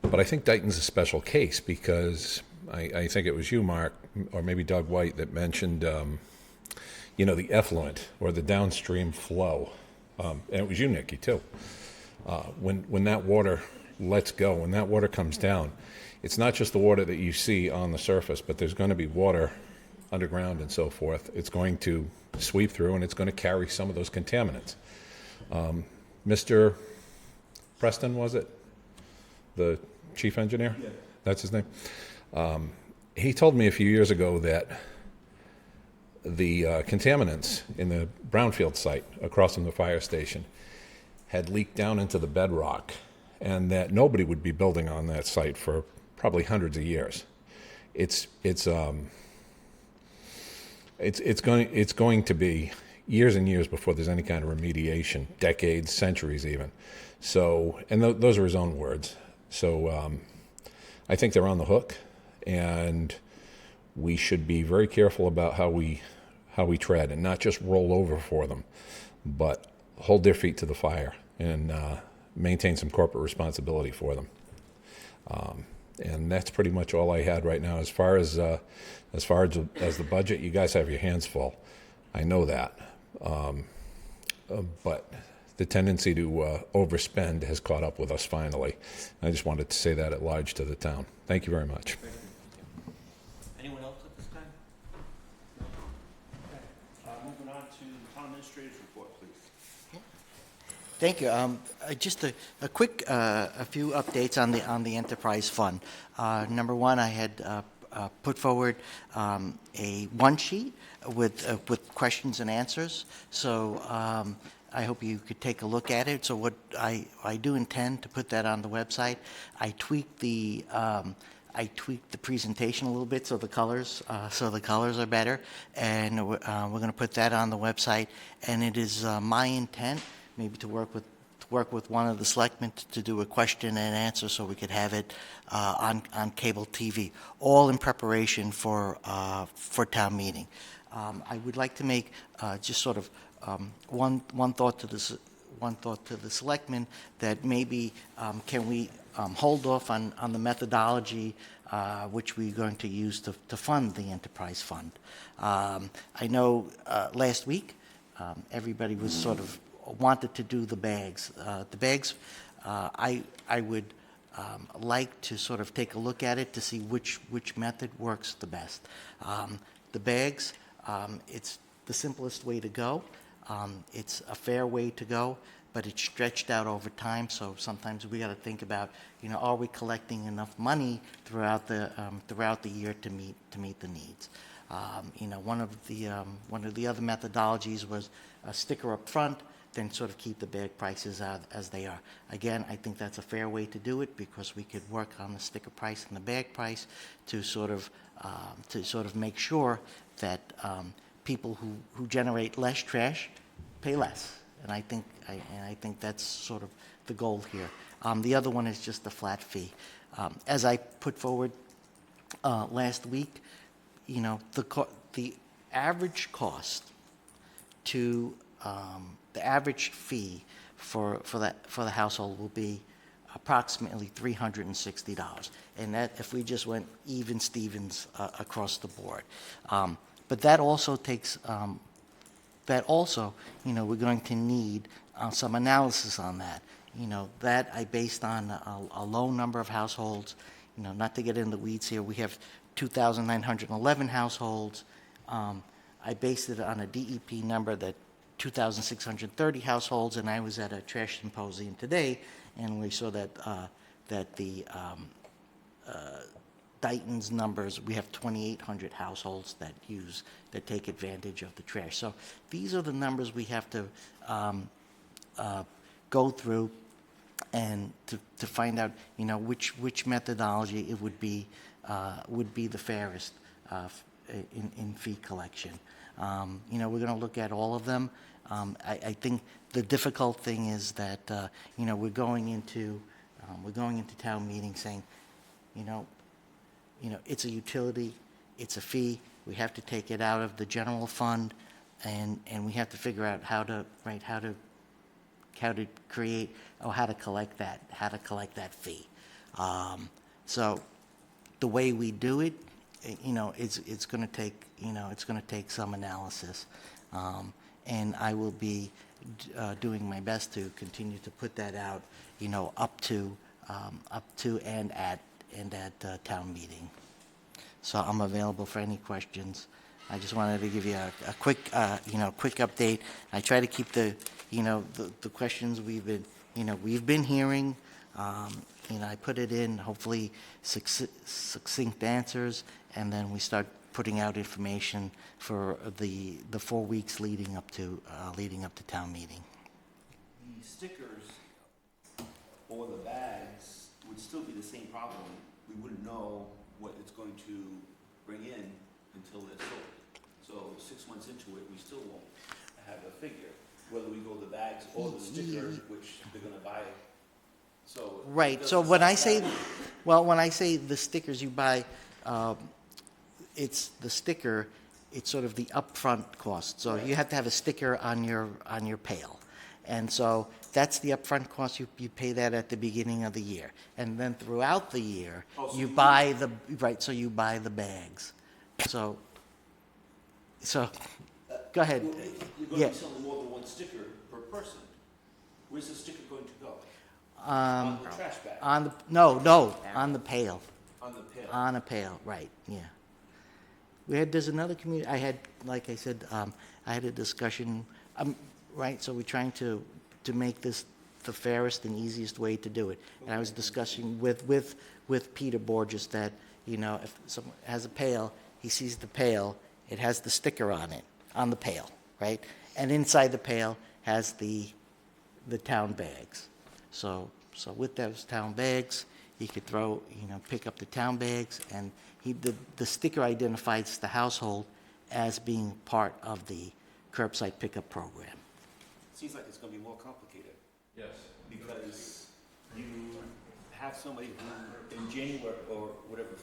But I think Dayton's a special case because I think it was you, Mark, or maybe Doug White, that mentioned, the effluent or the downstream flow. And it was you, Nikki, too. When that water lets go, when that water comes down, it's not just the water that you see on the surface, but there's going to be water underground and so forth. It's going to sweep through and it's going to carry some of those contaminants. Mr. Preston, was it? The chief engineer? Yeah. That's his name? He told me a few years ago that the contaminants in the brownfield site across from the fire station had leaked down into the bedrock, and that nobody would be building on that site for probably hundreds of years. It's going to be years and years before there's any kind of remediation, decades, centuries even. So, and those are his own words. So I think they're on the hook, and we should be very careful about how we tread and not just roll over for them, but hold their feet to the fire and maintain some corporate responsibility for them. And that's pretty much all I had right now. As far as the budget, you guys have your hands full. I know that. But the tendency to overspend has caught up with us finally. I just wanted to say that at large to the town. Thank you very much. Anyone else at this time? Okay. Moving on to the town administrator's report, please. Thank you. Just a quick, a few updates on the enterprise fund. Number one, I had put forward a one sheet with questions and answers. So I hope you could take a look at it. So what I do intend to put that on the website. I tweaked the presentation a little bit so the colors are better, and we're going to put that on the website. And it is my intent maybe to work with one of the selectmen to do a question and answer so we could have it on cable TV, all in preparation for town meeting. I would like to make just sort of one thought to the selectmen that maybe can we hold off on the methodology which we're going to use to fund the enterprise fund. I know last week everybody was sort of wanted to do the bags. I would like to sort of take a look at it to see which method works the best. The bags, it's the simplest way to go. It's a fair way to go, but it's stretched out over time. So sometimes we got to think about, are we collecting enough money throughout the year to meet the needs? One of the other methodologies was a sticker up front, then sort of keep the bag prices out as they are. Again, I think that's a fair way to do it because we could work on the sticker price and the bag price to sort of make sure that people who generate less trash pay less, and I think that's sort of the goal here. The other one is just the flat fee. As I put forward last week, the average cost to the average fee for the household will be approximately $360, and that if we just went even Stevens across the board. But that also takes we're going to need some analysis on that. That I based on a low number of households. Not to get in the weeds here, we have 2,911 households. I based it on a DEP number that 2,630 households, and I was at a trash symposium today, and we saw that the Dayton's numbers, we have 2,800 households that take advantage of the trash. So these are the numbers we have to go through and to find out, which methodology it would be the fairest in fee collection. We're going to look at all of them. I think the difficult thing is that we're going into town meeting saying, it's a utility, it's a fee, we have to take it out of the general fund, and we have to figure out how to create, or how to collect that fee. So the way we do it, it's going to take some analysis. And I will be doing my best to continue to put that out, up to and at town meeting. So I'm available for any questions. I just wanted to give you a quick update. I try to keep the questions we've been hearing. I put it in, hopefully succinct answers, and then we start putting out information for the 4 weeks leading up to town meeting. The stickers or the bags would still be the same problem. We wouldn't know what it's going to bring in until they're sold. So 6 months into it, we still won't have a figure, whether we go the bags or the sticker, which they're gonna buy. So right. So when I say the stickers you buy, it's the sticker. It's sort of the upfront cost. So you have to have a sticker on your pail, and so that's the upfront cost. You pay that at the beginning of the year, and then throughout the year you buy the So you buy the bags. So go ahead. You're going to be selling more than one sticker per person. Where's the sticker going to go? On the trash bag? On the pail. On the pail? On a pail, right, yeah. There's another community, like I said, I had a discussion, right, so we're trying to make this the fairest and easiest way to do it. And I was discussing with Peter Borges that, if someone has a pail, he sees the pail, it has the sticker on it, on the pail, right? And inside the pail has the town bags. So with those town bags, he could pick up the town bags, and the sticker identifies the household as being part of the curbside pickup program. Seems like it's going to be more complicated. Yes. Because you have somebody who, in January or whatever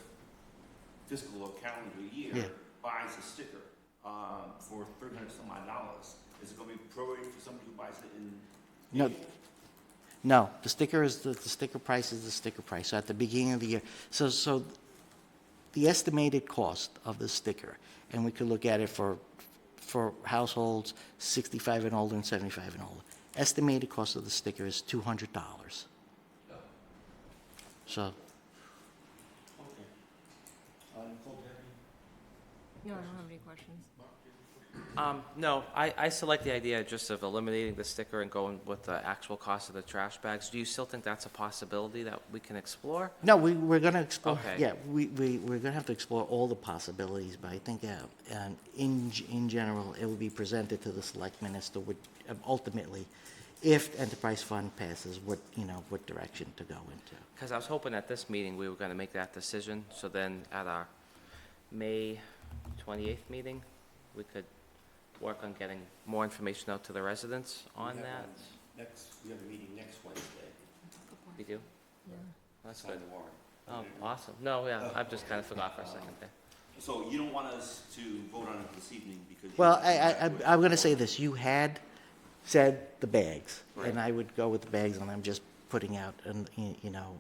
fiscal or calendar year, buys a sticker for $300 some odd. Is it going to be prorated for somebody who buys it in April? No, the sticker price is the sticker price. So at the beginning of the year, so the estimated cost of the sticker, and we could look at it for households 65 and older and 75 and older. Estimated cost of the sticker is $200. So. Okay. Nicole, do you have any? No, I don't have any questions. No, I select the idea just of eliminating the sticker and going with the actual cost of the trash bags. Do you still think that's a possibility that we can explore? No, we're going to explore. Okay. Yeah, we're going to have to explore all the possibilities, but I think in general, it will be presented to the selectmen as to what ultimately, if enterprise fund passes, what direction to go into. Because I was hoping at this meeting we were going to make that decision, so then at our May 28th meeting, we could work on getting more information out to the residents on that. We have a meeting next Wednesday. We do? Yeah. That's Sign good. the warrant. Oh, awesome. No, yeah, I just kind of forgot for a second there. So you don't want us to vote on it this evening because... Well, I'm going to say this. You had said the bags, Right. and I would go with the bags, and I'm just putting out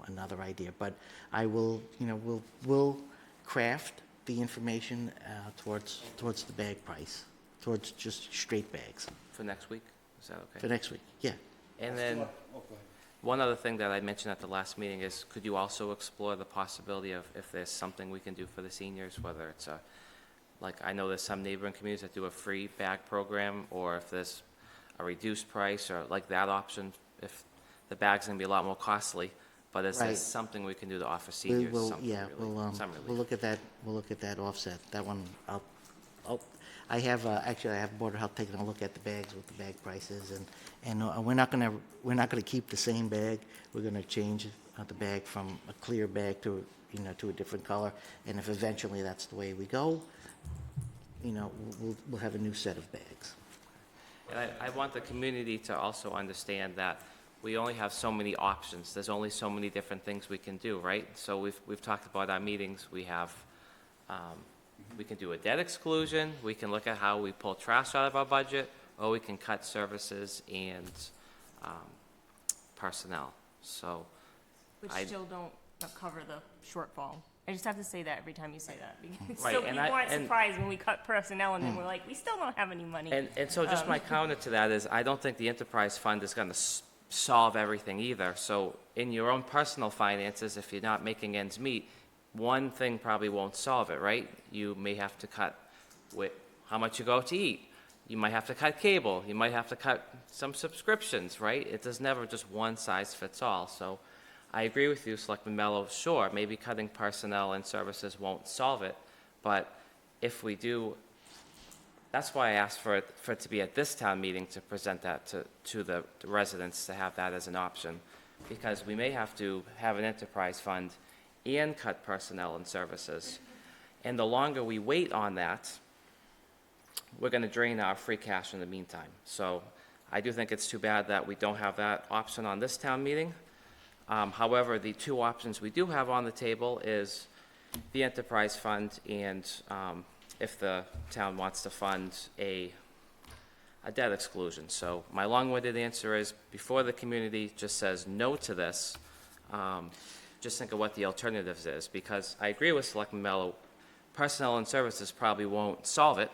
another idea. But I will, we'll craft the information towards the bag price, towards just straight bags. For next week? Is that okay? For next week, yeah. And then, one other thing that I mentioned at the last meeting is, could you also explore the possibility of if there's something we can do for the seniors, whether it's I know there's some neighboring communities that do a free bag program, or if there's a reduced price, or like that option, if the bag's gonna be a lot more costly, but is there Right. something we can do to offer seniors something Yeah, some relief? we'll look at that. We'll look at that offset. That one, I have Board of Health taking a look at the bags, what the bag price is, and we're not gonna keep the same bag. We're gonna change the bag from a clear bag to a different color. And if eventually that's the way we go, we'll have a new set of bags. And I want the community to also understand that we only have so many options. There's only so many different things we can do, right? So we've talked about our meetings. We have we can do a debt exclusion, we can look at how we pull trash out of our budget, or we can cut services and personnel. So Which I- still don't cover the shortfall. I just have to say that every time you say that, because Right, so and people I- aren't and- surprised when we cut personnel and then we're like, we still don't have any money. And so just my counter to that is, I don't think the enterprise fund is gonna solve everything either. So in your own personal finances, if you're not making ends meet, one thing probably won't solve it, right? You may have to cut how much you go to eat. You might have to cut cable. You might have to cut some subscriptions, right? It does never just one size fits all. So I agree with you, Selectman Mello. Sure, maybe cutting personnel and services won't solve it, but if we do, that's why I asked for it to be at this town meeting to present that to the residents, to have that as an option, because we may have to have an enterprise fund and cut personnel and services. And the longer we wait on that, we're going to drain our free cash in the meantime. So I do think it's too bad that we don't have that option on this town meeting. However, the two options we do have on the table is the enterprise fund and if the town wants to fund a debt exclusion. So my long-winded answer is, before the community just says no to this, just think of what the alternatives is, because I agree with Selectman Mello, personnel and services probably won't solve it.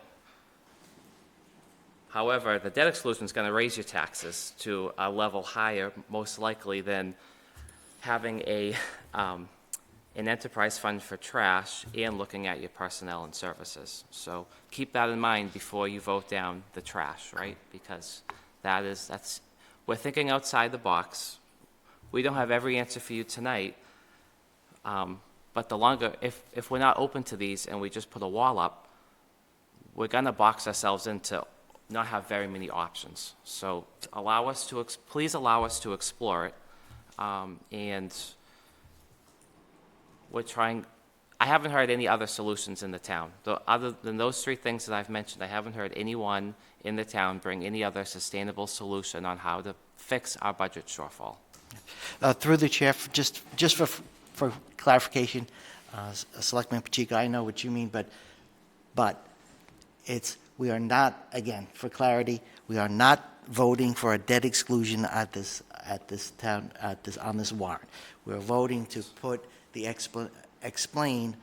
However, the debt exclusion is going to raise your taxes to a level higher, most likely, than having an enterprise fund for trash and looking at your personnel and services. So keep that in mind before you vote down the trash, right? Because we're thinking outside the box. We don't have every answer for you tonight, but the longer, if we're not open to these and we just put a wall up, we're going to box ourselves into not have very many options. So please allow us to explore it. And we're trying, I haven't heard any other solutions in the town. Other than those three things that I've mentioned, I haven't heard anyone in the town bring any other sustainable solution on how to fix our budget shortfall. Through the chair, just for clarification, Selectman Pacheco, I know what you mean, but we are not, again, for clarity, we are not voting for a debt exclusion on this warrant. We're voting to put the explain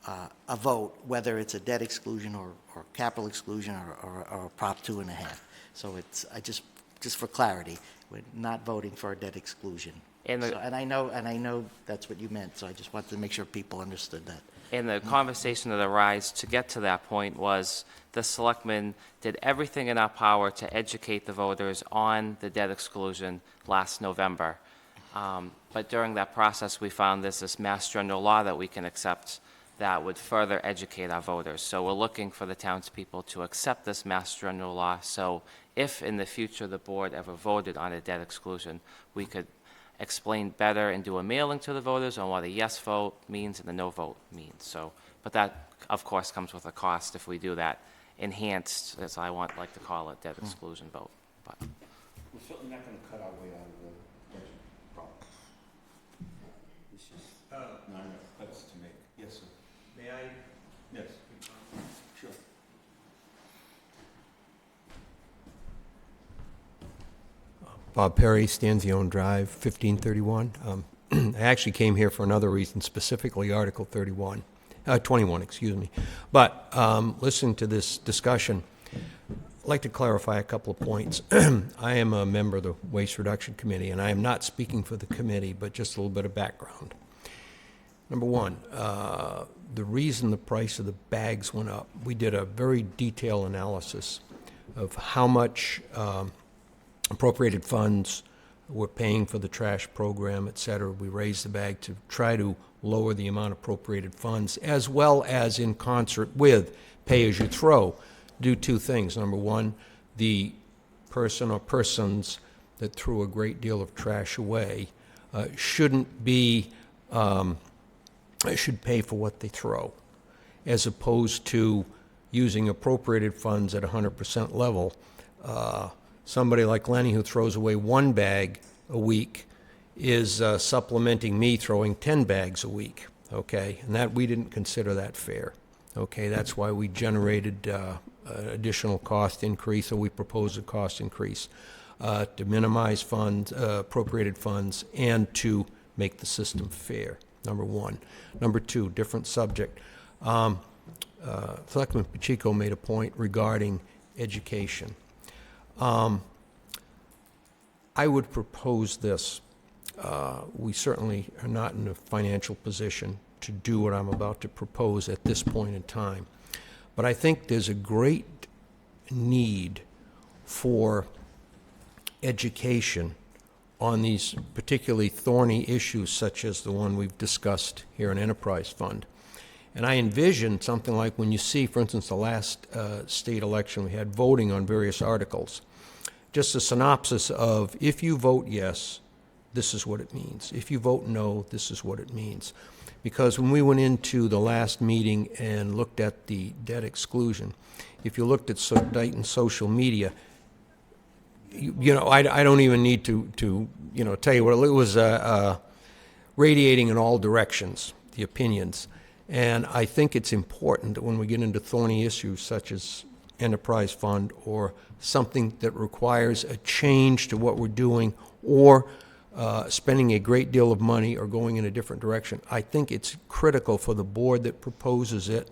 a vote, whether it's a debt exclusion or capital exclusion or Prop 2.5. So it's just for clarity, we're not voting for a debt exclusion. And I know that's what you meant. So I just wanted to make sure people understood that. And the conversation that arose to get to that point was the selectmen did everything in our power to educate the voters on the debt exclusion last November. But during that process, we found there's this mass general law that we can accept that would further educate our voters. So we're looking for the townspeople to accept this mass general law. So if in the future the board ever voted on a debt exclusion, we could explain better and do a mailing to the voters on what a yes vote means and a no vote means. So, but that, of course, comes with a cost if we do that enhanced, as I like to call it, debt exclusion vote. But We're certainly not going to cut our way out of the budget problem. It's just not enough cuts to make. Yes, sir. May I? Yes. Sure. Bob Perry, Stanzione Drive, 1531. I actually came here for another reason, specifically Article 21, excuse me. But listen to this discussion. I'd like to clarify a couple of points. I am a member of the Waste Reduction Committee, and I am not speaking for the committee, but just a little bit of background. Number one, the reason the price of the bags went up, we did a very detailed analysis of how much appropriated funds were paying for the trash program, et cetera. We raised the bag to try to lower the amount of appropriated funds, as well as in concert with pay-as-you-throw, do two things. Number one, the person or persons that threw a great deal of trash away should pay for what they throw, as opposed to using appropriated funds at 100% level. Somebody like Lenny, who throws away one bag a week, is supplementing me throwing 10 bags a week, okay? And that we didn't consider that fair. Okay, that's why we generated additional cost increase, or we proposed a cost increase to minimize funds, appropriated funds, and to make the system fair, number one. Number two, different subject. Selectman Pacheco made a point regarding education. I would propose this. We certainly are not in a financial position to do what I'm about to propose at this point in time. But I think there's a great need for education on these particularly thorny issues such as the one we've discussed here in Enterprise Fund. And I envision something like when you see, for instance, the last state election, we had voting on various articles. Just a synopsis of, if you vote yes, this is what it means. If you vote no, this is what it means. Because when we went into the last meeting and looked at the debt exclusion, if you looked at Dayton social media, I don't even need to tell you what it was, radiating in all directions, the opinions. And I think it's important that when we get into thorny issues such as enterprise fund or something that requires a change to what we're doing, or spending a great deal of money or going in a different direction, I think it's critical for the board that proposes it,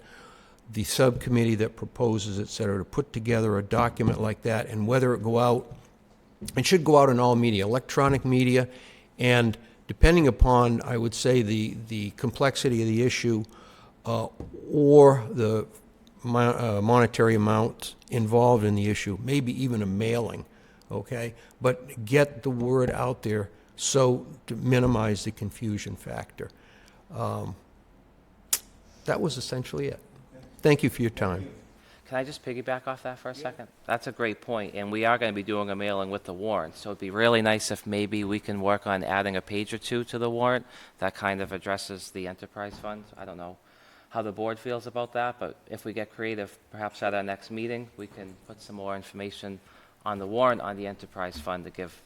the subcommittee that proposes it, et cetera, to put together a document like that, and whether it go out, it should go out in all media, electronic media, and depending upon, I would say, the complexity of the issue or the monetary amount involved in the issue, maybe even a mailing, okay? But get the word out there so to minimize the confusion factor. That was essentially it. Thank you for your time. Can I just piggyback off that for a second? That's a great point, and we are going to be doing a mailing with the warrant, so it'd be really nice if maybe we can work on adding a page or two to the warrant that kind of addresses the enterprise fund. I don't know how the board feels about that, but if we get creative, perhaps at our next meeting, we can put some more information on the warrant on the enterprise fund to give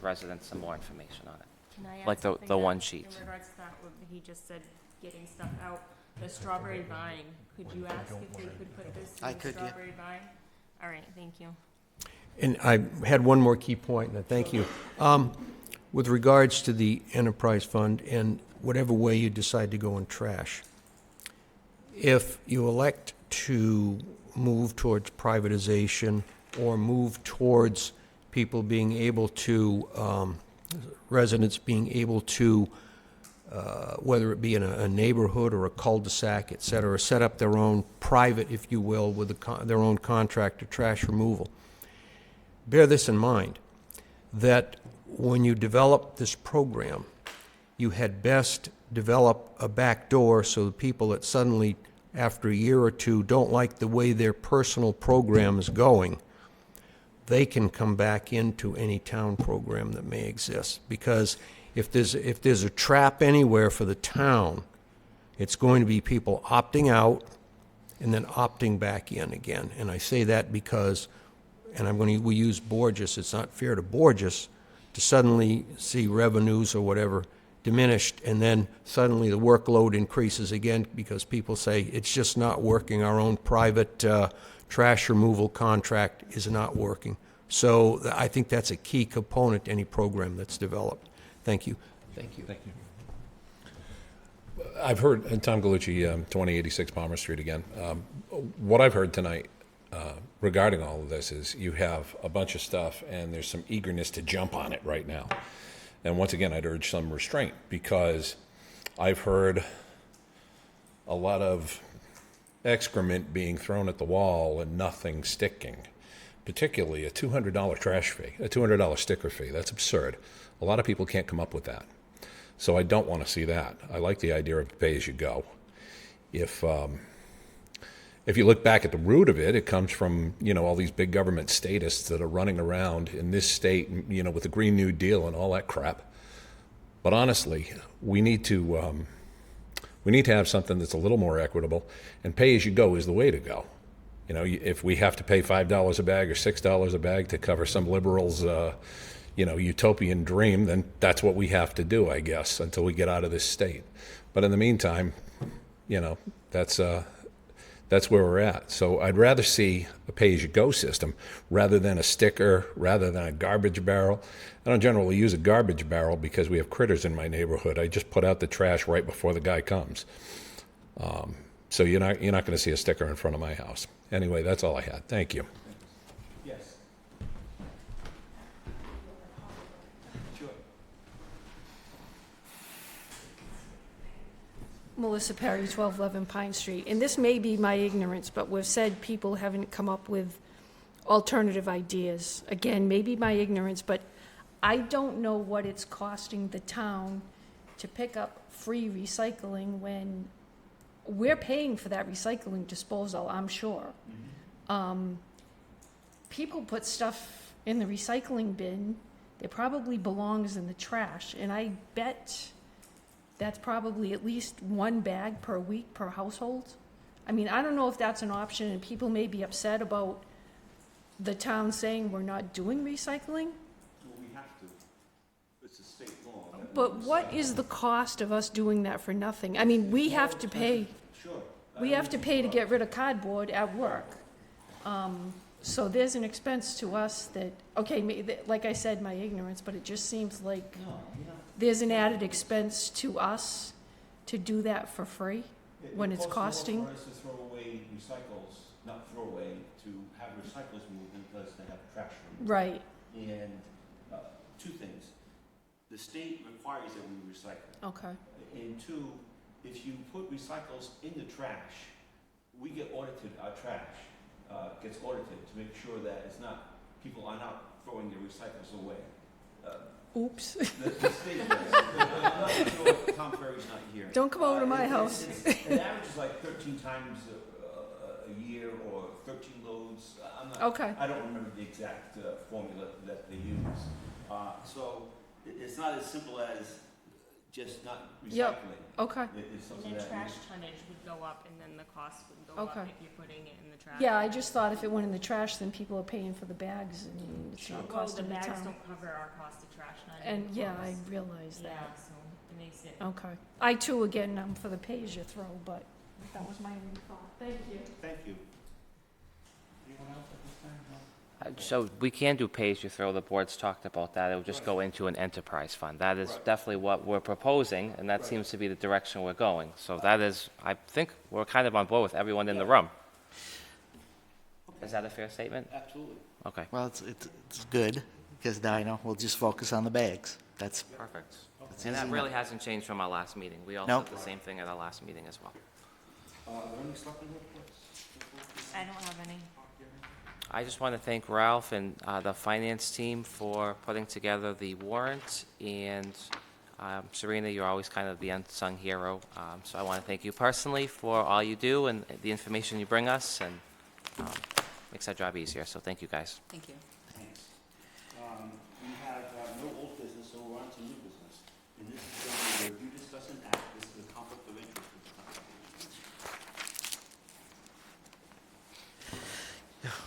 residents some more information on it. Can I add Like something the that- one sheet. In regards to that, what he just said, getting stuff out, the strawberry vine, could you ask if they could put this I in could, yeah. strawberry vine? All right, thank you. And I had one more key point, and thank you. With regards to the enterprise fund and whatever way you decide to go in trash, if you elect to move towards privatization or move towards people being able to, residents being able to, whether it be in a neighborhood or a cul-de-sac, et cetera, set up their own private, if you will, with their own contractor trash removal. Bear this in mind, that when you develop this program, you had best develop a back door so the people that suddenly, after a year or two, don't like the way their personal program is going, they can come back into any town program that may exist. Because if there's a trap anywhere for the town, it's going to be people opting out and then opting back in again. And I say that because, and we use Borges, it's not fair to Borges to suddenly see revenues or whatever diminished, and then suddenly the workload increases again because people say it's just not working. Our own private trash removal contract is not working. So I think that's a key component to any program that's developed. Thank you. Thank you. Thank you. I've heard, and Tom Galucci, 2086 Palmer Street again. What I've heard tonight regarding all of this is you have a bunch of stuff and there's some eagerness to jump on it right now. And once again, I'd urge some restraint because I've heard a lot of excrement being thrown at the wall and nothing sticking, particularly a $200 trash fee, a $200 sticker fee. That's absurd. A lot of people can't come up with that. So I don't want to see that. I like the idea of pay-as-you-go. If you look back at the root of it, it comes from, all these big government statists that are running around in this state, with the Green New Deal and all that crap. But honestly, we need to have something that's a little more equitable, and pay-as-you-go is the way to go. If we have to pay $5 a bag or $6 a bag to cover some liberals' utopian dream, then that's what we have to do, I guess, until we get out of this state. But in the meantime, that's That's where we're at. So I'd rather see a pay-as-you-go system rather than a sticker, rather than a garbage barrel. I don't generally use a garbage barrel because we have critters in my neighborhood. I just put out the trash right before the guy comes. So you're not going to see a sticker in front of my house. Anyway, that's all I had. Thank you. Yes. Sure. Melissa Perry, 1211 Pine Street. And this may be my ignorance, but we've said people haven't come up with alternative ideas. Again, maybe my ignorance, but I don't know what it's costing the town to pick up free recycling when we're paying for that recycling disposal, I'm sure. People put stuff in the recycling bin, it probably belongs in the trash, and I bet that's probably at least one bag per week per household. I mean, I don't know if that's an option, and people may be upset about the town saying we're not doing recycling. Well, we have to. It's a state law. But what is the cost of us doing that for nothing? I mean, we have to pay, Sure. we have to pay to get rid of cardboard at work. So there's an expense to us that, okay, like I said, my ignorance, but it just seems like there's an added expense to us to do that for free when it's costing. It costs more for us to throw away recycles, not throw away, to have recycles moved than it does to have trash removed. Right. And two things. The state requires that we recycle. Okay. And two, if you put recycles in the trash, we get audited, our trash gets audited to make sure that it's not, people are not throwing their recycles away. Oops. The state does. I'm not sure Tom Ferry's not here. Don't come over to my house. An average is like 13 times a year or 13 loads. I'm not, Okay. I don't remember the exact formula that they use. So it's not as simple as just not recycling. Yep. Okay. It's something And then that trash tonnage would go up, and then the cost would go up Okay. if you're putting it in the trash. Yeah, I just thought if it went in the trash, then people are paying for the bags and it's not Well, the costing the bags town. don't cover our cost of trash, not And even yeah, close. I realize Yeah, that. so it makes it. Okay. I too, again, I'm for the pay-as-you-throw, but that was my only thought. Thank you. Thank you. Anyone else at this time? No? So we can do pay-as-you-throw, the board's talked about that, it would just go into an enterprise fund. That is definitely what we're proposing, and that seems to be the direction we're going. So that is, I think, we're kind of on board with everyone in the room. Is that a fair statement? Absolutely. Okay. Well, it's good, because now I know we'll just focus on the bags. That's Perfect. That's And that easy really enough. hasn't changed from our last meeting. We all Nope. said the same thing at our last meeting as well. Are there any selectmen reports? I don't have any. I just want to thank Ralph and the finance team for putting together the warrant, and Serena, you're always kind of the unsung hero. So I want to thank you personally for all you do and the information you bring us, and makes our job easier. So thank you, guys. Thank you. Thanks. We have no old business, so we're on to new business. And this is going to be review, discuss, and act. This is a conflict of interest with the company.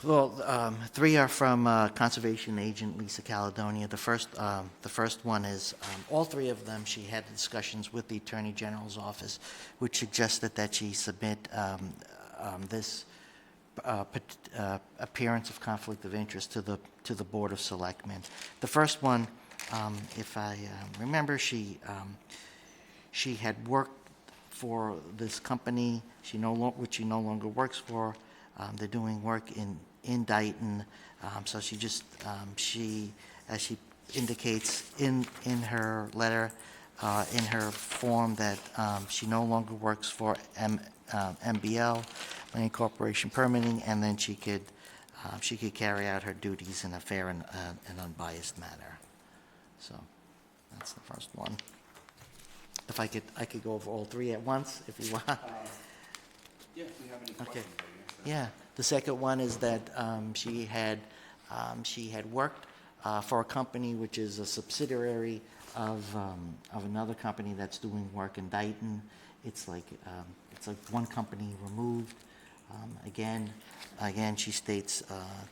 Well, three are from Conservation Agent Lisa Caledonia. The first one is, all three of them, she had discussions with the Attorney General's office, which suggested that she submit this appearance of conflict of interest to the Board of Selectmen. The first one, if I remember, she had worked for this company, which she no longer works for. They're doing work in Dayton, so she just, as she indicates in her letter, in her form, that she no longer works for MBL, Money Corporation Permitting, and then she could carry out her duties in a fair and unbiased manner. So that's the first one. If I could go over all three at once, if you want. Yeah, if we have any questions. Okay. Yeah, the second one is that she had worked for a company which is a subsidiary of another company that's doing work in Dayton. It's like one company removed. Again, she states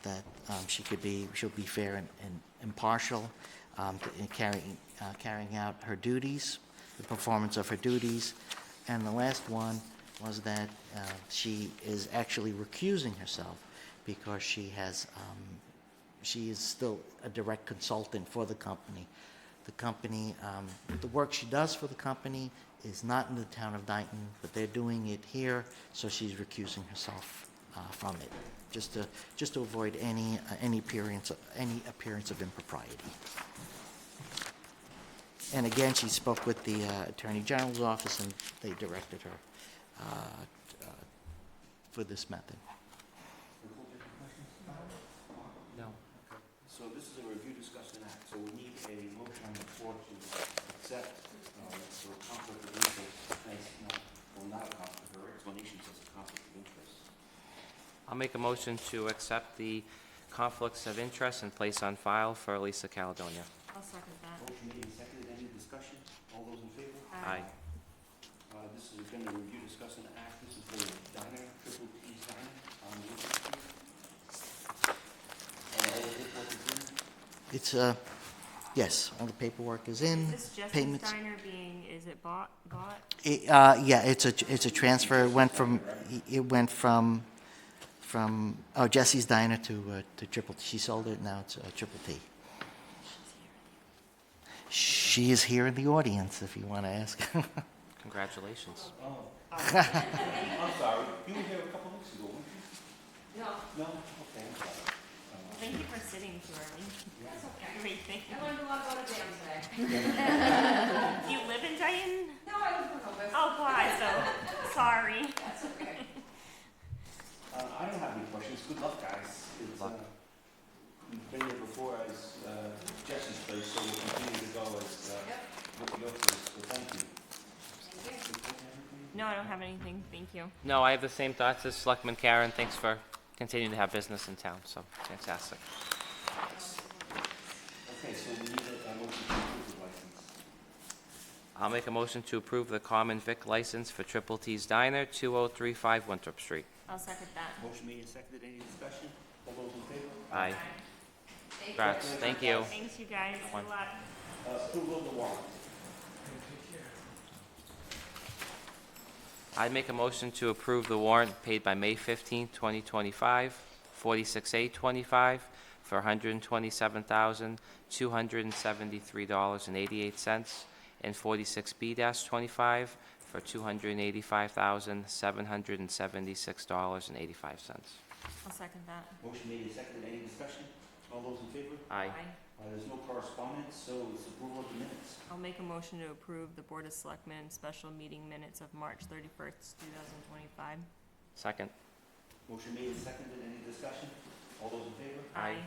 that she'll be fair and impartial in carrying out her duties, the performance of her duties. And the last one was that she is actually recusing herself because she is still a direct consultant for the company. The company, the work she does for the company is not in the town of Dayton, but they're doing it here, so she's recusing herself from it, just to avoid any appearance of impropriety. And again, she spoke with the Attorney General's office, and they directed her for this method. No. So this is a review, discuss, and act. So we need a motion on the floor to accept for conflict of interest. Well, not a conflict. Her explanation says a conflict of interest. I'll make a motion to accept the conflicts of interest and place on file for Lisa Caledonia. I'll second that. Motion made and seconded. Any discussion? All those in favor? Aye. This is again a review, discuss, and act. This is for the diner, Triple T's Diner on Wilson Street. All the paperwork is in? It's yes, all the paperwork is in. Is this Jesse's Payments. Diner being, is it bought? Yeah, it's a transfer. It went from Jesse's Diner to Triple T. She sold it, now it's Triple T. She is here in the audience if you want to ask. Congratulations. Oh. I'm sorry. You were here a couple weeks ago, weren't you? No. No? Okay, I'm sorry. Thank you for sitting too early. That's okay. Great, thank you. I learned a lot about a dam today. Do you live in Dayton? No, I live in Rehoboth. Oh, God, so, sorry. That's okay. I don't have any questions. Good luck, guys. It's, you've been here before as Jesse's place, so we'll continue to go as what we go through. So thank you. No, I don't have anything, thank you. No, I have the same thoughts as Selectman Karen. Thanks for continuing to have business in town, so fantastic. Okay, so we need a motion to approve the license. I'll make a motion to approve the common vic license for Triple T's Diner, 2035 Winthrop Street. I'll second that. Motion made and seconded. Any discussion? All those in favor? Aye. Thank you. Congrats. Thank you. Thanks, you guys. One. Good luck. Approval of the warrant. I make a motion to approve the warrant paid by May 15, 2025, 46/8/25 for $127,273.88, and 46B-25 for $285,776.85. I'll second that. Motion made and seconded. Any discussion? All those in favor? Aye. There's no correspondence, so it's approval of the minutes. I'll make a motion to approve the Board of Selectmen special meeting minutes of March 31st, 2025. Second. Motion made and seconded. Any discussion? All those in favor? Aye.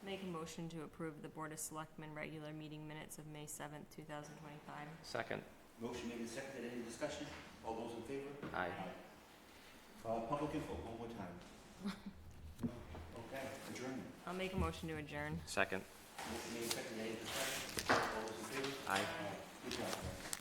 Make a motion to approve the Board of Selectmen regular meeting minutes of May 7th, 2025. Second. Motion made and seconded. Any discussion? All those in favor? Aye. Public info, one more time. No? Okay, adjournment. I'll make a motion to adjourn. Second. Motion made and seconded. Any discussion? All those in favor? Aye. Good job, guys.